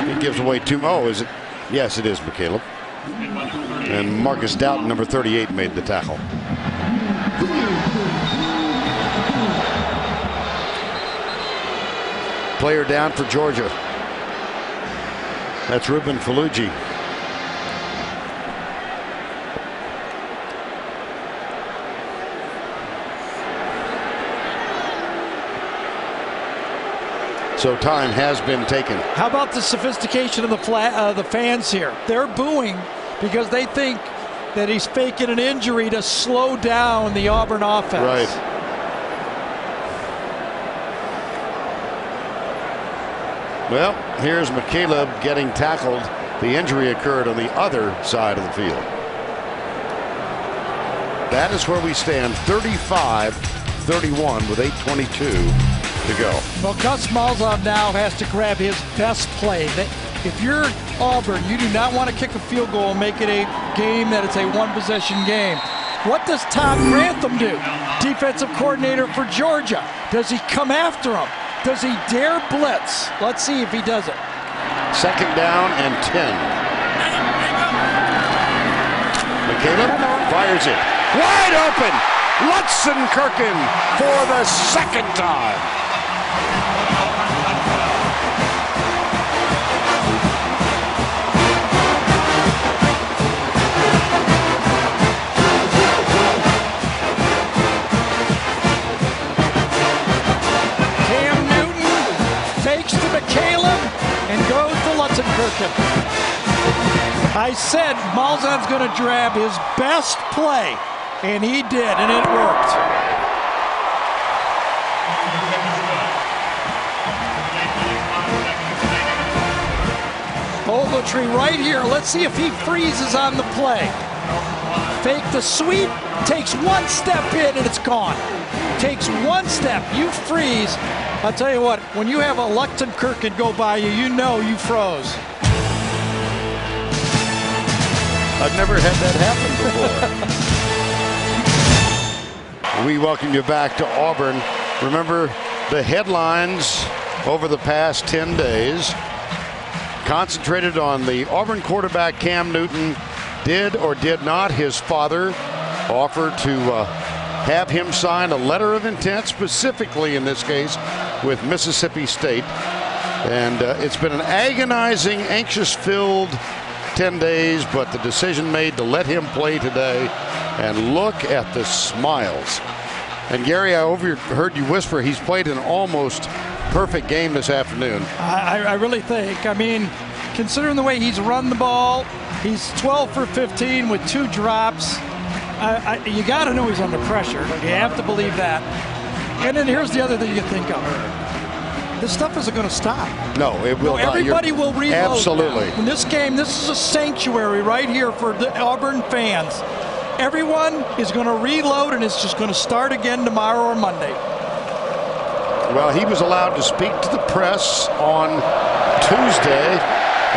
he gives away 2. Oh, is it? Yes, it is McCaleb. And Marcus Doughton, number 38, made the tackle. Player down for Georgia. That's Ruben Faluji. So time has been taken. How about the sophistication of the fans here? They're booing because they think that he's faking an injury to slow down the Auburn offense. Right. Well, here's McCaleb getting tackled. The injury occurred on the other side of the field. That is where we stand, 35-31 with 8:22 to go. Well, Gus Malzahn now has to grab his best play. If you're Auburn, you do not want to kick a field goal and make it a game that it's a 1-possession game. What does Todd Grantham do? Defensive coordinator for Georgia. Does he come after him? Does he dare blitz? Let's see if he does it. 2nd down and 10. McCaleb fires it. Wide open. Lutzenkirchen for the 2nd time. Kirkin. I said Malzahn's going to grab his best play, and he did, and it worked. Ogletree right here. Let's see if he freezes on the play. Fake the sweep, takes one step in, and it's gone. Takes one step, you freeze. I'll tell you what, when you have a Lupton Kirkin go by you, you know you froze. I've never had that happen before. We welcome you back to Auburn. Remember the headlines over the past 10 days concentrated on the Auburn quarterback Cam Newton. Did or did not his father offer to have him sign a letter of intent, specifically in this case with Mississippi State? And it's been an agonizing, anxious-filled 10 days, but the decision made to let him play today, and look at the smiles. And Gary, I overheard you whisper he's played an almost perfect game this afternoon. I really think. I mean, considering the way he's run the ball, he's 12 for 15 with 2 drops. You got to know he's under pressure. You have to believe that. And then here's the other thing you think of. This stuff isn't going to stop. No, it will not. Everybody will reload. Absolutely. Now. In this game, this is a sanctuary right here for the Auburn fans. Everyone is going to reload, and it's just going to start again tomorrow or Monday. Well, he was allowed to speak to the press on Tuesday,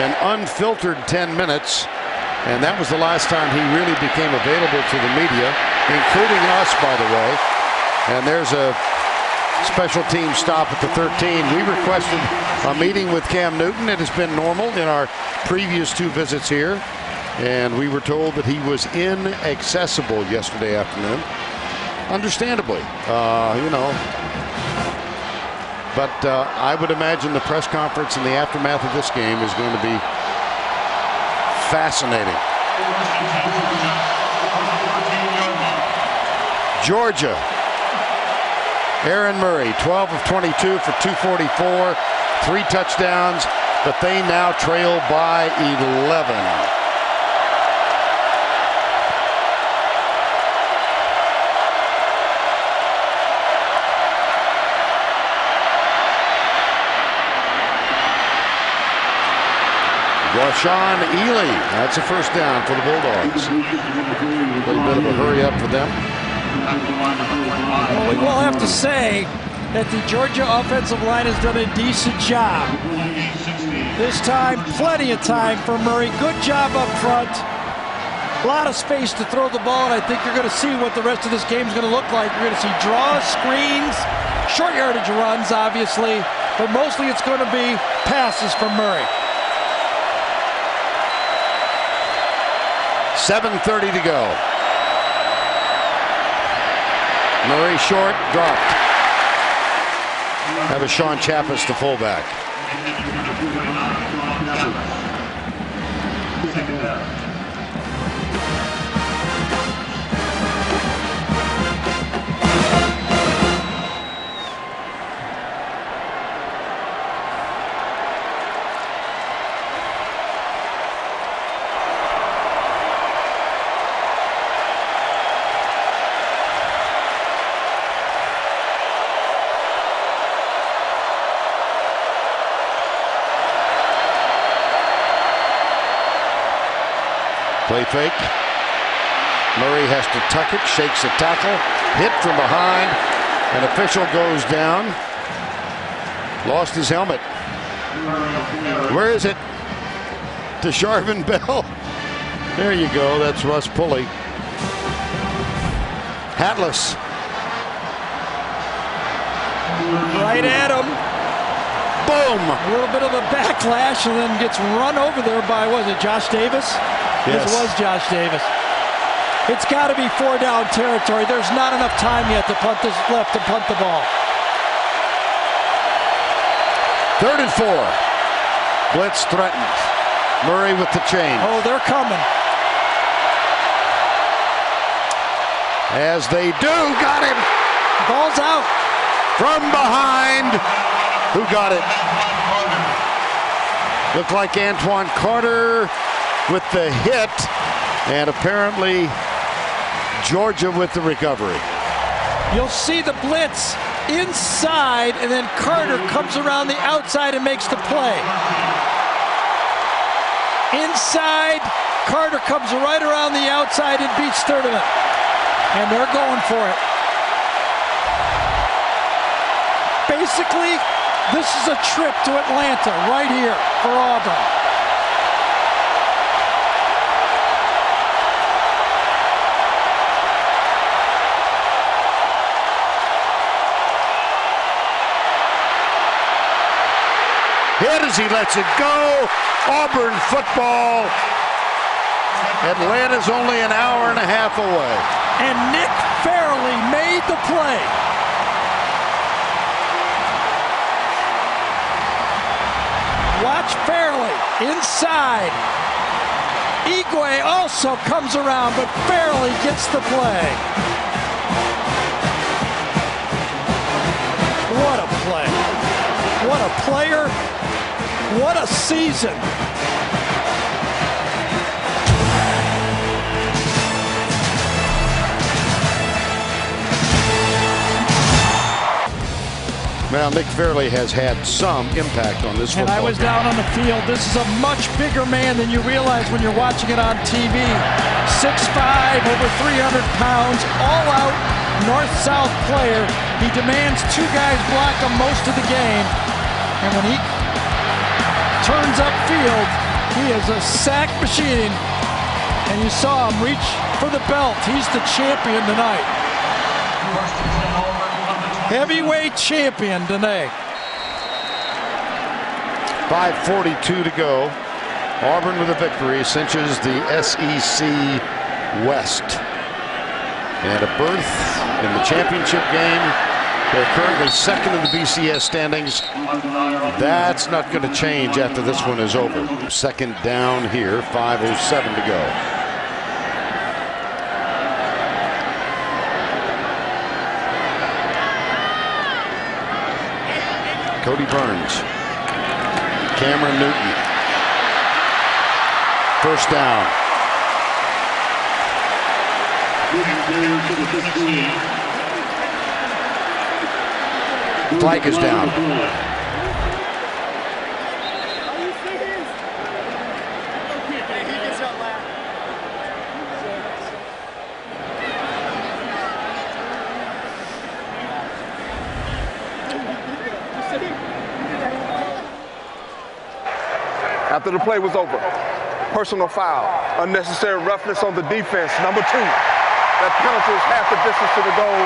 an unfiltered 10 minutes, and that was the last time he really became available to the media, including us, by the way. And there's a special team stop at the 13. We requested a meeting with Cam Newton. It has been normal in our previous 2 visits here, and we were told that he was inaccessible yesterday afternoon. Understandably, you know. But I would imagine the press conference in the aftermath of this game is going to be fascinating. Georgia. Aaron Murray, 12 of 22 for 244, 3 touchdowns, but they now trail by 11. Rashawn Ely, that's a first down for the Bulldogs. A little bit of a hurry up for them. Well, we will have to say that the Georgia offensive line has done a decent job. This time, plenty of time for Murray. Good job up front. A lot of space to throw the ball, and I think you're going to see what the rest of this game is going to look like. You're going to see draws, screens, short yardage runs, obviously, but mostly it's going to be passes from Murray. 7:30 to go. Murray short, dropped. Have a Sean Chappis, the fullback. Play fake. Murray has to tuck it, shakes a tackle, hit from behind. An official goes down. Lost his helmet. Where is it? To Sharvin Bell. There you go. That's Russ Pulley. Hatless. Right at him. Boom. A little bit of a backlash, and then gets run over there by, was it Josh Davis? Yes. This was Josh Davis. It's got to be 4-down territory. There's not enough time yet to punt this left to punt the ball. 3rd and 4. Blitz threatened. Murray with the chain. Oh, they're coming. As they do, got him. Ball's out. From behind. Who got it? Looked like Antoine Carter with the hit, and apparently Georgia with the recovery. You'll see the blitz inside, and then Carter comes around the outside and makes the play. Inside, Carter comes right around the outside and beats Sturdivant. And they're going for it. Basically, this is a trip to Atlanta right here for Auburn. Hit as he lets it go. Auburn football. Atlanta's only an hour and a half away. And Nick Fairley made the play. Watch Fairley inside. Igwe also comes around, but Fairley gets the play. What a play. What a player. What a season. Well, Nick Fairley has had some impact on this football And I was game. down on the field. This is a much bigger man than you realize when you're watching it on TV. 6'5", over 300 pounds, all-out north-south player. He demands two guys block him most of the game. And when he turns upfield, he is a sack machine. And you saw him reach for the belt. He's the champion tonight. Heavyweight champion today. 5:42 to go. Auburn with a victory cinches the SEC West. And a berth in the championship game. They're currently second in the BCS standings. That's not going to change after this one is over. Second down here, 5:07 to go. Cody Burns. Cameron Newton. First down. Flag is down. After the play was over, personal foul, unnecessary roughness on the defense, number 2. That penalty is half the distance to the goal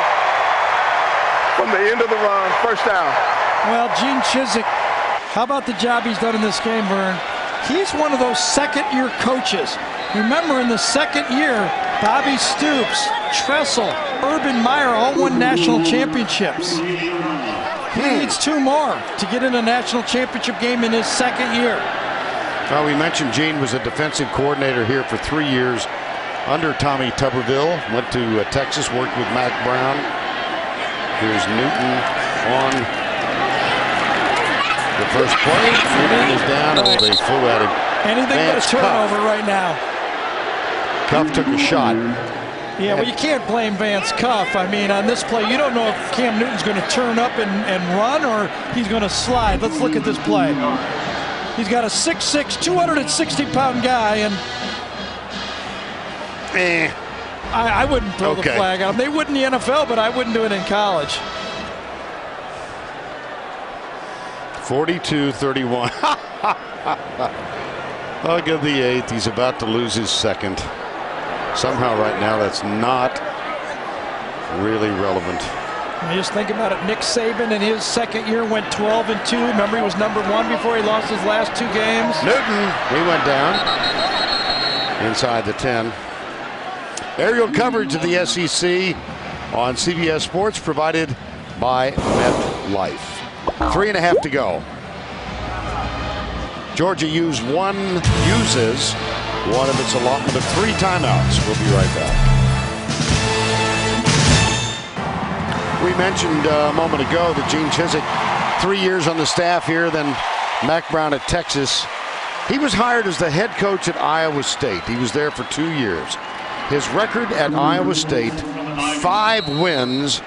from the end of the run, first down. Well, Gene Chizik, how about the job he's done in this game, Vern? He's one of those second-year coaches. Remember, in the second year, Bobby Stoops, Tressel, Urban Meyer all won national championships. He needs 2 more to get in a national championship game in his second year. Well, we mentioned Gene was a defensive coordinator here for 3 years under Tommy Tuberville. Went to Texas, worked with Mac Brown. Here's Newton on the first play. Newton is down, and they flew at him. Anything but a turnover right now. Cuff took a shot. Yeah, well, you can't blame Vance Cuff. I mean, on this play, you don't know if Cam Newton's going to turn up and run or he's going to slide. Let's look at this play. He's got a 6'6", 260-pound guy, and I wouldn't throw the flag on him. They would in the NFL, but I wouldn't do it in college. 42-31. Hug of the 8th. He's about to lose his second. Somehow right now that's not really relevant. You just think about it. Nick Saban in his second year went 12-2. Remember, he was number 1 before he lost his last 2 games. Newton, he went down inside the 10. Aerial coverage of the SEC on CBS Sports provided by MetLife. 3.5 to go. Georgia uses one of its allotment of 3 timeouts. We'll be right back. We mentioned a moment ago that Gene Chizik, 3 years on the staff here, then Mac Brown at Texas. He was hired as the head coach at Iowa State. He was there for 2 years. His record at Iowa State, 5 wins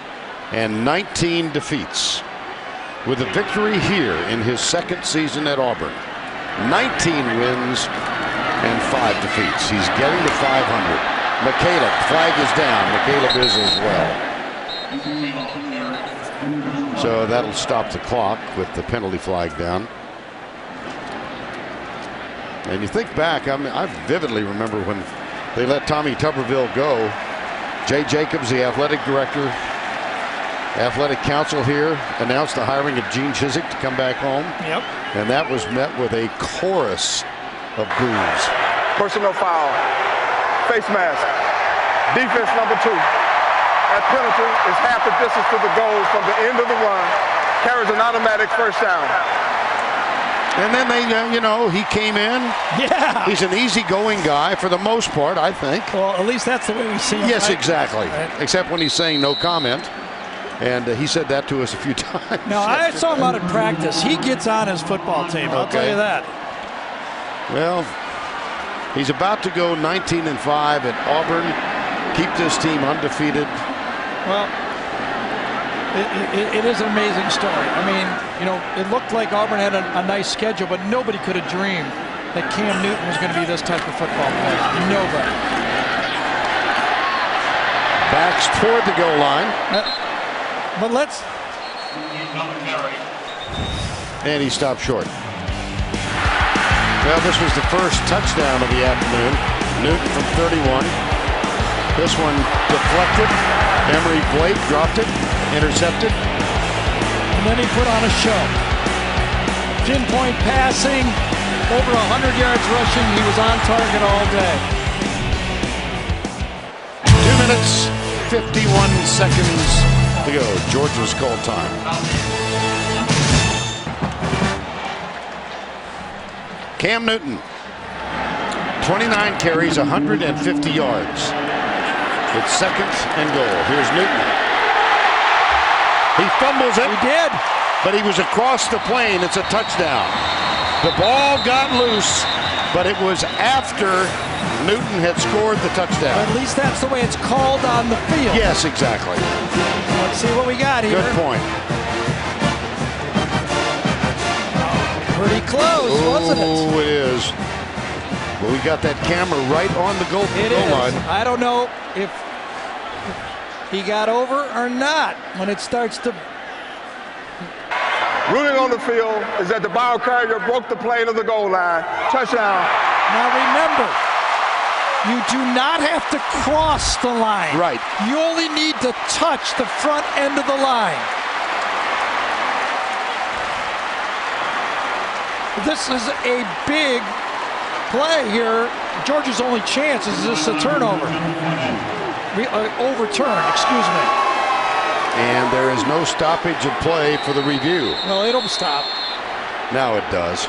and 19 defeats. With a victory here in his second season at Auburn. 19 wins and 5 defeats. He's getting to 500. McCaleb, flag is down. McCaleb is as well. So that'll stop the clock with the penalty flag down. And you think back, I mean, I vividly remember when they let Tommy Tuberville go. Jay Jacobs, the athletic director, athletic council here, announced the hiring of Gene Chizik to come back home. Yep. And that was met with a chorus of boos. Personal foul. Face mask. Defense number 2. That penalty is half the distance to the goal from the end of the run. Carries an automatic first down. And then they, you know, he came in. Yeah. He's an easygoing guy for the most part, I think. Well, at least that's the way we see him. Yes, right? exactly. Right. Except when he's saying no comment. And he said that to us a few times. No, I saw him out at practice. He gets on his football team. I'll tell you that. Well, he's about to go 19-5 at Auburn. Keep this team undefeated. Well, it is an amazing story. I mean, you know, it looked like Auburn had a nice schedule, but nobody could have dreamed that Cam Newton was going to be this type of football player. Nobody. Backs toward the goal line. But let's. And he stopped short. Well, this was the first touchdown of the afternoon. Newton from 31. This one deflected. Emory Blake dropped it, intercepted. And then he put on a show. Pinpoint passing, over 100 yards rushing. He was on target all day. 2 minutes, 51 seconds to go. Georgia's call time. Cam Newton, 29 carries, 150 yards. It's second and goal. Here's Newton. He fumbles it. He did. But he was across the plane. It's a touchdown. The ball got loose, but it was after Newton had scored the touchdown. But at least that's the way it's called on the field. Yes, exactly. Let's see what we got here. Good point. Pretty close, wasn't it? Oh, it is. Well, we got that camera right on the goal line. I don't know if he got over or not when it starts to. Ruling on the field is that the ball carrier broke the plane of the goal line. Touchdown. Now remember, you do not have to cross the line. Right. You only need to touch the front end of the line. This is a big play here. Georgia's only chance is this a turnover. Overturn, excuse me. And there is no stoppage of play for the review. No, it'll stop. Now it does.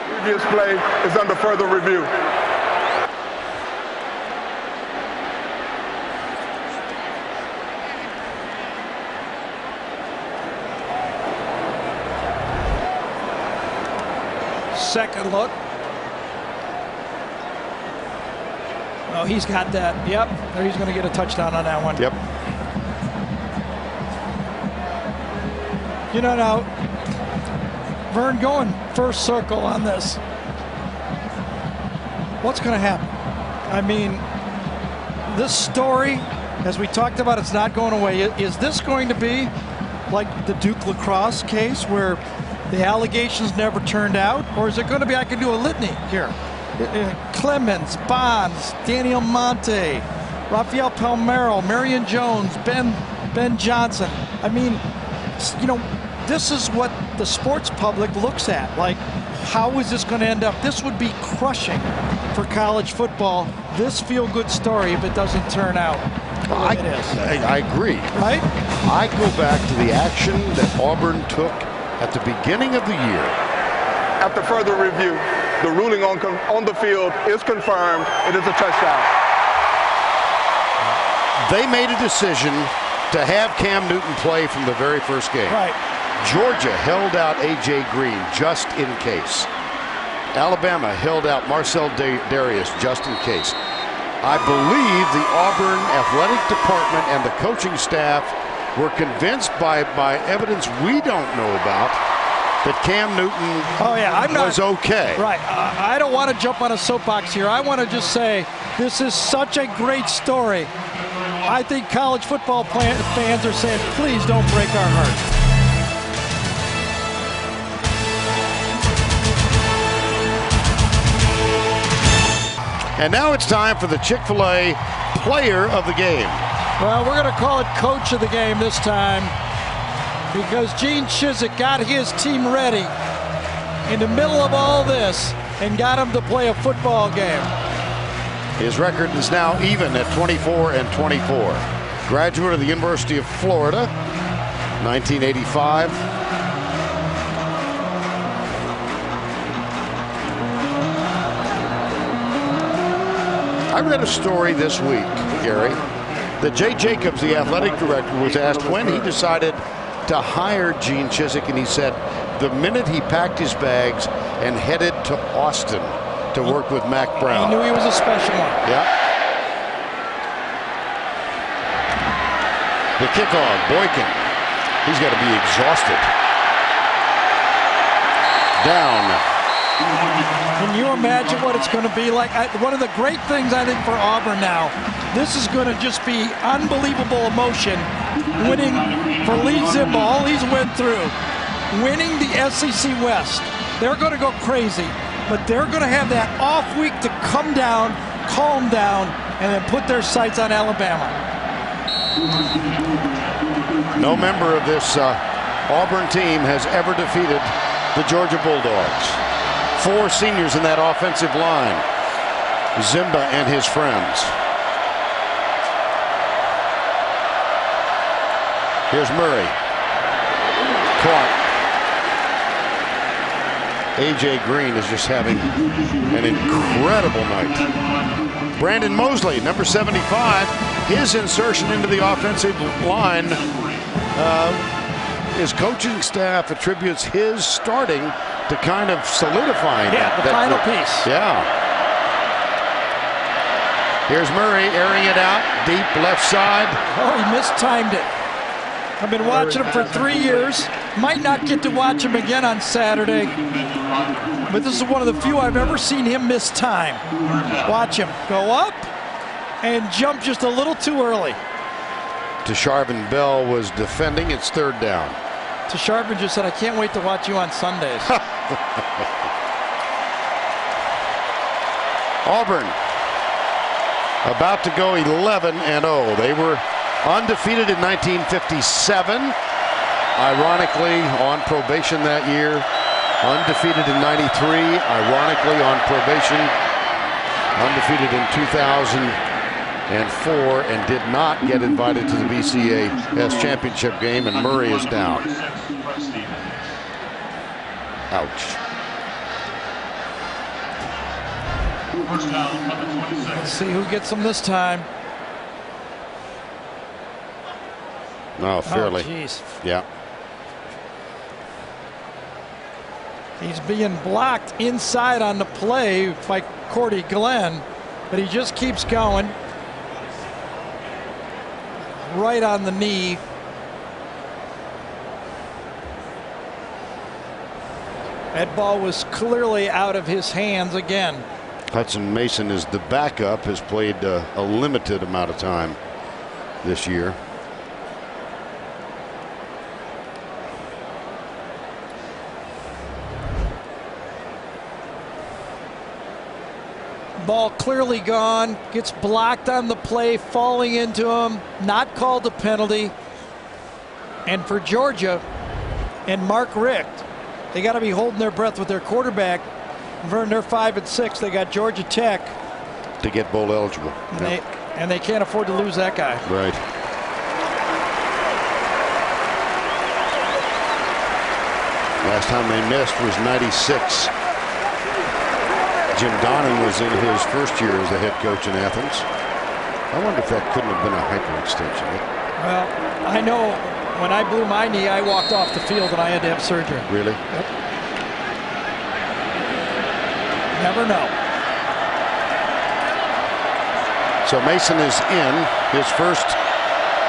Previous play is under further review. Second look. Oh, he's got that. Yep. He's going to get a touchdown on that one. Yep. You know, now, Vern going first circle on this. What's going to happen? I mean, this story, as we talked about, it's not going away. Is this going to be like the Duke lacrosse case where the allegations never turned out? Or is it going to be, I can do a litany here. Clemens, Bonds, Daniel Monte, Rafael Palmeiro, Marion Jones, Ben Johnson. I mean, you know, this is what the sports public looks at. Like, how is this going to end up? This would be crushing for college football, this feel-good story, if it doesn't turn out the way it is. I agree. Right? I go back to the action that Auburn took at the beginning of the year. After further review, the ruling on the field is confirmed. It is a touchdown. They made a decision to have Cam Newton play from the very first game. Right. Georgia held out A.J. Green just in case. Alabama held out Marcel Darius just in case. I believe the Auburn athletic department and the coaching staff were convinced by evidence we don't know about that Cam Newton was okay. Right. I don't want to jump on a soapbox here. I want to just say this is such a great story. I think college football fans are saying, please don't break our hearts. And now it's time for the Chick-fil-A player of the game. Well, we're going to call it coach of the game this time because Gene Chizik got his team ready in the middle of all this and got him to play a football game. His record is now even at 24-24. Graduate of the University of Florida, 1985. I read a story this week, Gary, that Jay Jacobs, the athletic director, was asked when he decided to hire Gene Chizik, and he said the minute he packed his bags and headed to Austin to work with Mac Brown. He knew he was a special one. Yeah. The kickoff, Boykin. He's got to be exhausted. Down. Can you imagine what it's going to be like? One of the great things I think for Auburn now, this is going to just be unbelievable emotion. Winning for Lee Zimba, all he's went through, winning the SEC West. They're going to go crazy, but they're going to have that off week to come down, calm down, and then put their sights on Alabama. No member of this Auburn team has ever defeated the Georgia Bulldogs. 4 seniors in that offensive line. Zimba and his friends. Here's Murray. Caught. A.J. Green is just having an incredible night. Brandon Mosley, number 75, his insertion into the offensive line. His coaching staff attributes his starting to kind of solidifying the final piece. Yeah. Here's Murray airing it out, deep left side. Oh, he mistimed it. I've been watching him for 3 years. Might not get to watch him again on Saturday, but this is one of the few I've ever seen him miss time. Watch him go up and jump just a little too early. Tasharvin Bell was defending. It's 3rd down. Tasharvin just said, I can't wait to watch you on Sundays. Auburn about to go 11-0. They were undefeated in 1957. Ironically, on probation that year. Undefeated in 93. Ironically, on probation. Undefeated in 2004 and did not get invited to the BCAS championship game, and Murray is down. Ouch. Let's see who gets them this time. No, fairly. Oh, jeez. Yeah. He's being blocked inside on the play by Cordy Glenn, but he just keeps going. Right on the knee. That ball was clearly out of his hands again. Hudson Mason is the backup, has played a limited amount of time this year. Ball clearly gone, gets blocked on the play, falling into him, not called a penalty. And for Georgia and Mark Richt, they got to be holding their breath with their quarterback. They're 5-6. They got Georgia Tech to get bowl eligible. And they can't afford to lose that guy. Right. Last time they missed was 96. Jim Donnan was in his first year as the head coach in Athens. I wonder if that couldn't have been a hyperextension. Well, I know when I blew my knee, I walked off the field and I had to have surgery. Really? Yep. Never know. So Mason is in. His first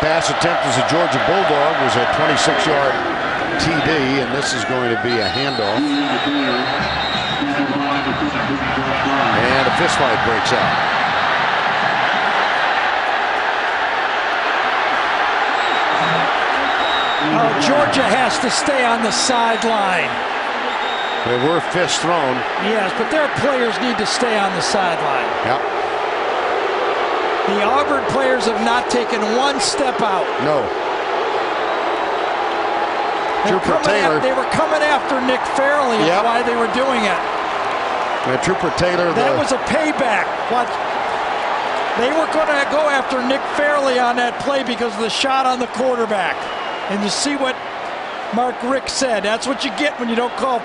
pass attempt as a Georgia Bulldog was a 26-yard TD, and this is going to be a handoff. And a fist fight breaks out. Georgia has to stay on the sideline. There were fists thrown. Yes, but their players need to stay on the sideline. Yep. The Auburn players have not taken one step out. No. Trooper Taylor. They were coming after Nick Fairley. That's why they were doing it. And Trooper Taylor. That was a payback. They were going to go after Nick Fairley on that play because of the shot on the quarterback. And you see what Mark Rick said. That's what you get when you don't call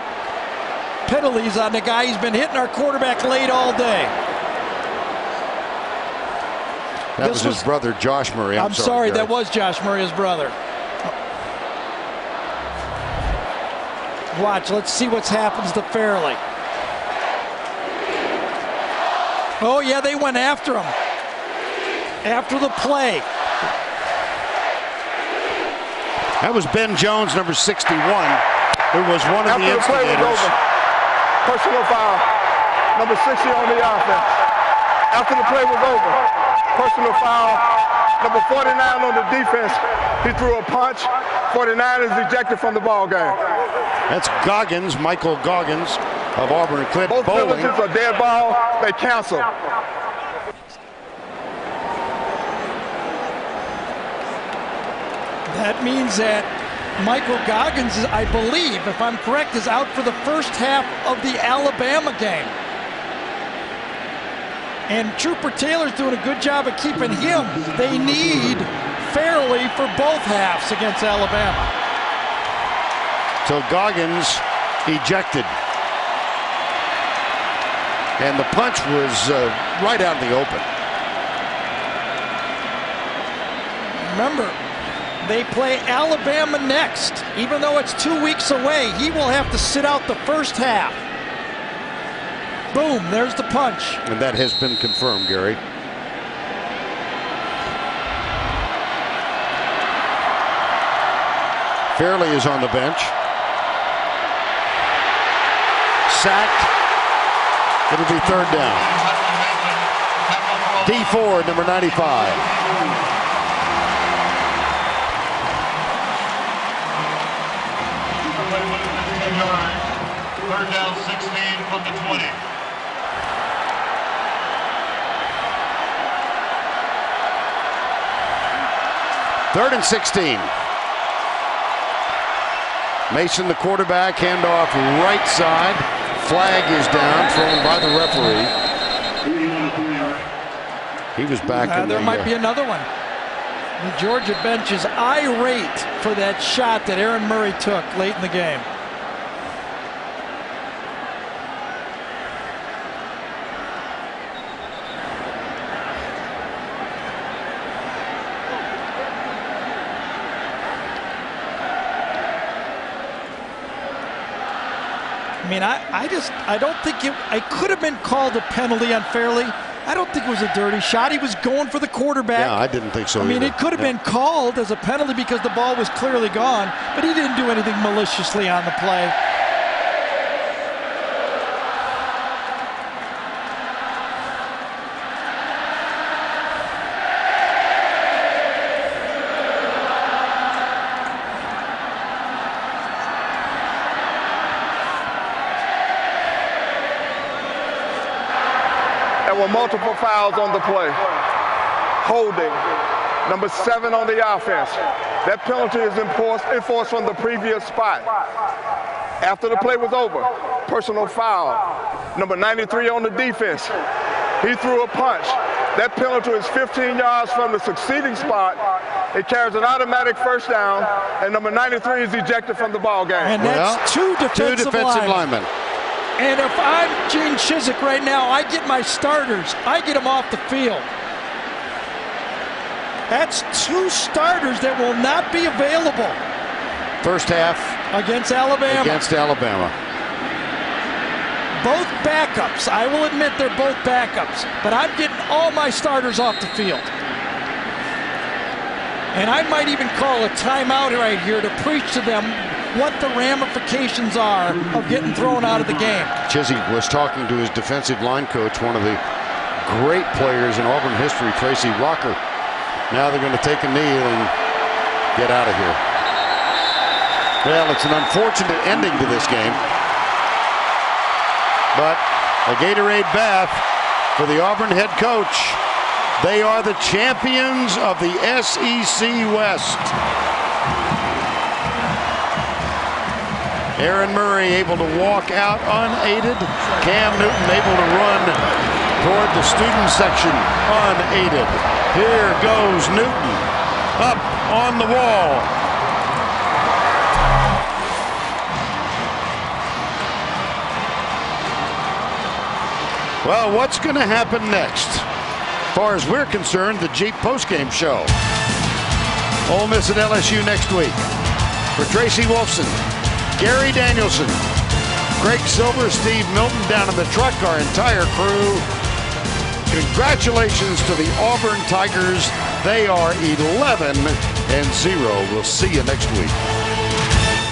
penalties on the guy. He's been hitting our quarterback late all day. That was his brother, Josh Murray. I'm sorry, that was Josh Murray's brother. Watch, let's see what happens to Fairley. Oh, yeah, they went after him. After the play. That was Ben Jones, number 61, who was one of the instigators. After the play was over, personal foul, number 60 on the offense. After the play was over, personal foul, number 49 on the defense. He threw a punch. 49 is ejected from the ball game. That's Goggins, Michael Goggins of Auburn. Clip Both bowling. penalties are dead ball. They cancel. That means that Michael Goggins, I believe, if I'm correct, is out for the first half of the Alabama game. And Trooper Taylor's doing a good job of keeping him. They need Fairley for both halves against Alabama. So Goggins ejected. And the punch was right out in the open. Remember, they play Alabama next. Even though it's 2 weeks away, he will have to sit out the first half. Boom, there's the punch. And that has been confirmed, Gary. Fairley is on the bench. Sacked. It'll be third down. D4, number 95. Third down, 16 from the 20. Third and 16. Mason, the quarterback, handoff right side. Flag is down, thrown by the referee. He was back. There might be another one. The Georgia bench is irate for that shot that Aaron Murray took late in the game. I mean, I don't think I could have been called a penalty unfairly. I don't think it was a dirty shot. He was going for the quarterback. Yeah, I didn't think so I mean, either. it could have been called as a penalty because the ball was clearly gone, but he didn't do anything maliciously on the play. There were multiple fouls on the play. Holding, number 7 on the offense. That penalty is enforced from the previous spot. After the play was over, personal foul, number 93 on the defense. He threw a punch. That penalty is 15 yards from the succeeding spot. It carries an automatic first down, and number 93 is ejected from the ball game. And that's two defensive linemen. And if I'm Gene Chizik right now, I get my starters. I get them off the field. That's 2 starters that will not be available. First half. Against Alabama. Against Alabama. both backups. I will admit they're both backups, but I'm getting all my starters off the field. And I might even call a timeout right here to preach to them what the ramifications are of getting thrown out of the game. Chizzy was talking to his defensive line coach, one of the great players in Auburn history, Tracy Rocker. Now they're going to take a knee and get out of here. Well, it's an unfortunate ending to this game. But a Gatorade bath for the Auburn head coach. They are the champions of the SEC West. Aaron Murray able to walk out unaided. Cam Newton able to run toward the student section unaided. Here goes Newton up on the wall. Well, what's going to happen next? As far as we're concerned, the Jeep postgame show. Ole Miss at LSU next week. For Tracy Wolfson, Gary Danielson, Craig Silver, Steve Milton down in the truck, our entire crew. Congratulations to the Auburn Tigers. They are 11-0. We'll see you next week.